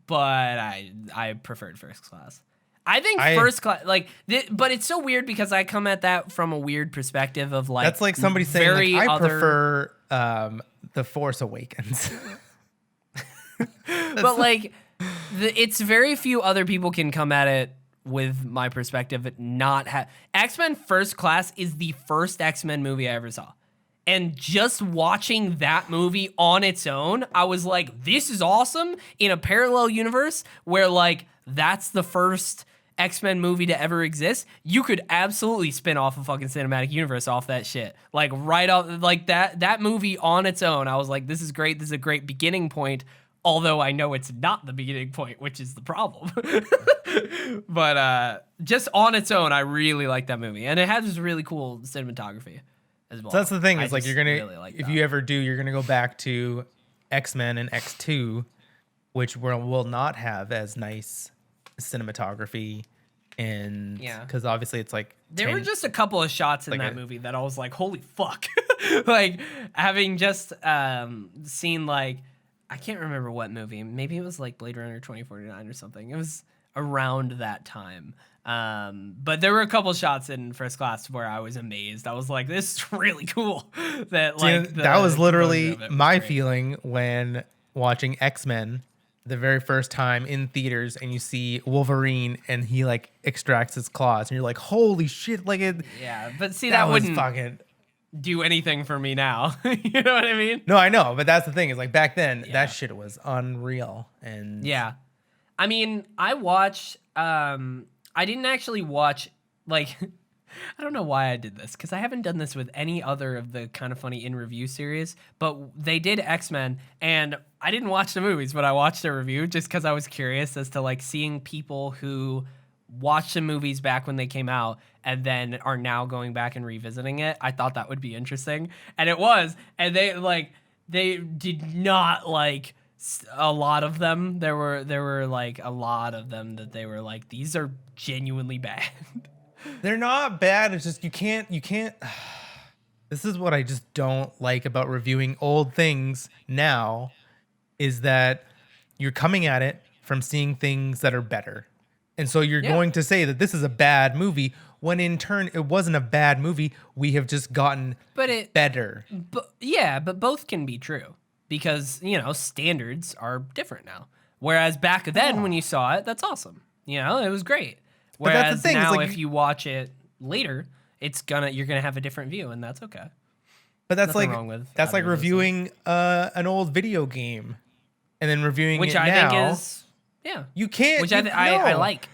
Speaker 1: But I preferred First Class. I think First Class, like, but it's so weird because I come at that from a weird perspective of like.
Speaker 2: That's like somebody saying
Speaker 1: very
Speaker 2: like, I
Speaker 1: other-
Speaker 2: prefer The Force Awakens.
Speaker 1: But like, it's very few other people can come at it with my perspective. Not have X-Men First Class is the first X-Men movie I ever saw. And just watching that movie on its own, I was like, this is awesome in a parallel universe where like that's the first X-Men movie to ever exist. You could absolutely spin off a fucking cinematic universe off that shit. Like right off, like that movie on its own, I was like, this is great. This is a great beginning point. Although I know it's not the beginning point, which is the problem. But just on its own, I really like that movie. And it has really cool cinematography as well.
Speaker 2: So that's the thing.
Speaker 1: I
Speaker 2: Is like
Speaker 1: just
Speaker 2: you're gonna
Speaker 1: really like
Speaker 2: if
Speaker 1: that.
Speaker 2: you ever do, you're gonna go back to X-Men and X2, which will not have as nice cinematography, and
Speaker 1: Yeah.
Speaker 2: because obviously it's like
Speaker 1: There were just a couple of shots in
Speaker 2: like
Speaker 1: that
Speaker 2: a-
Speaker 1: movie that I was like, holy fuck. Like having just seen like, I can't remember what movie. Maybe it was like Blade Runner 2049 or something. It was around that time. But there were a couple shots in First Class where I was amazed. I was like, this is really cool. That
Speaker 2: See,
Speaker 1: like
Speaker 2: that was literally
Speaker 1: composure of it was
Speaker 2: my
Speaker 1: great.
Speaker 2: feeling when watching X-Men the very first time in theaters, and you see Wolverine and he like extracts his claws, and you're like, holy shit! Like it.
Speaker 1: Yeah, but see
Speaker 2: That
Speaker 1: that,
Speaker 2: was
Speaker 1: wouldn't
Speaker 2: fucking.
Speaker 1: do anything for me now. You know what I mean?
Speaker 2: No, I know, but that's the thing is like back then
Speaker 1: Yeah.
Speaker 2: that shit was unreal, and
Speaker 1: Yeah. I mean, I watched I didn't actually watch like I don't know why I did this because I haven't done this with any other of the Kind of Funny in review series, but they did X-Men and I didn't watch the movies, but I watched a review just because I was curious as to like seeing people who watched the movies back when they came out and then are now going back and revisiting it. I thought that would be interesting, and it was. And they did not like a lot of them. There were like a lot of them that they were like, these are genuinely bad.
Speaker 2: they're not bad. It's just you can't. This is what I just don't like about reviewing old things now, is that you're coming at it from seeing things that are better. And so you're
Speaker 1: Yeah.
Speaker 2: going to say that this is a bad movie when in turn it wasn't a bad movie. We have just gotten
Speaker 1: But it
Speaker 2: better.
Speaker 1: But yeah, but both can be true because, you know, standards are different now. Whereas back then when you saw it, that's awesome. You know, it was great.
Speaker 2: But that's the
Speaker 1: Whereas
Speaker 2: thing, is
Speaker 1: now
Speaker 2: like
Speaker 1: if you watch it later, you're gonna have a different view, and that's okay.
Speaker 2: But that's
Speaker 1: Nothing
Speaker 2: like
Speaker 1: wrong with
Speaker 2: that's like
Speaker 1: either of those
Speaker 2: reviewing an old video game and then reviewing
Speaker 1: Which
Speaker 2: it
Speaker 1: I
Speaker 2: now.
Speaker 1: think is
Speaker 2: You can't.
Speaker 1: which
Speaker 2: you,
Speaker 1: I
Speaker 2: no.
Speaker 1: like.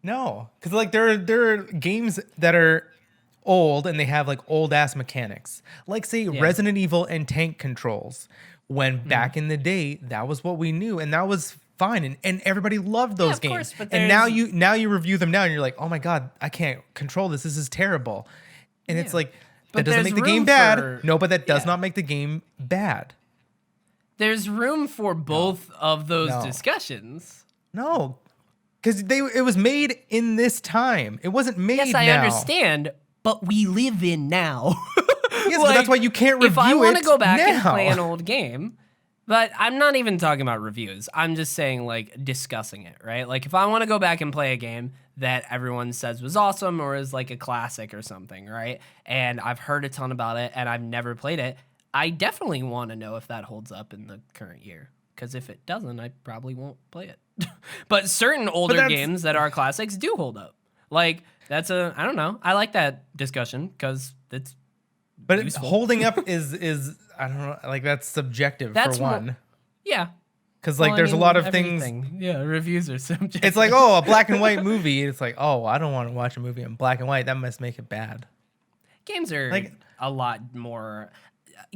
Speaker 2: No, because like there are games that are old and they have like old ass mechanics, like say
Speaker 1: Yeah.
Speaker 2: Resident Evil and tank controls. When back in the day, that was what we knew, and that was fine, and everybody loved those
Speaker 1: of
Speaker 2: games.
Speaker 1: course, but
Speaker 2: and now
Speaker 1: there's-
Speaker 2: you review them now, and you're like, oh my god, I can't control this. This is terrible. And it's
Speaker 1: Yeah.
Speaker 2: like
Speaker 1: But
Speaker 2: that doesn't
Speaker 1: there's
Speaker 2: make the game
Speaker 1: room
Speaker 2: bad.
Speaker 1: for-
Speaker 2: No, but that does
Speaker 1: yeah.
Speaker 2: not make the game bad.
Speaker 1: There's room for both of those
Speaker 2: No.
Speaker 1: discussions.
Speaker 2: No, because it was made in this time. It wasn't made.
Speaker 1: Yes, I
Speaker 2: now.
Speaker 1: understand, but we live in now.
Speaker 2: Yes, but that's why you can't review
Speaker 1: If I want
Speaker 2: it
Speaker 1: to go back and
Speaker 2: now.
Speaker 1: play an old game, but I'm not even talking about reviews. I'm just saying like discussing it, right? Like if I want to go back and play a game that everyone says was awesome or is like a classic or something, right? And I've heard a ton about it and I've never played it, I definitely want to know if that holds up in the current year. Because if it doesn't, I probably won't play it. But certain older
Speaker 2: that's-
Speaker 1: games that are classics do hold up. Like I don't know. I like that discussion because it's
Speaker 2: But
Speaker 1: useful.
Speaker 2: holding up is I don't know, like that's subjective
Speaker 1: That's
Speaker 2: for one.
Speaker 1: yeah.
Speaker 2: Because
Speaker 1: Well,
Speaker 2: like
Speaker 1: I
Speaker 2: there's a
Speaker 1: mean,
Speaker 2: lot of things.
Speaker 1: everything. Yeah, reviews are subjective.
Speaker 2: It's like, oh, a black and white movie. It's like, oh, I don't want to watch a movie in black and white. That must make it bad.
Speaker 1: games are
Speaker 2: like-
Speaker 1: a lot more.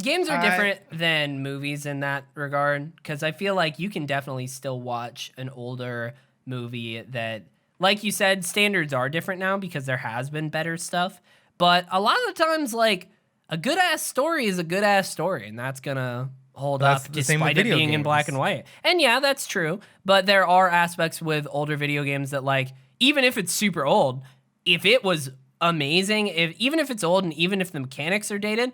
Speaker 1: Games are
Speaker 2: I-
Speaker 1: different than movies in that regard because I feel like you can definitely still watch an older movie that, like you said, standards are different now because there has been better stuff. But a lot of the times, like a good ass story is a good ass story, and that's gonna hold
Speaker 2: That's
Speaker 1: up
Speaker 2: the same with
Speaker 1: despite it
Speaker 2: video
Speaker 1: being in black
Speaker 2: games.
Speaker 1: and white. And yeah, that's true. But there are aspects with older video games that, like, even if it's super old, if it was amazing, even if it's old and even if the mechanics are dated,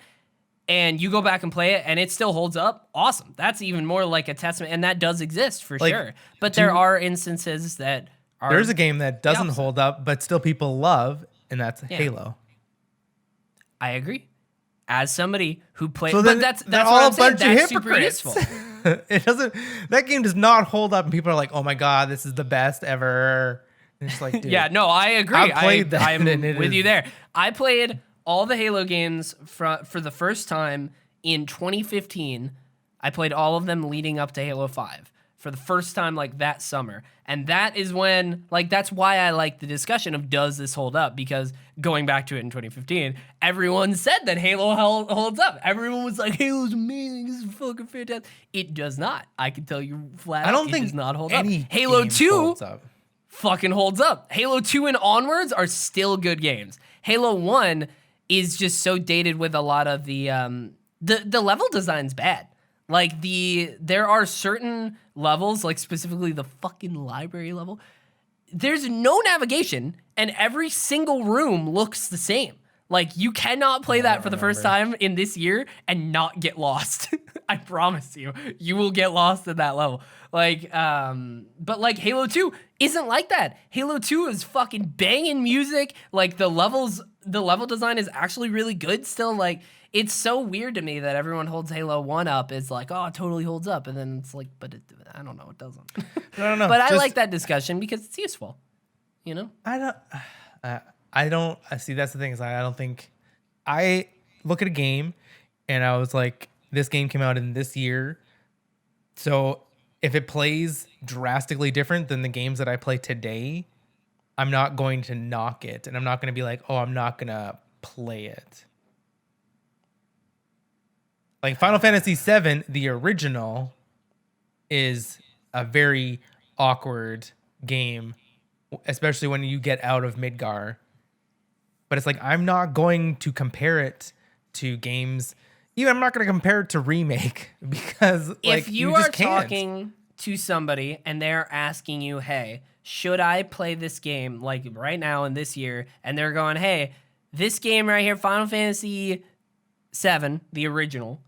Speaker 1: and you go back and play it and it still holds up, awesome. That's even more like a testament, and that does exist for
Speaker 2: Like,
Speaker 1: sure. But there are instances that are.
Speaker 2: There's a game that doesn't
Speaker 1: opposite.
Speaker 2: hold up, but still people love, and that's Halo.
Speaker 1: I agree. As somebody who plays,
Speaker 2: So
Speaker 1: but
Speaker 2: then
Speaker 1: that's
Speaker 2: they're
Speaker 1: what
Speaker 2: all
Speaker 1: I'm
Speaker 2: a
Speaker 1: saying.
Speaker 2: bunch of
Speaker 1: That's super
Speaker 2: hypocrites.
Speaker 1: useful.
Speaker 2: It doesn't. That game does not hold up, and people are like, "Oh my god, this is the best ever." And it's like, dude,
Speaker 1: Yeah, no, I agree.
Speaker 2: I've played that,
Speaker 1: I'm
Speaker 2: and it
Speaker 1: with
Speaker 2: is-
Speaker 1: you there. I played all the Halo games for the first time in 2015. I played all of them leading up to Halo 5 for the first time like that summer. And that is when, like, that's why I like the discussion of does this hold up? Because going back to it in 2015, everyone said that Halo holds up. Everyone was like, Halo's amazing. This is fucking fantastic. It does not. I can tell you flat
Speaker 2: I
Speaker 1: out,
Speaker 2: don't
Speaker 1: it
Speaker 2: think
Speaker 1: does not hold
Speaker 2: any
Speaker 1: up. Halo
Speaker 2: game
Speaker 1: 2
Speaker 2: holds up.
Speaker 1: fucking holds up. Halo 2 and onwards are still good games. Halo 1 is just so dated with a lot of the level design's bad. Like there are certain levels, like specifically the fucking library level. There's no navigation and every single room looks the same. Like you cannot play that for the first time in this year and not get lost. I promise you, you will get lost at that level. Like, but like Halo 2 isn't like that. Halo 2 is fucking banging music. Like the level design is actually really good still. Like it's so weird to me that everyone holds Halo 1 up. It's like, oh, it totally holds up. And then it's like, but I don't know, it doesn't.
Speaker 2: I don't know.
Speaker 1: But I
Speaker 2: just-
Speaker 1: like that discussion because it's useful, you know?
Speaker 2: I don't. I see. That's the thing is, I don't think. I look at a game, and I was like, this game came out in this year, so if it plays drastically different than the games that I play today, I'm not going to knock it, and I'm not going to be like, oh, I'm not gonna play it. Like Final Fantasy VII, the original, is a very awkward game, especially when you get out of Midgar. But it's like, I'm not going to compare it to games. Even I'm not going to compare it to Remake because like
Speaker 1: If you
Speaker 2: just
Speaker 1: are
Speaker 2: can't.
Speaker 1: talking to somebody and they're asking you, hey, should I play this game like right now in this year? And they're going, hey, this game right here, Final Fantasy VII, the original,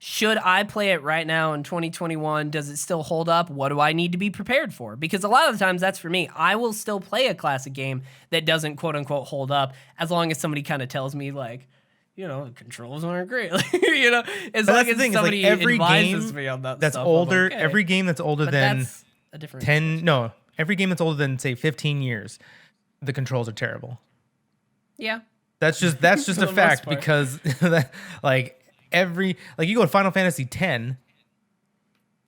Speaker 1: should I play it right now in 2021? Does it still hold up? What do I need to be prepared for? Because a lot of the times that's for me. I will still play a classic game that doesn't quote unquote hold up as long as somebody kind of tells me like, you know, the controls aren't great. You know, as
Speaker 2: But
Speaker 1: long
Speaker 2: that's the
Speaker 1: as
Speaker 2: thing, is, like,
Speaker 1: somebody
Speaker 2: every
Speaker 1: advises
Speaker 2: game
Speaker 1: me on that
Speaker 2: that's
Speaker 1: stuff, I'm
Speaker 2: older,
Speaker 1: like, okay.
Speaker 2: every game that's older
Speaker 1: But
Speaker 2: than
Speaker 1: that's a different
Speaker 2: 10, no, every game that's older than say 15 years, the controls are terrible.
Speaker 1: Yeah.
Speaker 2: That's just
Speaker 1: For
Speaker 2: a
Speaker 1: the most
Speaker 2: fact
Speaker 1: part.
Speaker 2: because like you go to Final Fantasy X,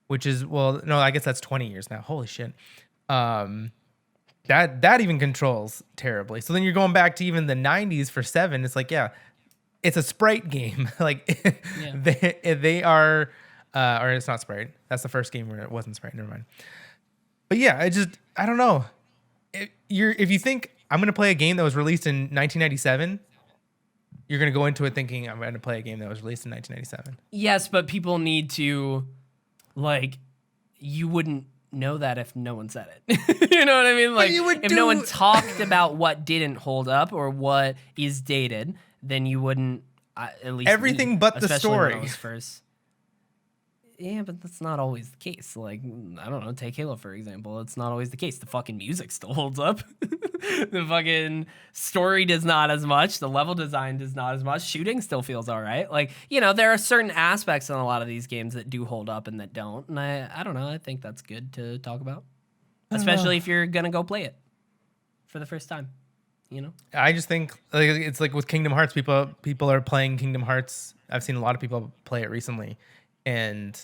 Speaker 2: which is, well, no, I guess that's 20 years now. Holy shit. that even controls terribly. So then you're going back to even the 90s for 7. It's like, yeah, it's a sprite game. Like
Speaker 1: Yeah.
Speaker 2: they are, or it's not sprite. That's the first game where it wasn't sprite. Never mind. But yeah, I don't know. If you think I'm gonna play a game that was released in 1997, you're gonna go into it thinking I'm gonna play a game that was released in 1997.
Speaker 1: Yes, but people need to, like, you wouldn't know that if no one said it. You know what I mean? Like, if no one talked about what didn't hold up or what is dated, then you wouldn't. At least
Speaker 2: everything but the story.
Speaker 1: When I was first. Yeah, but that's not always the case. Like, I don't know, take Halo, for example. It's not always the case. The fucking music still holds up. The fucking story does not as much. The level design does not as much. Shooting still feels all right. Like, you know, there are certain aspects in a lot of these games that do hold up and that don't. And I don't know. I think that's good to talk about. Especially if you're going to go play it for the first time. You know?
Speaker 2: I just think like it's like with Kingdom Hearts, people are playing Kingdom Hearts. I've seen a lot of people play it recently. And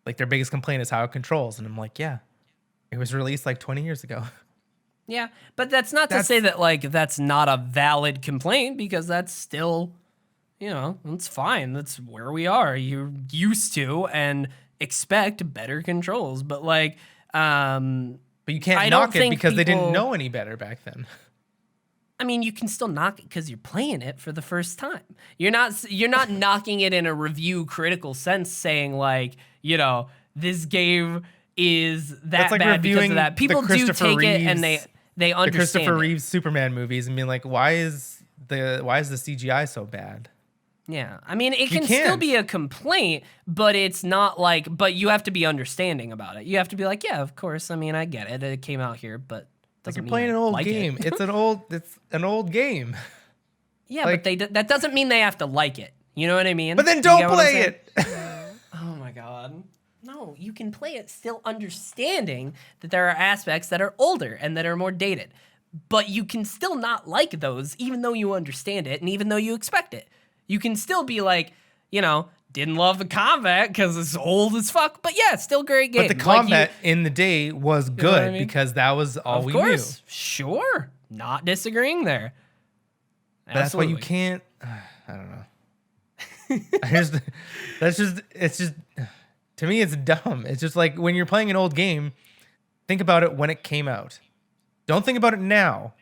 Speaker 2: like their biggest complaint is how it controls. And I'm like, yeah, it was released like 20 years ago.
Speaker 1: Yeah, but that's not to say that like that's not a valid complaint, because that's still, you know, it's fine. That's where we are. You're used to and expect better controls. But like,
Speaker 2: but you can't knock it because they didn't know any better back then.
Speaker 1: I mean, you can still knock it because you're playing it for the first time. You're not knocking it in a review critical sense, saying like, you know, this game is that
Speaker 2: like
Speaker 1: bad because of that. People do take it and they understand
Speaker 2: the Christopher Reeves Superman movies and being like, why is the CGI so bad?
Speaker 1: Yeah, I mean, it can still be a complaint, but it's not like. But you have to be understanding about it. You have to be like, yeah, of course. I mean, I get it. It came out here, but.
Speaker 2: Like you're playing an old game. It's an old game.
Speaker 1: Yeah, like, but that doesn't mean they have to like it. You know what I mean?
Speaker 2: But then don't play it.
Speaker 1: Oh my god. No, you can play it still understanding that there are aspects that are older and that are more dated. But you can still not like those even though you understand it and even though you expect it. You can still be like, you know, didn't love the combat because it's old as fuck, but yeah, still great game.
Speaker 2: But the combat in the day was good because that was all we knew.
Speaker 1: Sure, not disagreeing there.
Speaker 2: But that's why you can't. I don't know. It's just to me, it's dumb. It's just like when you're playing an old game, think about it when it came out. Don't think about it now.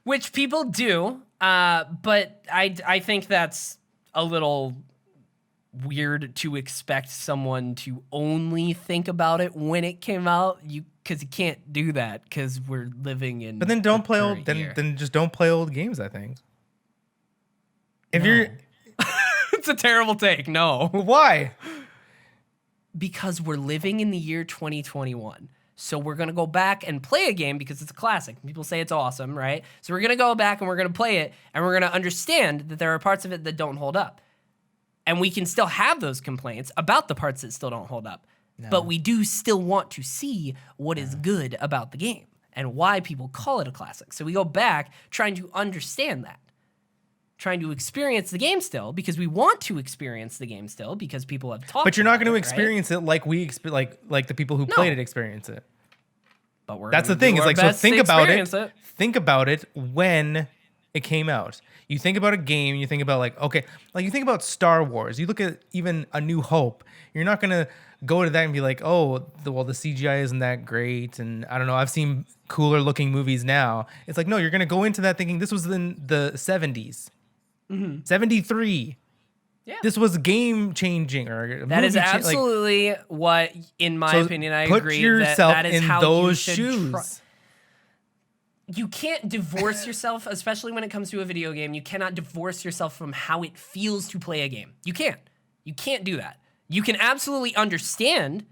Speaker 1: Which people do, but I think that's a little weird to expect someone to only think about it when it came out, because you can't do that because we're living in.
Speaker 2: But then don't play old. Then just don't play old games. I think. If you're,
Speaker 1: it's a terrible take. No.
Speaker 2: Why?
Speaker 1: Because we're living in the year 2021. So we're gonna go back and play a game because it's a classic. People say it's awesome, right? So we're gonna go back and we're gonna play it, and we're gonna understand that there are parts of it that don't hold up. And we can still have those complaints about the parts that still don't hold up. No. But we do still want to see what is good about the game and why people call it a classic. So we go back trying to understand that. Trying to experience the game still because we want to experience the game still because people have talked.
Speaker 2: But you're not going to experience it like like the people who played it experience it.
Speaker 1: But
Speaker 2: that's the thing. Is like, so think about it. Think about it when it came out. You think about a game, you think about like, okay, like you think about Star Wars. You look at even A New Hope. You're not gonna go to that and be like, oh, the CGI isn't that great, and I don't know. I've seen cooler looking movies now. It's like, no, you're gonna go into that thinking this was in the 70s, 73. Yeah, this was game changing or
Speaker 1: that is absolutely what, in my opinion, I agree.
Speaker 2: Put yourself
Speaker 1: that is
Speaker 2: in
Speaker 1: how
Speaker 2: those shoes.
Speaker 1: You can't divorce yourself, especially when it comes to a video game. You cannot divorce yourself from how it feels to play a game. You can't. You can't do that. You can absolutely understand,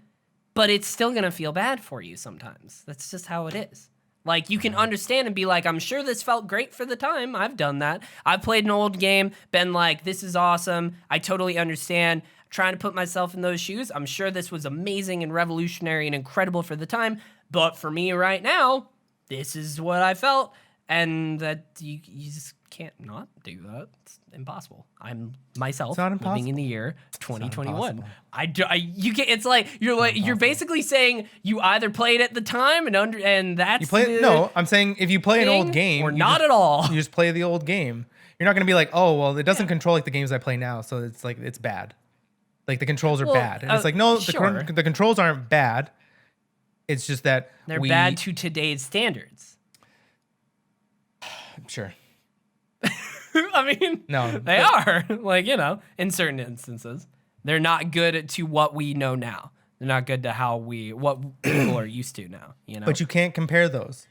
Speaker 1: but it's still going to feel bad for you sometimes. That's just how it is. Like, you can understand and be like, I'm sure this felt great for the time. I've done that. I've played an old game, been like, this is awesome. I totally understand. Trying to put myself in those shoes. I'm sure this was amazing and revolutionary and incredible for the time. But for me right now, this is what I felt, and that you just can't not do that. It's impossible. I'm myself
Speaker 2: not
Speaker 1: living in
Speaker 2: impossible.
Speaker 1: the year 2021.
Speaker 2: impossible.
Speaker 1: You can. It's like you're basically saying you either played at the time and that's
Speaker 2: You play no. I'm saying if you play an old game,
Speaker 1: or
Speaker 2: you
Speaker 1: not
Speaker 2: just,
Speaker 1: at all.
Speaker 2: You just play the old game. You're not gonna be like, oh well, it doesn't control like the games I play now, so it's like it's bad. Like the controls are bad, and it's like no,
Speaker 1: sure.
Speaker 2: the controls aren't bad. It's just that
Speaker 1: They're bad to today's standards.
Speaker 2: Sure.
Speaker 1: I mean,
Speaker 2: No,
Speaker 1: they are. Like, in certain instances, they're not good to what we know now. They're not good to what people are used to now,
Speaker 2: But you can't compare those.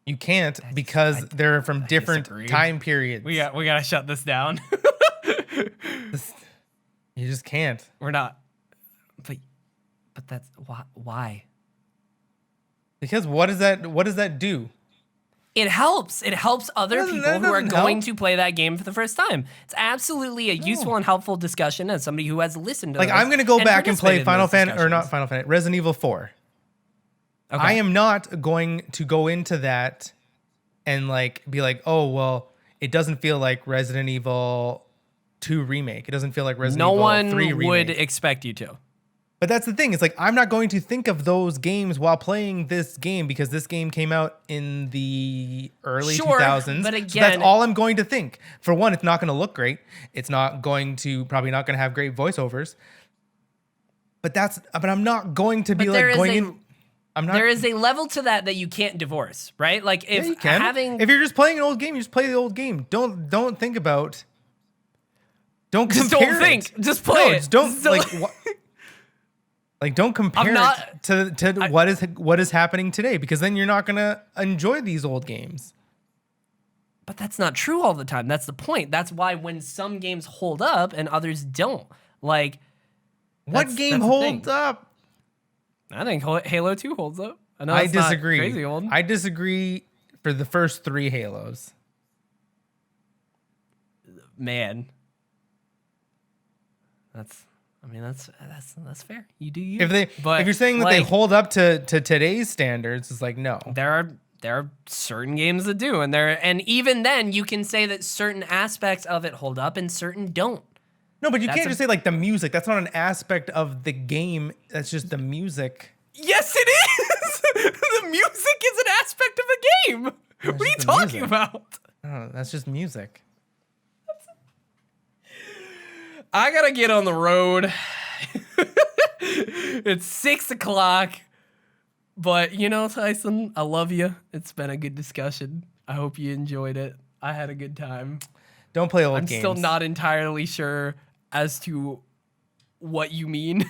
Speaker 2: You can't because they're from different time periods.
Speaker 1: We gotta shut this down.
Speaker 2: You just can't.
Speaker 1: We're not. But that's why.
Speaker 2: Because what does that do?
Speaker 1: It helps. It helps other people who are going
Speaker 2: help.
Speaker 1: to play that game for the first time. It's absolutely a useful and helpful discussion as somebody who has listened to
Speaker 2: Like,
Speaker 1: those
Speaker 2: I'm going to go back and play Resident Evil 4.
Speaker 1: Okay.
Speaker 2: I am not going to go into that and like be like, oh, well, it doesn't feel like Resident Evil 2 remake. It doesn't feel like Resident Evil 3 remake.
Speaker 1: No one would expect you to.
Speaker 2: But that's the thing. It's like, I'm not going to think of those games while playing this game because this game came out in the early 2000s.
Speaker 1: But again,
Speaker 2: so that's all I'm going to think. For one, it's not going to look great. It's probably not going to have great voiceovers. But I'm not going to be like going in.
Speaker 1: There is a level to that you can't divorce, right? Like if
Speaker 2: you can. If you're just playing an old game, you just play the old game. Don't think about. Don't compare.
Speaker 1: Just don't think. Just play it.
Speaker 2: Don't like don't compare it to what is happening today because then you're not gonna enjoy these old games.
Speaker 1: But that's not true all the time. That's the point. That's why when some games hold up and others don't, like
Speaker 2: what game holds up?
Speaker 1: I think Halo 2 holds up.
Speaker 2: I disagree.
Speaker 1: Not crazy old.
Speaker 2: I disagree for the first 3 Halos.
Speaker 1: Man, that's fair. You do you.
Speaker 2: If you're saying that they hold up to today's standards, it's like no.
Speaker 1: There are certain games that do, and even then you can say that certain aspects of it hold up and certain don't.
Speaker 2: No, but you can't just say like the music. That's not an aspect of the game. That's just the music.
Speaker 1: Yes, it is. The music is an aspect of a game. What are you talking about?
Speaker 2: Oh, that's just music.
Speaker 1: I gotta get on the road. It's 6:00. But Tyson, I love you. It's been a good discussion. I hope you enjoyed it. I had a good time.
Speaker 2: Don't play old
Speaker 1: I'm
Speaker 2: games.
Speaker 1: still not entirely sure as to what you mean.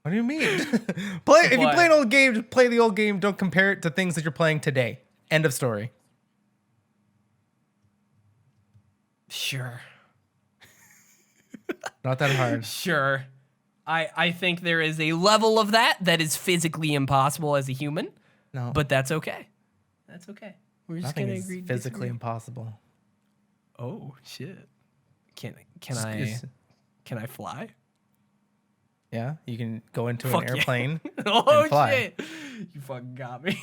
Speaker 2: What do you mean? If you play an old game, just play the old game. Don't compare it to things that you're playing today. End of story.
Speaker 1: Sure.
Speaker 2: Not that hard.
Speaker 1: Sure. I think there is a level of that is physically impossible as a human.
Speaker 2: No.
Speaker 1: But that's okay. That's okay. We're just
Speaker 2: Nothing
Speaker 1: gonna
Speaker 2: is
Speaker 1: agree.
Speaker 2: physically impossible.
Speaker 1: Oh shit. Can I fly?
Speaker 2: Yeah, you can go into an airplane
Speaker 1: Oh
Speaker 2: and fly.
Speaker 1: shit. You fucking got me.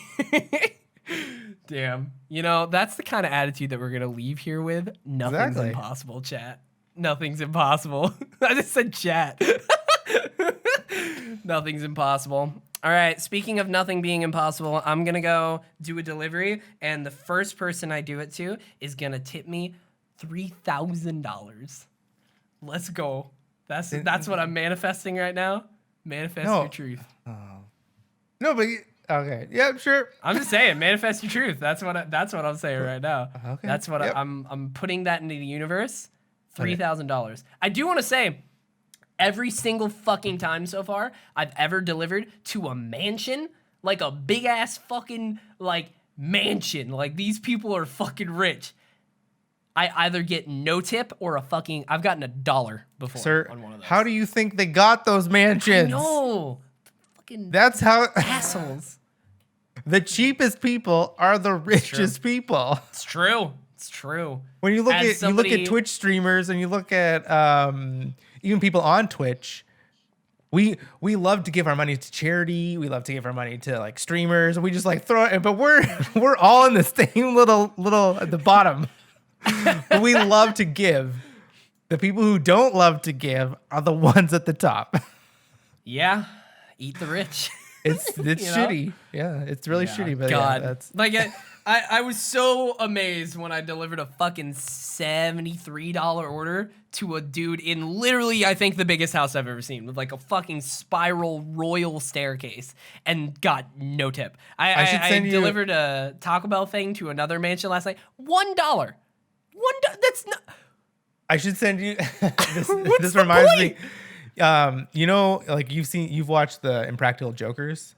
Speaker 1: Damn. That's the kind of attitude that we're gonna leave here with. Nothing's impossible, chat. Nothing's impossible. I just said chat. Nothing's impossible. All right, speaking of nothing being impossible, I'm going to go do a delivery, and the first person I do it to is going to tip me $3,000. Let's go. That's what I'm manifesting right now. Manifest your truth.
Speaker 2: Oh. No, but okay. Yeah, sure.
Speaker 1: I'm just saying, manifest your truth. That's what I'm saying right now.
Speaker 2: Okay.
Speaker 1: That's what I'm putting that into the universe. $3,000. I do want to say, every single fucking time so far I've ever delivered to a mansion, like a big ass fucking like mansion, like these people are fucking rich, I either get no tip or I've gotten $1 before.
Speaker 2: Sir,
Speaker 1: on one of those.
Speaker 2: how do you think they got those mansions?
Speaker 1: No, fucking
Speaker 2: that's how
Speaker 1: assholes.
Speaker 2: The cheapest people are the richest people.
Speaker 1: It's true. It's true.
Speaker 2: When you look at Twitch streamers and you look at even people on Twitch, we love to give our money to charity. We love to give our money to like streamers. We just like throw it, but we're all in the same little at the bottom. But we love to give. The people who don't love to give are the ones at the top.
Speaker 1: Yeah, eat the rich.
Speaker 2: It's shitty. Yeah, it's really shitty. But
Speaker 1: God,
Speaker 2: yeah, that's
Speaker 1: like I was so amazed when I delivered a fucking $73 order to a dude in literally, I think, the biggest house I've ever seen, with like a fucking spiral royal staircase, and got no tip. I delivered a Taco Bell thing to another mansion last night. $1. That's not.
Speaker 2: I should send you. This reminds me. You know, like you've watched the Impractical Jokers.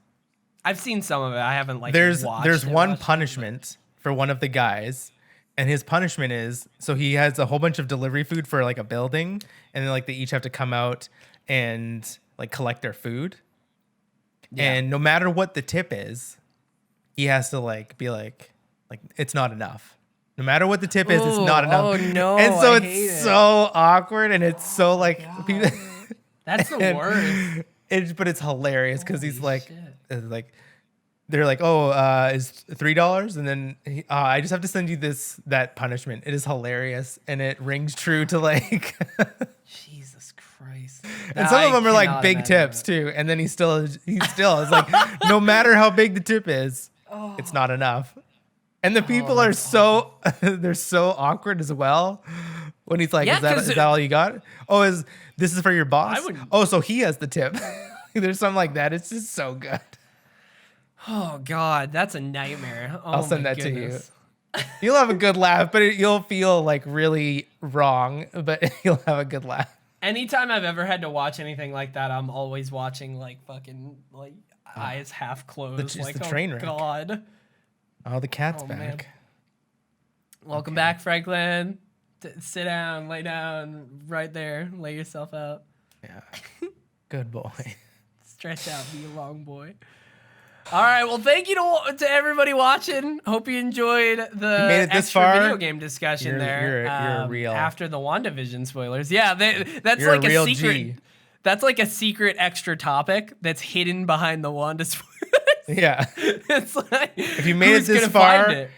Speaker 1: I've seen some of it. I haven't like.
Speaker 2: There's one punishment for one of the guys, and his punishment is, so he has a whole bunch of delivery food for like a building, and then like they each have to come out and like collect their food. Yeah. And no matter what the tip is, he has to like be like it's not enough. No matter what the tip is, it's not enough.
Speaker 1: Oh no!
Speaker 2: And so it's so awkward, and it's so like people,
Speaker 1: that's the worst.
Speaker 2: But it's hilarious because he's like they're like, oh, is $3, and then I just have to send you that punishment. It is hilarious, and it rings true to like.
Speaker 1: Jesus Christ!
Speaker 2: And some of them are like big tips too, and then he still is like, no matter how big the tip is, it's not enough. And the people are so they're so awkward as well. When he's like, is that all you got? Oh, this is for your boss? Oh, so he has the tip. There's something like that. It's just so good.
Speaker 1: Oh God, that's a nightmare.
Speaker 2: I'll send that to you. You'll have a good laugh, but you'll feel like really wrong, but you'll have a good laugh.
Speaker 1: Anytime I've ever had to watch anything like that, I'm always watching like fucking like eyes half closed. Like,
Speaker 2: the train wreck.
Speaker 1: God.
Speaker 2: Oh, the cat's back.
Speaker 1: Man. Welcome back, Franklin. Sit down, lay down, right there. Lay yourself out.
Speaker 2: Yeah. Good boy.
Speaker 1: Stretch out, be a long boy. All right, well, thank you to everybody watching. Hope you enjoyed the extra video game discussion there.
Speaker 2: You're a real.
Speaker 1: After the Wanda Vision spoilers. Yeah, that's
Speaker 2: you're
Speaker 1: like
Speaker 2: a
Speaker 1: secret.
Speaker 2: G.
Speaker 1: That's like a secret extra topic that's hidden behind the Wanda spoilers.
Speaker 2: Yeah.
Speaker 1: It's like,
Speaker 2: if you made it this far,